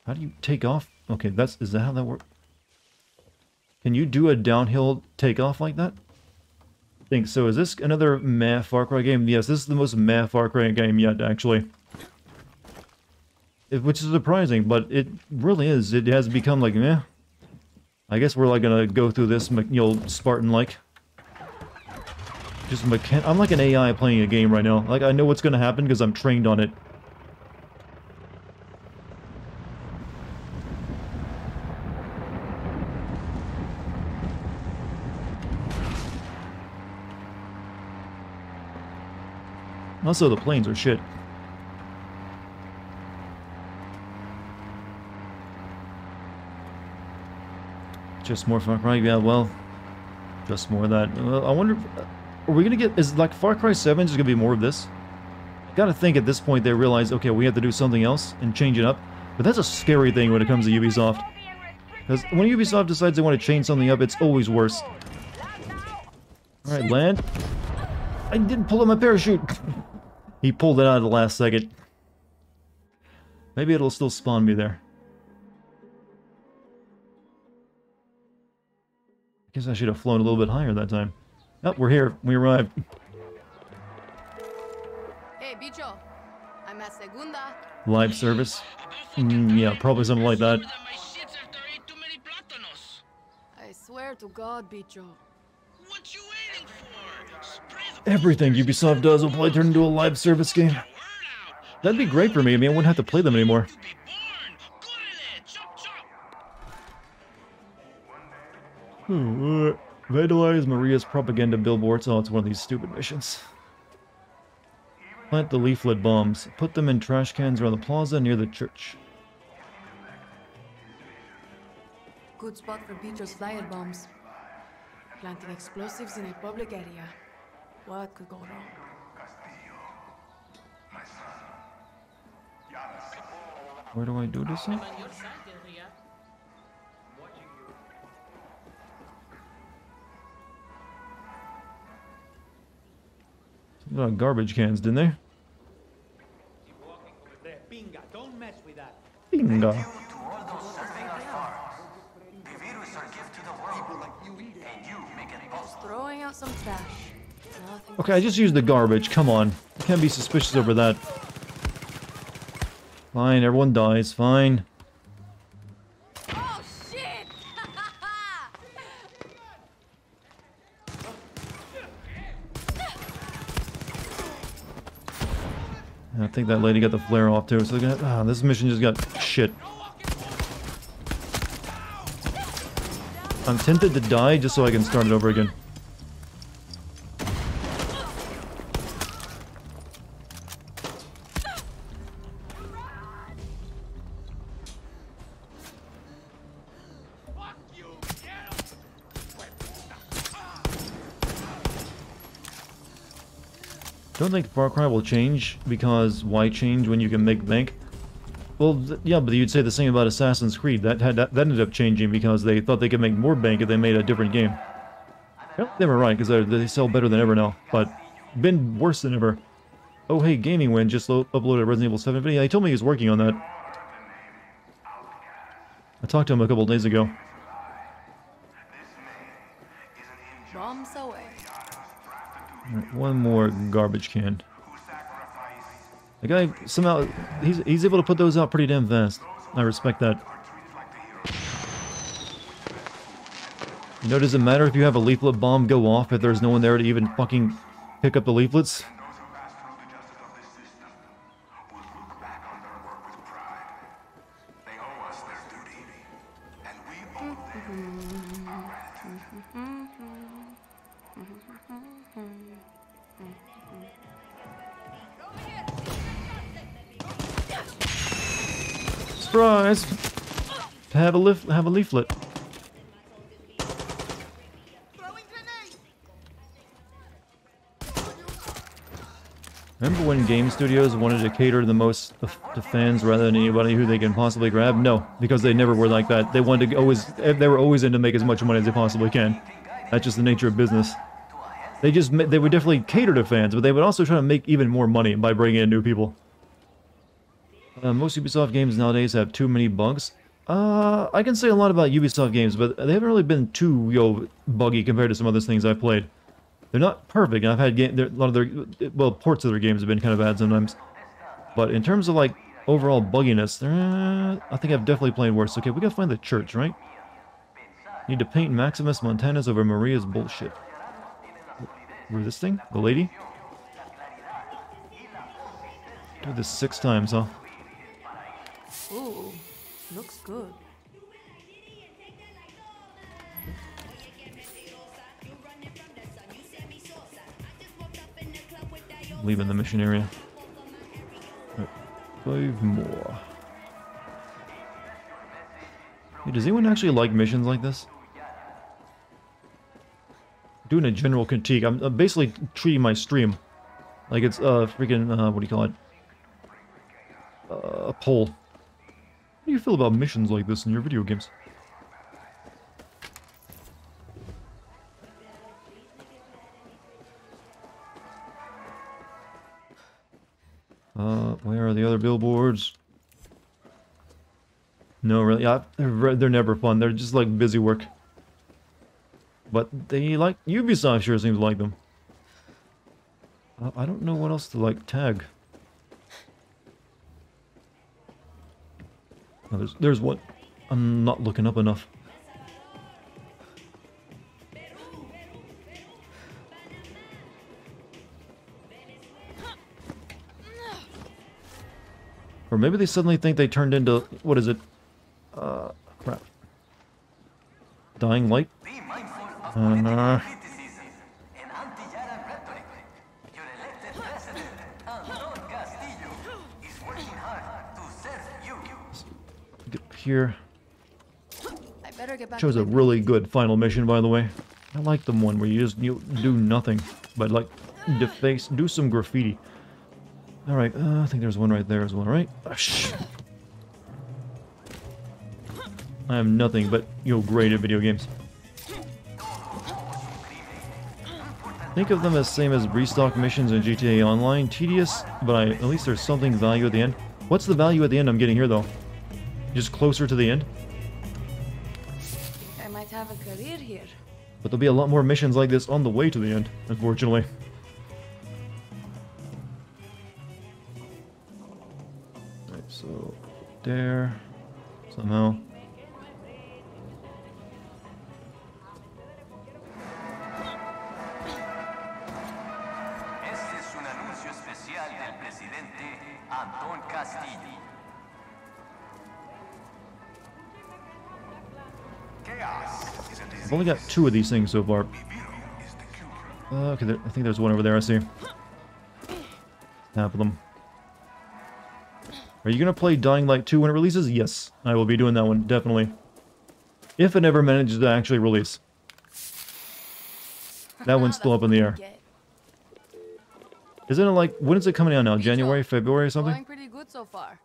How do you take off? Okay, is that how that works? Can you do a downhill takeoff like that? I think so. Is this another meh Far Cry game? Yes, this is the most meh Far Cry game yet, actually. Which is surprising, but it really is. It has become like meh. I guess we're like gonna go through this, you know, Spartan-like. Just I'm like an AI playing a game right now. Like, I know what's gonna happen because I'm trained on it. Also, the planes are shit. Just more Far Cry? Yeah, well, just more of that. I wonder, are we gonna get, is like Far Cry 7 just gonna be more of this? I gotta think at this point they realize, okay, we have to do something else and change it up. But that's a scary thing when it comes to Ubisoft. Because when Ubisoft decides they want to change something up, it's always worse. Alright, land. I didn't pull up my parachute. He pulled it out at the last second. Maybe it'll still spawn me there. I guess I should have flown a little bit higher that time. Oh, we're here. We arrived. Hey, bicho. I'm at Segunda. Live service? Yeah, probably something like that. I swear to God, bicho. Everything Ubisoft does will probably turn into a live service game. That'd be great for me. I mean, I wouldn't have to play them anymore. Vandalize Maria's propaganda billboards. Oh, it's one of these stupid missions. Plant the leaflet bombs. Put them in trash cans around the plaza near the church. Good spot for bicho's flyer bombs. Planting explosives in a public area. What could go wrong? Where do I do this at? Garbage cans, didn't they? Pinga, don't mess with that. Pinga. Just throwing out some trash. Nothing. Okay, I just used the garbage. Come on. I can't be suspicious over that. Fine, everyone dies. Fine. think that lady got the flare off too, so this mission just got shit. I'm tempted to die just so I can start it over again. Don't think Far Cry will change, because why change when you can make bank? Well, yeah, but you'd say the same about Assassin's Creed. That ended up changing because they thought they could make more bank if they made a different game. Yep, they were right, because they sell better than ever now, but been worse than ever. Oh hey, Gaming Win just uploaded a Resident Evil 7 video. He told me he was working on that. I talked to him a couple days ago. Bombs away. Right, one more garbage can. The guy, somehow, he's able to put those out pretty damn fast. I respect that. You know, does it matter if you have a leaflet bomb go off if there's no one there to even fucking pick up the leaflets? Surprise! Have a leaflet. Remember when game studios wanted to cater the most to fans rather than anybody who they can possibly grab? No, because they never were like that. They wanted to they were always in to make as much money as they possibly can. That's just the nature of business. They would definitely cater to fans, but they would also try to make even more money by bringing in new people. Most Ubisoft games nowadays have too many bugs. I can say a lot about Ubisoft games, but they haven't really been too buggy compared to some other things I've played. They're not perfect, and I've had a lot of their ports of their games have been kind of bad sometimes. But in terms of like overall bugginess, I think I've definitely played worse. Okay, we gotta find the church, right? Need to paint Maximus Montanus over Maria's bullshit. Where this thing? The lady? Do this 6 times, huh? Ooh, looks good. Leaving the mission area. Right, 5 more. Hey, does anyone actually like missions like this? Doing a general critique. I'm basically treating my stream like it's freaking what do you call it? A poll. How do you feel about missions like this in your video games? Where are the other billboards? No, really, yeah, they're never fun. They're just like busy work. But they like Ubisoft sure seems to like them. I don't know what else to like tag. Oh, there's one. I'm not looking up enough. Or maybe they suddenly think they turned into, what is it? Crap. Dying Light? Get here. I better get back. Shows a really good final mission, by the way. I like the one where you do nothing, but like deface, do some graffiti. All right, I think there's one right there as well, right? I am nothing but great at video games. Think of them as same as restock missions in GTA Online. Tedious, but at least there's something value at the end. What's the value at the end I'm getting here, though? Just closer to the end? I might have a career here. But there'll be a lot more missions like this on the way to the end, unfortunately. Right, so there, somehow. I've only got 2 of these things so far. Okay, I think there's one over there, I see. Half of them. Are you going to play Dying Light 2 when it releases? Yes, I will be doing that one, definitely. If it ever manages to actually release. That one's still up in the air. Isn't it like, when is it coming out now? January, February or something? Going pretty good so far.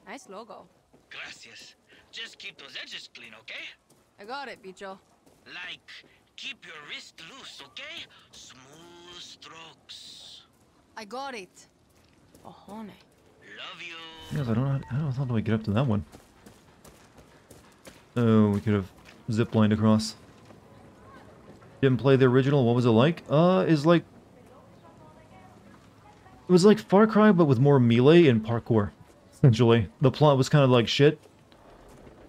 Nice logo. Gracias. Just keep those edges clean, okay? I got it, Bicho. Like, keep your wrist loose, okay? Smooth strokes. I got it. Ojone. Love you. Yes, I don't know how do I get up to that one. Oh, we could have ziplined across. Didn't play the original. What was it like? It was like Far Cry, but with more melee and parkour. Essentially, the plot was kind of like shit.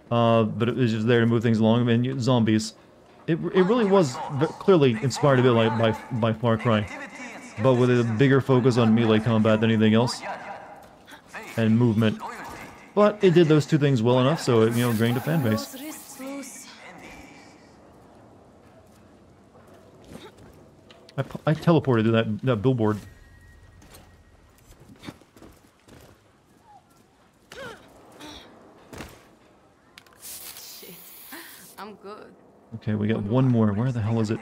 But it was just there to move things along. And zombies. It really was clearly inspired a bit like by Far Cry, but with a bigger focus on melee combat than anything else, and movement. But it did those 2 things well enough, so it, gained a fan base. I teleported to that billboard. Shit. I'm good. Okay, we got one more. Where the hell is it?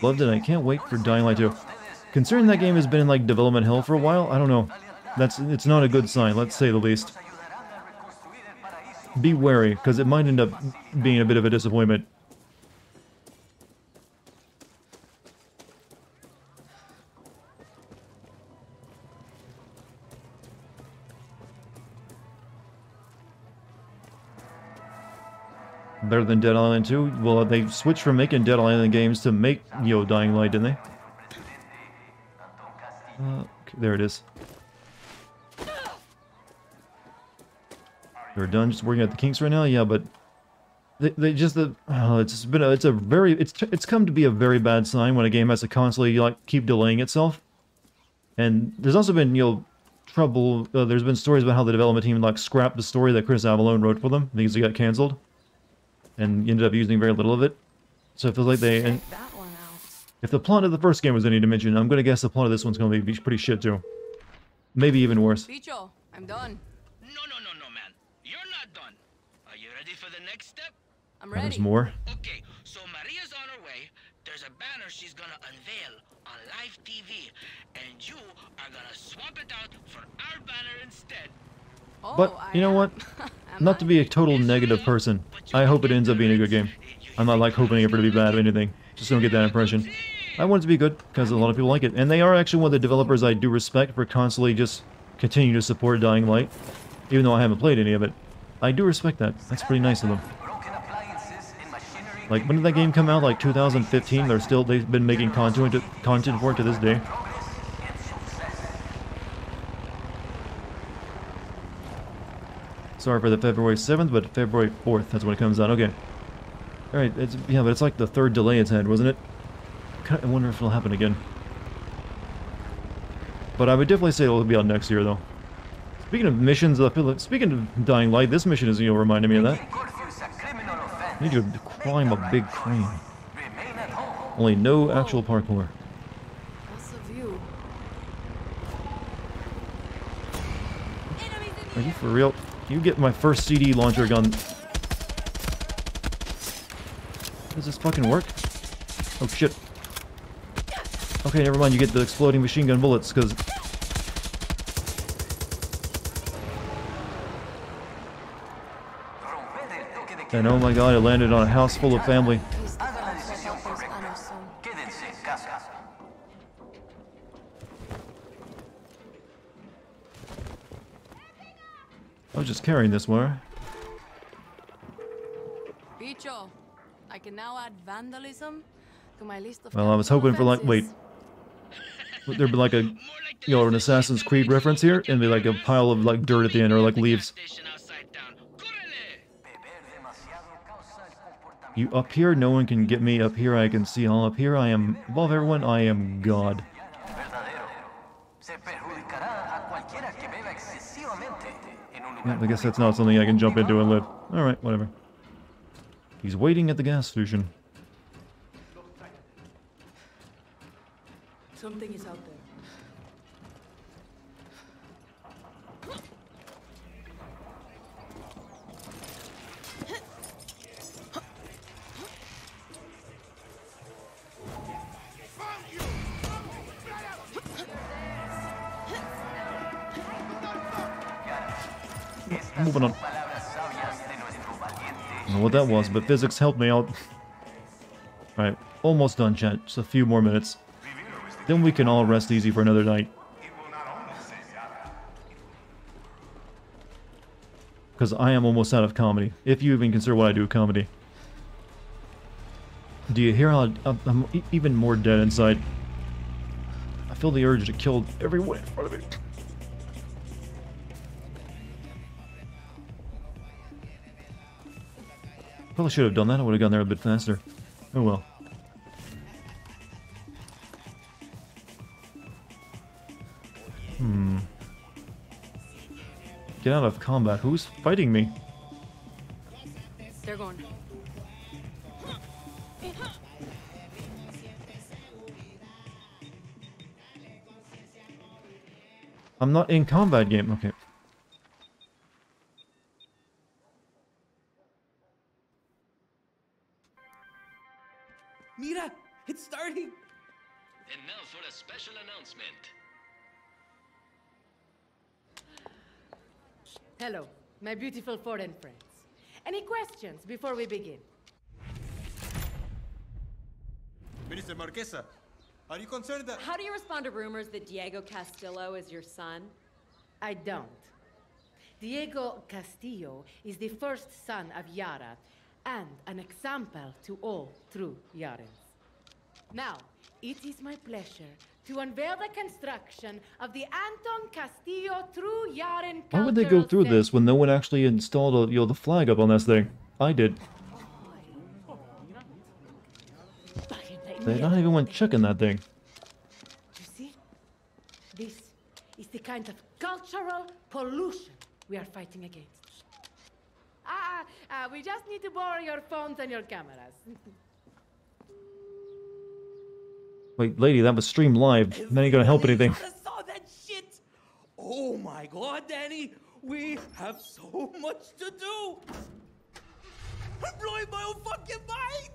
Loved it. I can't wait for Dying Light 2. Considering that game has been in like development hell for a while, I don't know. It's not a good sign, let's say the least. Be wary, because it might end up being a bit of a disappointment. Better than Dead Island 2? Well, they switched from making Dead Island games to make, Dying Light, didn't they? Okay, there it is. They're done just working at the kinks right now? Yeah, but... it's come to be a very bad sign when a game has to constantly, keep delaying itself. And there's also been, trouble... there's been stories about how the development team, scrapped the story that Chris Avellone wrote for them because it got cancelled. And ended up using very little of it. So it feels like they... And if the plot of the first game was any dimension, I'm going to guess the plot of this one's going to be pretty shit too. Maybe even worse. Bicho, I'm done. No, man. You're not done. Are you ready for the next step? I'm ready. There's more. Okay, so Maria's on her way. There's a banner she's gonna unveil on live TV. And you are gonna swap it out for our banner instead. But, you know what? Not to be a total negative person, I hope it ends up being a good game. I'm not hoping for it to be bad or anything. Just don't get that impression. I want it to be good, because a lot of people like it. And they are actually one of the developers I do respect for constantly just continuing to support Dying Light. Even though I haven't played any of it. I do respect that. That's pretty nice of them. Like, when did that game come out? Like 2015? They've been making content for it to this day. Sorry for the February 7th, but February 4th, that's when it comes out. Okay. Alright, but it's like the 3rd delay it's had, wasn't it? I wonder if it'll happen again. But I would definitely say it'll be out next year, though. Speaking of missions, speaking of Dying Light, this mission is, reminding me of that. I need you to climb a big crane. Only no actual parkour. That's a view. Are you for real? You get my first CD launcher gun. Does this fucking work? Oh shit. Okay, never mind, you get the exploding machine gun bullets, because... And oh my god, it landed on a house full of family. I was just carrying this one. Bicho, I can now add vandalism to my list of... Well, I was hoping for wait. There'd be like a, an Assassin's Creed reference here, and be like a pile of dirt at the end, or leaves. You up here, no one can get me. Up here, I can see all. Up here, I am above everyone. I am God. Yeah, I guess that's not something I can jump into and live. Alright, whatever. He's waiting at the gas station. Something is out there. Moving on. I don't know what that was, but physics helped me out. Alright, almost done, chat. Just a few more minutes. Then we can all rest easy for another night. Because I am almost out of comedy. If you even consider what I do comedy. Do you hear how I'm even more dead inside? I feel the urge to kill everyone in front of me. Probably should have done that. I would have gone there a bit faster. Oh well. Get out of combat. Who's fighting me? They're gone. I'm not in combat game. Okay. Mira, it's starting. And now for a special announcement. Hello, my beautiful foreign friends. Any questions before we begin? Minister Marquesa, are you concerned that... How do you respond to rumors that Diego Castillo is your son? I don't. Diego Castillo is the first son of Yara and an example to all true Yarans. Now, it is my pleasure to unveil the construction of the Anton Castillo True Yaran. Why would they go through this when no one actually installed the flag up on this thing? I did. They not even went checking that thing. You see? This is the kind of cultural pollution we are fighting against. We just need to borrow your phones and your cameras. Wait, lady, that was streamed live. That ain't gonna help anything. I saw that shit. Oh my god, Danny. We have so much to do. I'm blowing my own fucking mind.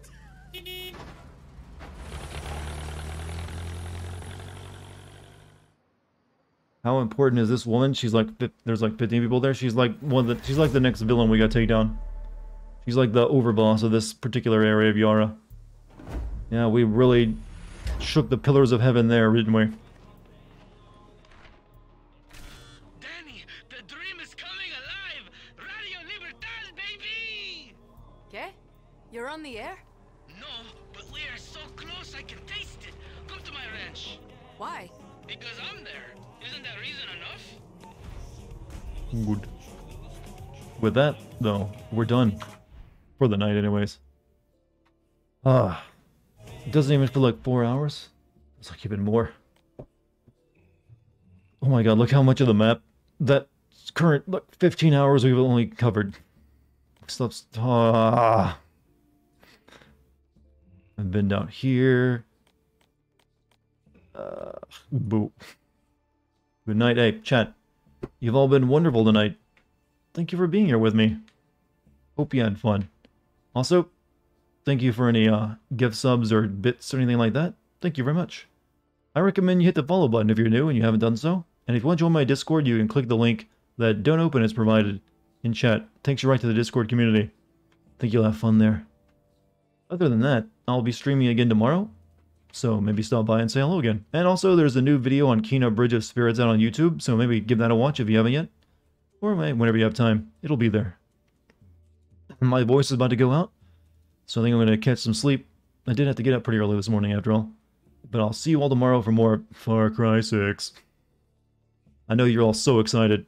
How important is this woman? She's like, there's like 15 people there. She's like she's like the next villain we gotta take down. She's like the overboss of this particular area of Yara. Yeah, we really shook the pillars of heaven there, didn't we? Danny, the dream is coming alive! Radio Libertad, baby! ¿Qué? You're on the air? No, but we are so close I can taste it. Come to my ranch. Why? Because I'm there. Isn't that reason enough? Good. With that, though, we're done. For the night, anyways. It doesn't even feel like 4 hours. It's like even more. Oh my god, look how much of the map. That current, like, 15 hours we've only covered. Stuff's... I've been down here. Boo. Good night. Hey, chat. You've all been wonderful tonight. Thank you for being here with me. Hope you had fun. Also, thank you for any gift subs or bits or anything like that. Thank you very much. I recommend you hit the follow button if you're new and you haven't done so. And if you want to join my Discord, you can click the link that Don't Open has provided in chat. Takes you right to the Discord community. Think you'll have fun there. Other than that, I'll be streaming again tomorrow. So maybe stop by and say hello again. And also, there's a new video on Kena Bridge of Spirits out on YouTube. So maybe give that a watch if you haven't yet. Or whenever you have time. It'll be there. My voice is about to go out. So I think I'm going to catch some sleep. I did have to get up pretty early this morning after all. But I'll see you all tomorrow for more Far Cry 6. I know you're all so excited.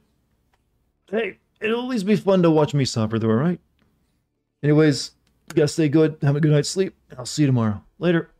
Hey, it'll at least be fun to watch me suffer though, alright? Anyways, you guys stay good, have a good night's sleep, and I'll see you tomorrow. Later.